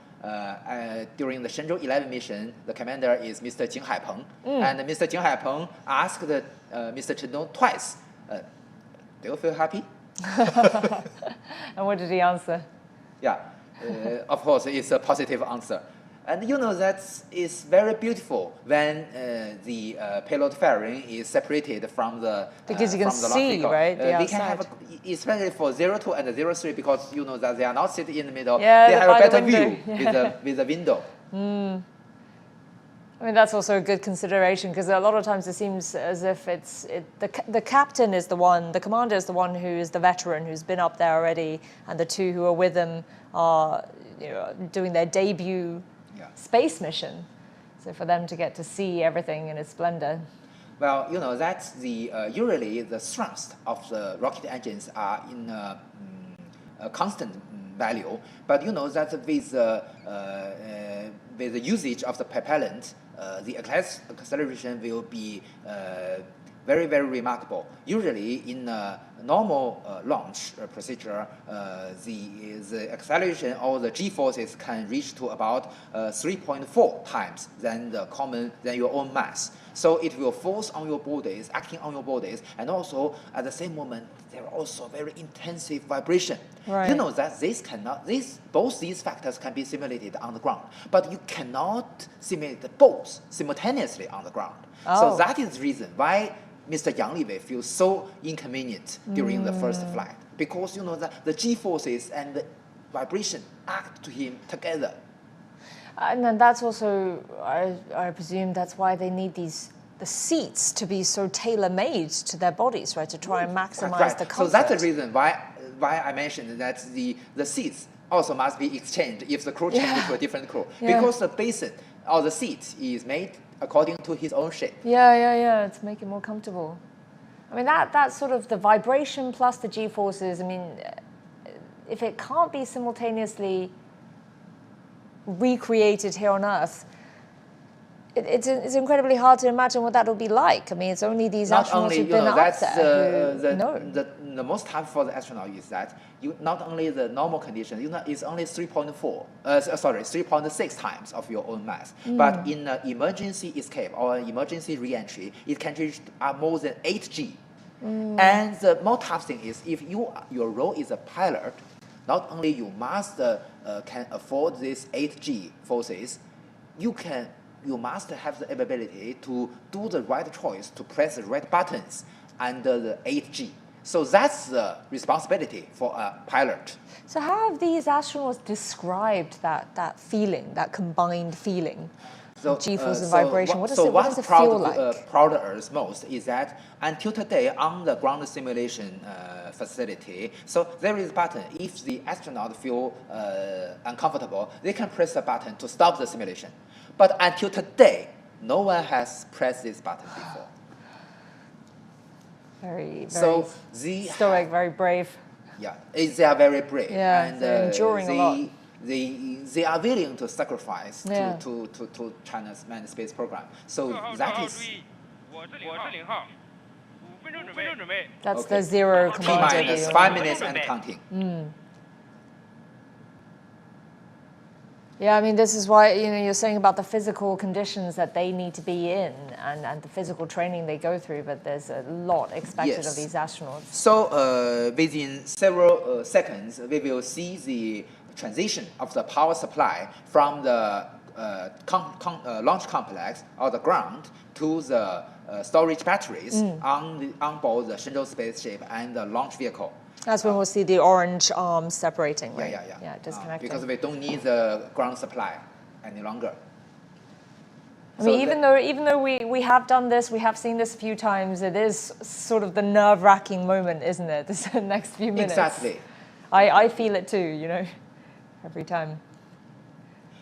during the Shenzhou 11 mission, the commander is Mr. Jing Haipeng. And Mr. Jing Haipeng asked Mr. Chen Dong twice, do you feel happy? And what did he answer? Yeah, of course, it's a positive answer. And you know that is very beautiful when the payload fairing is separated from the because you can see, right? We can have, especially for 02 and 03, because you know that they are not sitting in the middle. Yeah, they have a better view with the window. I mean, that's also a good consideration because a lot of times it seems as if the captain is the one, the commander is the one who is the veteran who's been up there already, and the two who are with him are doing their debut space mission, so for them to get to see everything in its splendor. Well, you know that's usually the thrust of the rocket engines are in a constant value, but you know that with the usage of the propellant, the acceleration will be very, very remarkable. Usually in a normal launch procedure, the acceleration or the g-forces can reach to about 3.4 times than your own mass. So it will force on your bodies, acting on your bodies, and also at the same moment there are also very intensive vibration. Right. You know that both these factors can be simulated on the ground, but you cannot simulate both simultaneously on the ground. So that is the reason why Mr. Yang Liwei feels so inconvenient during the first flight, because you know that the g-forces and the vibration act to him together. And then that's also, I presume that's why they need the seats to be so tailor-made to their bodies, right, to try and maximize the comfort. So that's the reason why I mentioned that the seats also must be exchanged if the crew changes to a different crew, because the basin or the seat is made according to his own shape. Yeah, to make it more comfortable. I mean, that's sort of the vibration plus the g-forces. I mean, if it can't be simultaneously recreated here on Earth, it's incredibly hard to imagine what that will be like. I mean, it's only these astronauts who've been up there. The most hard for the astronaut is that not only the normal condition, it's only 3.6 times of your own mass. But in an emergency escape or an emergency re-entry, it can reach more than 8 G. And the more tough thing is if your role is a pilot, not only you must can afford these 8G forces, you must have the ability to do the right choice, to press the right buttons under the 8G. So that's the responsibility for a pilot. So how have these astronauts described that feeling, that combined feeling? So, G-force and vibration. What does it proud, feel like? Proud us most is that until today on the ground simulation facility, so there is a button. If the astronaut feel uncomfortable, they can press the button to stop the simulation. But until today, no one has pressed this button before. Very stoic, very brave. Yeah, they are very brave. Yeah, and they're enduring a lot. They are willing to sacrifice to China's manned space program. So that is. That's the zero command. T minus 5 minutes and counting. Yeah, I mean, this is why you're saying about the physical conditions that they need to be in and the physical training they go through, but there's a lot expected of these astronauts. So within several seconds, we will see the transition of the power supply from the launch complex or the ground to the storage batteries on board the Shenzhou spaceship and the launch vehicle. That's when we'll see the orange arms separating, right? Yeah, disconnecting. Because we don't need the ground supply any longer. I mean, even though we have done this, we have seen this a few times, it is sort of the nerve-wracking moment, isn't it? This next few minutes. Exactly. I feel it too, every time.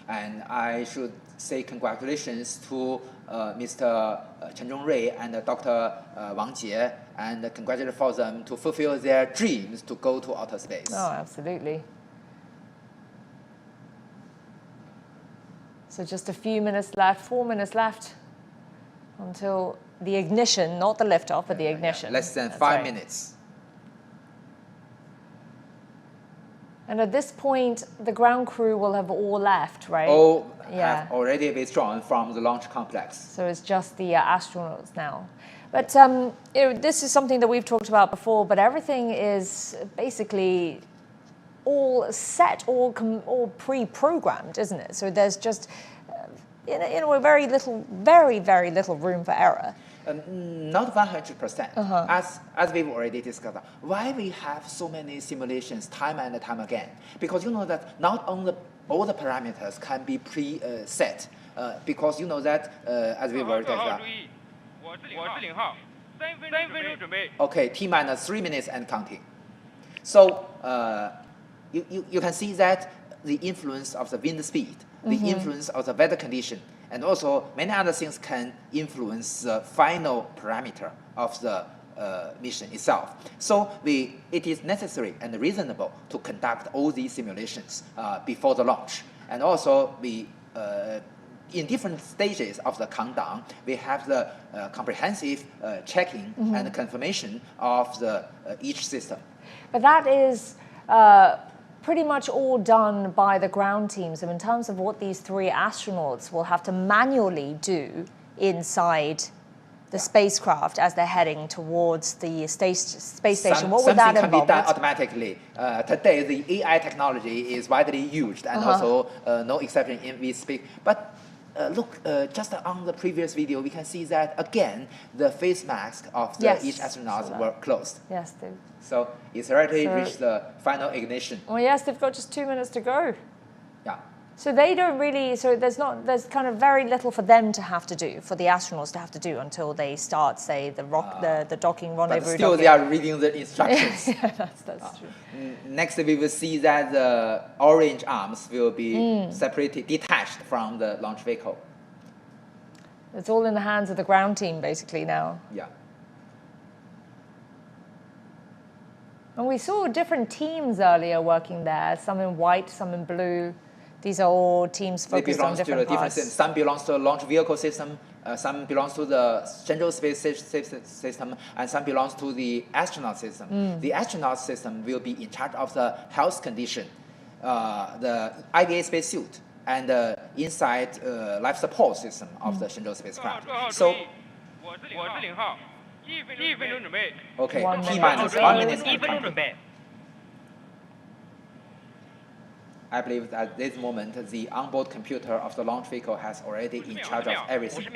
And I should say congratulations to Mr. Chen Zhongrui and Dr. Wang Jie, and congratulations for them to fulfill their dreams to go to outer space. Oh, absolutely. So just a few minutes left, 4 minutes left until the ignition, not the liftoff, but the ignition. Less than 5 minutes. And at this point, the ground crew will have all left, right? All have already withdrawn from the launch complex. So it's just the astronauts now. But this is something that we've talked about before, but everything is basically all set, all pre-programmed, isn't it? So there's just, very little room for error. Not 100%. As we've already discussed, why we have so many simulations time and time again? Because you know that not only all the parameters can be pre-set, because you know that as we've already discussed. Okay, T minus 3 minutes and counting. So you can see that the influence of the wind speed, the influence of the weather condition, and also many other things can influence the final parameter of the mission itself. So it is necessary and reasonable to conduct all these simulations before the launch. And also in different stages of the countdown, we have the comprehensive checking and confirmation of the each system. But that is pretty much all done by the ground teams. So in terms of what these 3 astronauts will have to manually do inside the spacecraft as they're heading towards the space station, what would that involve? Something can be done automatically. Today, the AI technology is widely used, and also no exception in we speak. But look, just on the previous video, we can see that again, the face mask of each astronaut were closed. Yes, they. So it's already reached the final ignition. Well, yes, they've got just 2 minutes to go. Yeah. So they don't really. So there's kind of very little for them to have to do, for the astronauts to have to do until they start, say, the docking rendezvous. But still, they are reading the instructions. Yeah, that's true. Next, we will see that the orange arms will be separated, detached from the launch vehicle. It's all in the hands of the ground team, basically, now. Yeah. And we saw different teams earlier working there, some in white, some in blue. These are all teams focused on different parts. Some belongs to the launch vehicle system, some belongs to the Shenzhou space system, and some belongs to the astronaut system. The astronaut system will be in charge of the health condition, the IVA spacesuit, and the inside life support system of the Shenzhou spacecraft. So, okay, T minus 1 minute and counting. I believe that at this moment, the onboard computer of the launch vehicle has already in charge of everything.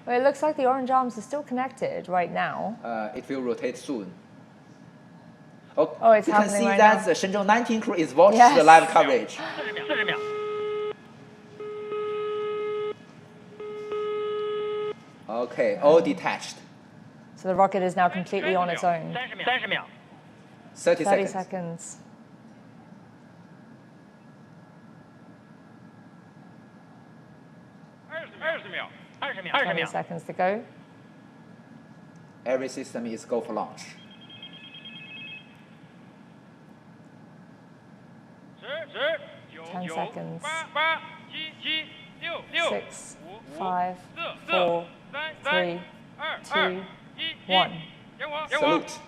Well, it looks like the orange arms are still connected right now. It will rotate soon. Oh, it's you happening can see right that now. the Shenzhou 19 crew is watching the live coverage. Okay, all detached. So the rocket is now completely on its own. 30 seconds. seconds. Twenty seconds to go. Every system is go for launch. 10 seconds. 6, 5, 4, 3, 2, 1. Salute.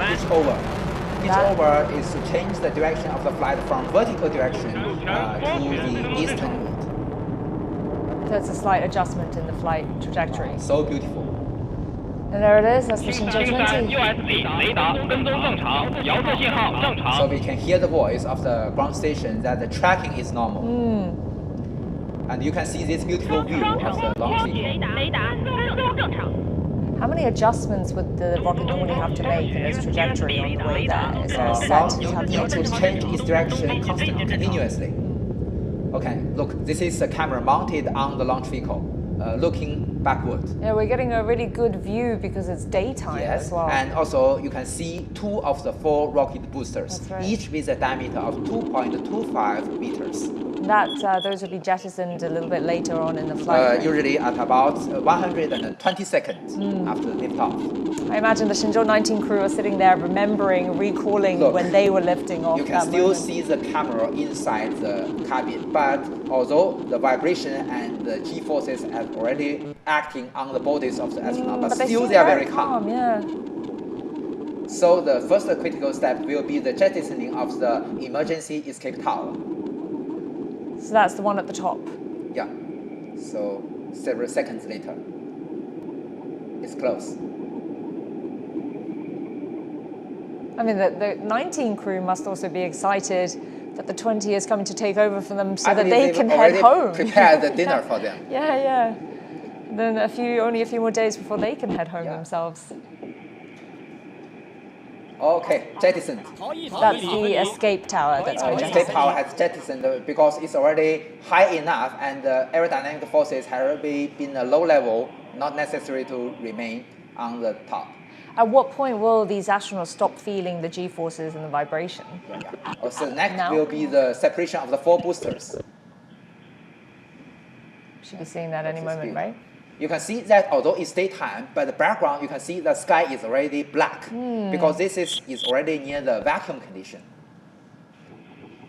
It's over. It's over is to change the direction of the flight from vertical direction to the eastern route. So it's a slight adjustment in the flight trajectory. So beautiful. And there it is, that's the Shenzhou 20. So we can hear the voice of the ground station that the tracking is normal. And you can see this beautiful view of the launch vehicle. How many adjustments would the rocket normally have to make in its trajectory on the way there? Is there a set You need to change its direction constantly, continuously. Okay, look, this is a camera mounted on the launch vehicle, looking backward. Yeah, we're getting a really good view because it's daytime as well. And also you can see 2 of the 4 rocket boosters, each with a diameter of 2.25 meters. Those will be jettisoned a little bit later on in the flight. Usually at about 120 seconds after liftoff. I imagine the Shenzhou 19 crew are sitting there remembering, recalling when they were lifting off. You can still see the camera inside the cabin, but although the vibration and the G-forces are already acting on the bodies of the astronauts, but still they are very calm. So the first critical step will be the jettisoning of the emergency escape tower. So that's the one at the top? Yeah. So several seconds later, it's close. I mean, the 19 crew must also be excited that the 20 is coming to take over for them so that they can head home. Prepare the dinner for them. Yeah. Then only a few more days before they can head home themselves. Okay, jettisoned. That's the escape tower that's been jettisoned. The escape tower has jettisoned because it's already high enough and the aerodynamic forces have already been a low level, not necessary to remain on the top. At what point will these astronauts stop feeling the G-forces and the vibration? So next will be the separation of the 4 boosters. Should be seeing that any moment, right? You can see that although it's daytime, but the background you can see the sky is already black because this is already near the vacuum condition.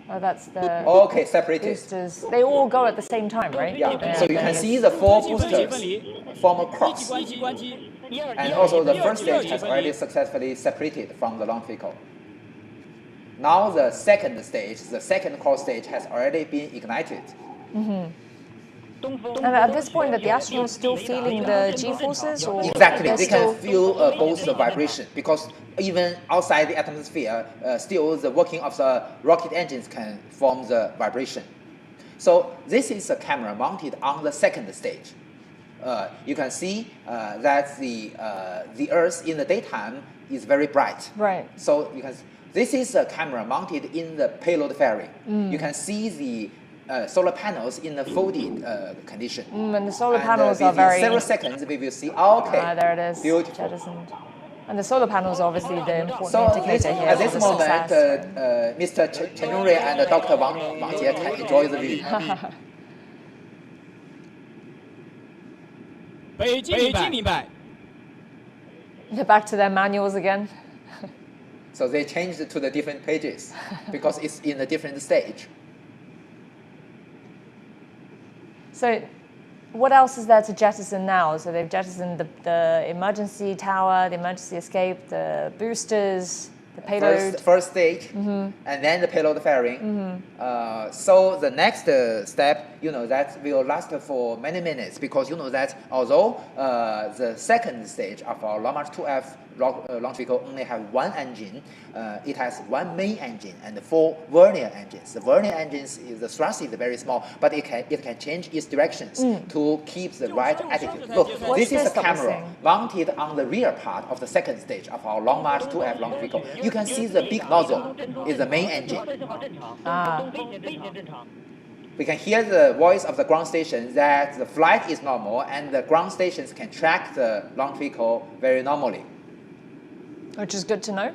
Oh, that's the separated. Boosters. They all go at the same time, right? Yeah. So you can see the 4 boosters form a cross. And also the first stage has already successfully separated from the launch vehicle. Now the second stage, the second cross stage has already been ignited. And at this point, are the astronauts still feeling the G-forces? Exactly, they can feel both the vibration because even outside the atmosphere, still the working of the rocket engines can form the vibration. So this is a camera mounted on the second stage. You can see that the Earth in the daytime is very bright. Right. So you can. This is a camera mounted in the payload fairing. You can see the solar panels in the folded condition. And the solar panels are very... several seconds we will see, there it is. Beautiful. Jettisoned. And the solar panels are obviously the important indicator here. At this moment, Mr. Chen Zhongrui and Dr. Wang Jie can enjoy the view. They're back to their manuals again. So they changed to the different pages because it's in a different stage. So What else is there to jettison now? So they've jettisoned the emergency tower, the emergency escape, the boosters, the payload. First stage, and then the payload fairing. So the next step, that will last for many minutes, because that although the second stage of our Long March 2F launch vehicle only have one engine, it has one main engine and 4 vernier engines. The vernier engines, the thrust is very small, but it can change its directions to keep the right attitude. Look, this is a camera mounted on the rear part of the second stage of our Long March 2F launch vehicle. You can see the big nozzle is the main engine. We can hear the voice of the ground station that the flight is normal, and the ground stations can track the launch vehicle very normally. Which is good to know.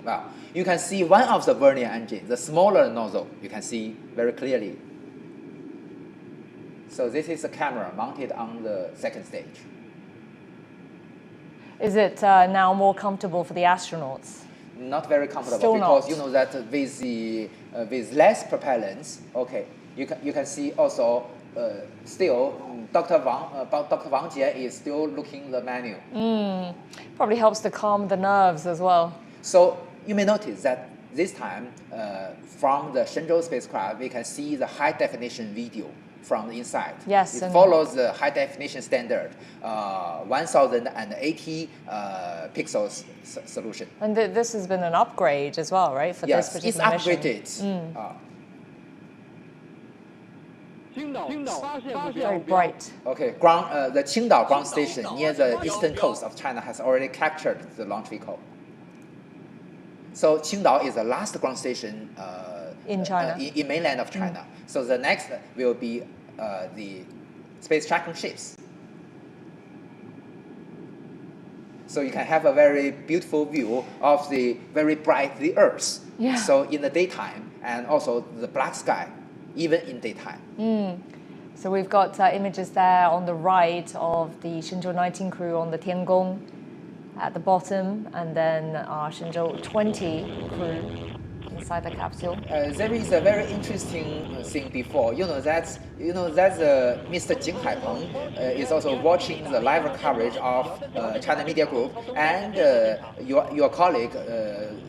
Well, you can see one of the vernier engines, the smaller nozzle, you can see very clearly. So this is a camera mounted on the second stage. Is it now more comfortable for the astronauts? Not very comfortable, Still because not. that with less propellants, you can see also still Dr. Wang Jie is still looking the menu. Probably helps to calm the nerves as well. So you may notice that this time from the Shenzhou spacecraft, we can see the high definition video from the inside. Yes, it follows the high definition standard, 1080 pixels solution. And this has been an upgrade as well, right? For yes, this particular it's upgraded. Very bright. Okay, the Qingdao ground station near the eastern coast of China has already captured the launch vehicle. So Qingdao is the last ground station in China, in mainland of China. So the next will be the space tracking ships. So you can have a very beautiful view of the very bright the Earth. Yeah. So in the daytime, and also the black sky, even in daytime. So we've got images there on the right of the Shenzhou 19 crew on the Tiangong at the bottom, and then our Shenzhou 20 crew inside the capsule. There is a very interesting thing before. That Mr. Jing Haipeng is also watching the live coverage of China Media Group, and your colleague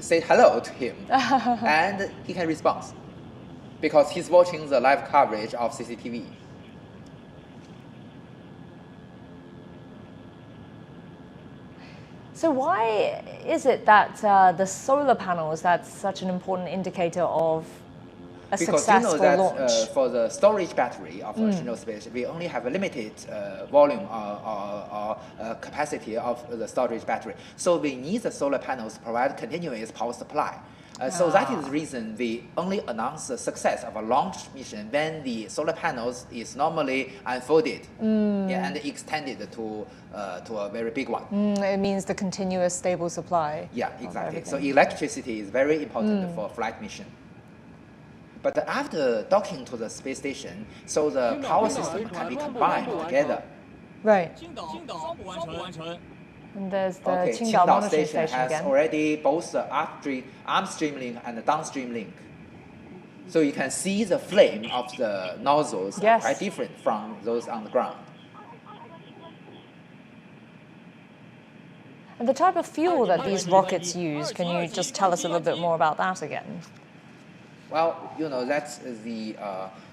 say hello to him, and he can respond because he's watching the live coverage of CCTV. So why is it that the solar panels, that's such an important indicator of a successful launch? For the storage battery of Shenzhou Space, we only have a limited volume or capacity of the storage battery. So we need the solar panels to provide continuous power supply. So that is the reason we only announce the success of a launch mission when the solar panels is normally unfolded and extended to a very big one. It means the continuous stable supply. Yeah, exactly. So electricity is very important for flight mission. But after docking to the space station, so the power system can be combined together. Right. And there's the Qingdao monitoring station has again. already both the upstream link and the downstream link. So you can see the flame of the nozzles are quite different from those on the ground. And the type of fuel that these rockets use, can you just tell us a little bit more about that again? Well, that's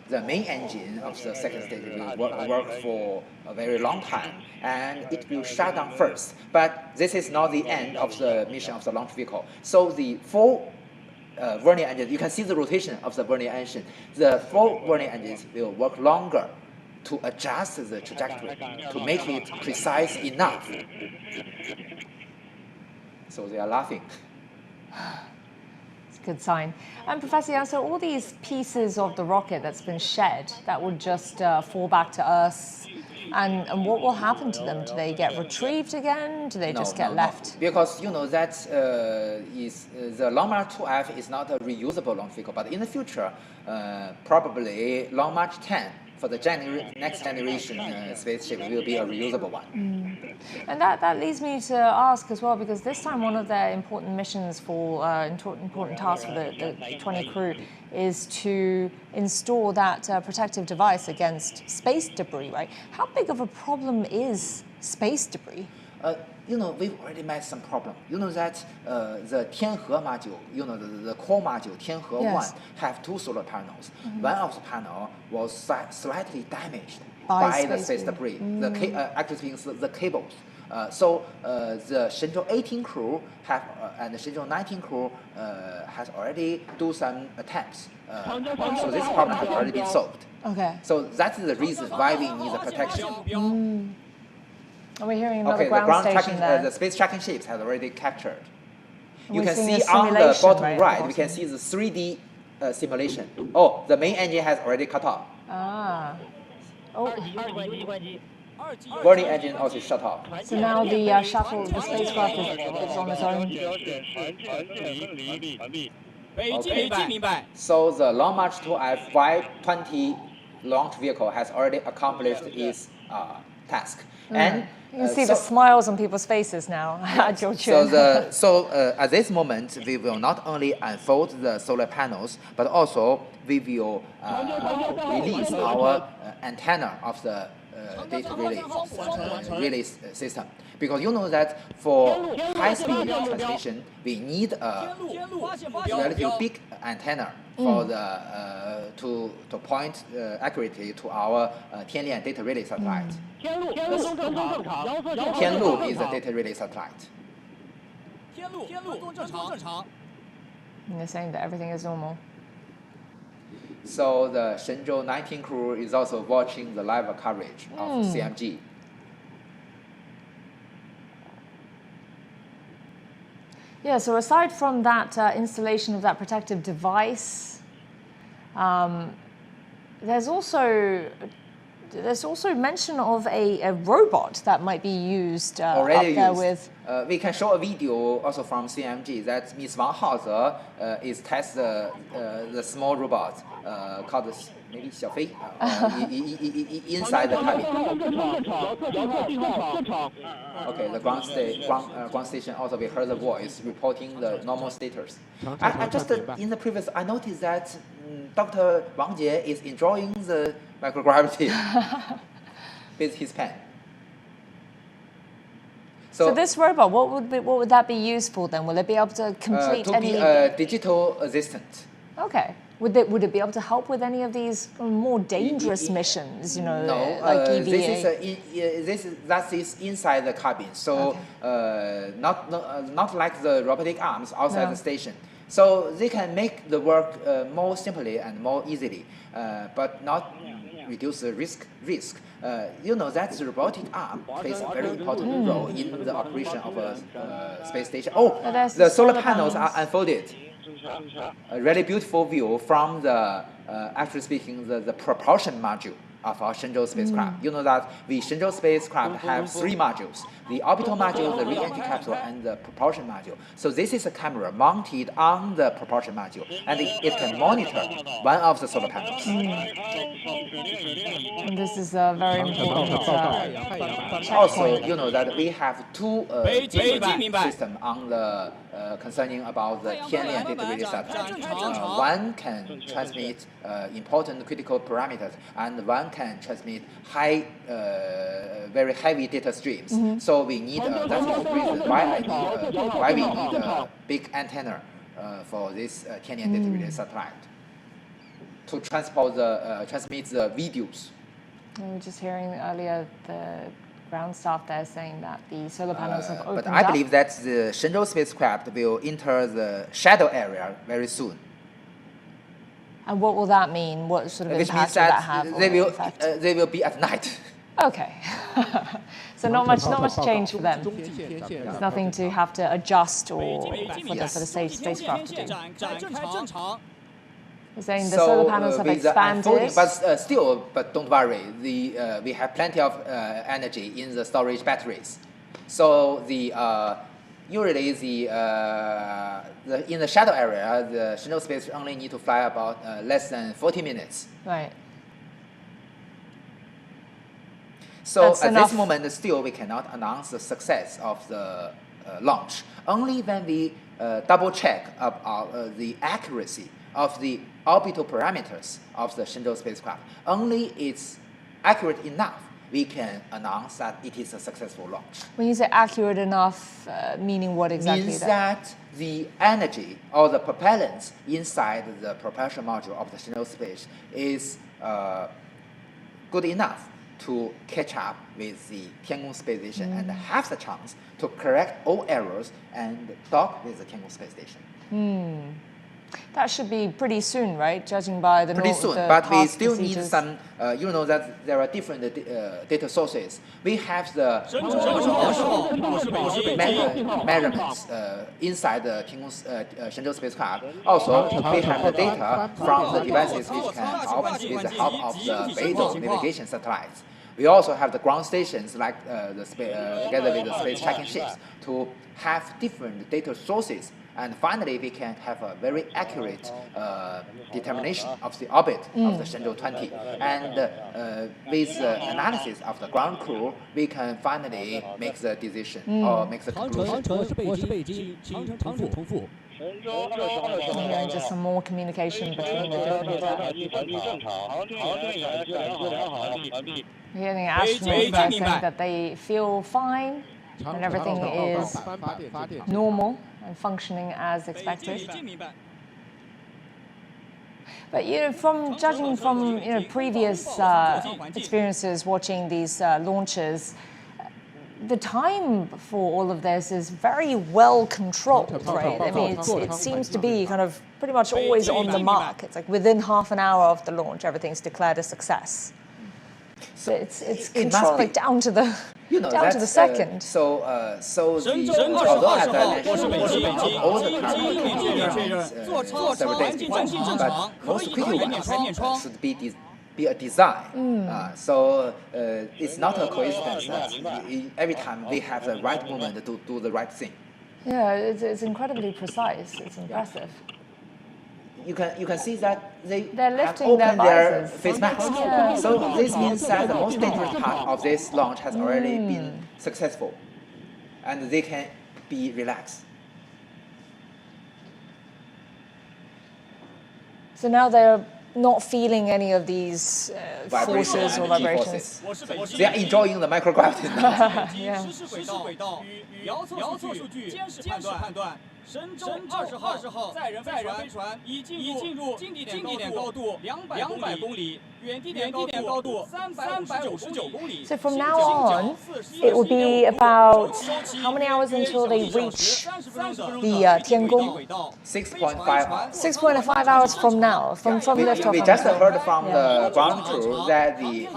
the main engine of the second stage will work for a very long time, and it will shut down first. But this is not the end of the mission of the launch vehicle. So the 4 vernier engines, you can see the rotation of the vernier engine. The 4 vernier engines will work longer to adjust the trajectory, to make it precise enough. So they are laughing. Good sign. And Professor Yang, so all these pieces of the rocket that's been shed, that would just fall back to Earth, and what will happen to them? Do they get retrieved again? Do they just get left? Because that is the Long March 2F is not a reusable launch vehicle, but in the future, probably Long March 10 for the next generation spaceship will be a reusable one. And that leads me to ask as well, because this time one of their important missions for important tasks for the 20 crew is to install that protective device against space debris, right? How big of a problem is space debris? We've already met some problem. You know that the Tianhe module, the core module, Tianhe 1, have 2 solar panels. One of the panel was slightly damaged by the space debris. Actually speaking, the cables. So the Shenzhou 18 crew and the Shenzhou 19 crew has already do some attempts. So this problem has already been solved. Okay. So that's the reason why we need the protection. Are we hearing another ground station there? The space tracking ships have already captured. You can see on the bottom right, we can see the 3D simulation. Oh, the main engine has already cut off. Ah. Oh. Burning engine also shut off. So now the shuttle, the spacecraft is on its own. Okay. So the Long March 2F Y-20 launch vehicle has already accomplished its task. And you can see the smiles on people's faces now at Jiuquan. So at this moment, we will not only unfold the solar panels, but also we will release our antenna of the data relay system. Because you know that for high-speed transmission, we need a relatively big antenna for the to point accurately to our Tianhe data relay satellite. Tianlu is a data relay satellite. And they're saying that everything is normal. So the Shenzhou 19 crew is also watching the live coverage of CMG. Yeah, so aside from that installation of that protective device, there's also mention of a robot that might be used up there with. We can show a video also from CMG that Ms. Wang Haoze is test the small robot called maybe Xiaofei inside the cabin. Okay, the ground station also we heard the voice reporting the normal status. I just in the previous I noticed that Dr. Wang Jie is enjoying the microgravity with his pen. So this robot, what would that be used for then? Will it be able to complete any? To be a digital assistant. Okay. Would it be able to help with any of these more dangerous missions? No, like EVA? That is inside the cabin. So not like the robotic arms outside the station. So they can make the work more simply and more easily, but not reduce the risk. You know that the robotic arm plays a very important role in the operation of a space station. Oh, the solar panels are unfolded. A really beautiful view from the, actually speaking, the propulsion module of our Shenzhou spacecraft. You know that the Shenzhou spacecraft have 3 modules: the orbital module, the re-entry capsule, and the propulsion module. So this is a camera mounted on the propulsion module, and it can monitor one of the solar panels. And this is a very important also, you know that we have 2 different systems on the concerning about the Tianhe data relay satellite. One can transmit important critical parameters, and one can transmit very heavy data streams. So we need that's the reason why we need a big antenna for this Tianhe data relay satellite to transmit the videos. We were just hearing earlier the ground staff there saying that the solar panels have opened But I believe that the Shenzhou spacecraft will enter the shadow area very soon. And what will that mean? What sort of Which impact means will that that have? they will be at night. Okay. So not much change for them. There's nothing to have to adjust or for the spacecraft to do. You're saying the solar panels have expanded. But don't worry. We have plenty of energy in the storage batteries. So usually in the shadow area, the Shenzhou space only need to fly about less than 40 minutes. Right. So That's at enough. this moment, still we cannot announce the success of the launch. Only when we double check the accuracy of the orbital parameters of the Shenzhou spacecraft, only it's accurate enough, we can announce that it is a successful launch. When you say accurate enough, meaning what exactly? Means that the energy or the propellants inside the propulsion module of the Shenzhou space is good enough to catch up with the Tiangong space station and have the chance to correct all errors and dock with the Tiangong space station. That should be pretty soon, right? Judging by the Pretty soon, but we still need some, you know that there are different data sources. We have the measurements inside the Shenzhou spacecraft. Also, we have the data from the devices which can help with the help of the Beidou navigation satellites. We also have the ground stations like together with the space tracking ships to have different data sources. And finally, we can have a very accurate determination of the orbit of the Shenzhou 20. And with the analysis of the ground crew, we can finally make the decision or make the conclusion. Yeah, just some more communication between the different We're getting astronauts saying that they feel fine and everything is normal and functioning as expected. But from judging from previous experiences watching these launches, the time for all of this is very well controlled, right? I mean, it seems to be kind of pretty much always on the mark. It's like within half an hour of the launch, everything's declared a success. So it's controlled like down to the down to the second. So although at the national all the parameters several days before, but most critical ones should be a design. So it's not a coincidence that every time we have the right moment to do the right thing. Yeah, it's incredibly precise. It's impressive. You can see that they're lifting opened their visors. face masks. Yeah. So this means that the most dangerous part of this launch has already been successful, and they can be relaxed. So now they're not feeling any of these forces or vibrations. They are enjoying the microgravity now. Yeah. 神舟20号载人飞船已进入近地点高度200公里，远地点高度359公里。 So from now on, it will be about how many hours until they reach the Tiangong? 6.5 hours. 6.5 hours from now, from liftoff. We just heard from the ground crew that the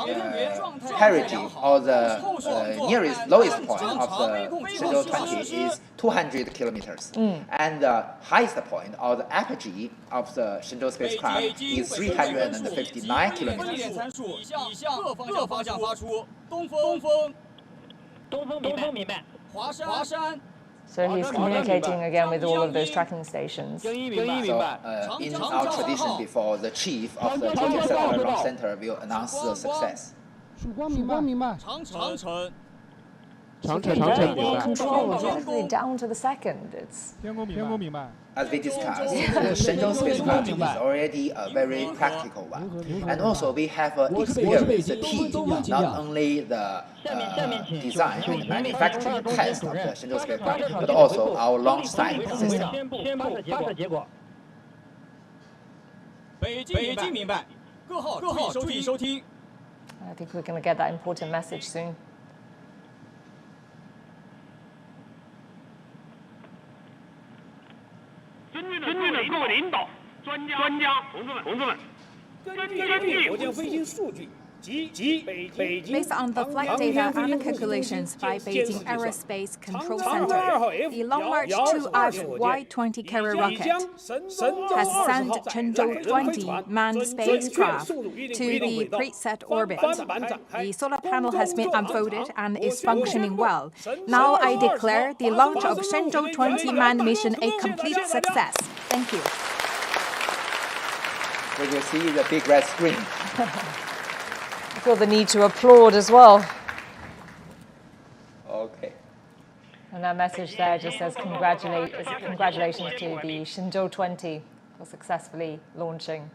perigee or the nearest lowest point of the Shenzhou 20 is 200 kilometers. And the highest point or the apogee of the Shenzhou spacecraft is 359 kilometers. 各方向发出东风明白，华山。 So he's communicating again with all of those tracking stations. So in our tradition before, the chief of the Jiuquan Satellite Launch Center will announce the success. 长城 very well controlled, literally down to the second. It's as we discussed, the Shenzhou spacecraft is already a very practical one. And also we have experienced the team, not only the design and manufacturing test of the Shenzhou spacecraft, but also our launch site system. 北京明白，各号注意收听。 I think we're going to get that important message soon. 尊敬的各位领导、专家、同志们，根据火箭飞行数据。 Based on the flight data and calculations by Beijing Aerospace Control Center, the Long March 2F Y-20 carrier rocket has sent Zhengzhou 20 manned spacecraft to the preset orbit. The solar panel has been unfolded and is functioning well. Now I declare the launch of Zhengzhou 20 manned mission a complete success. Thank you. We will see the big red screen. I feel the need to applaud as well. And that message there just says congratulations to the Shenzhou 20 for successfully launching.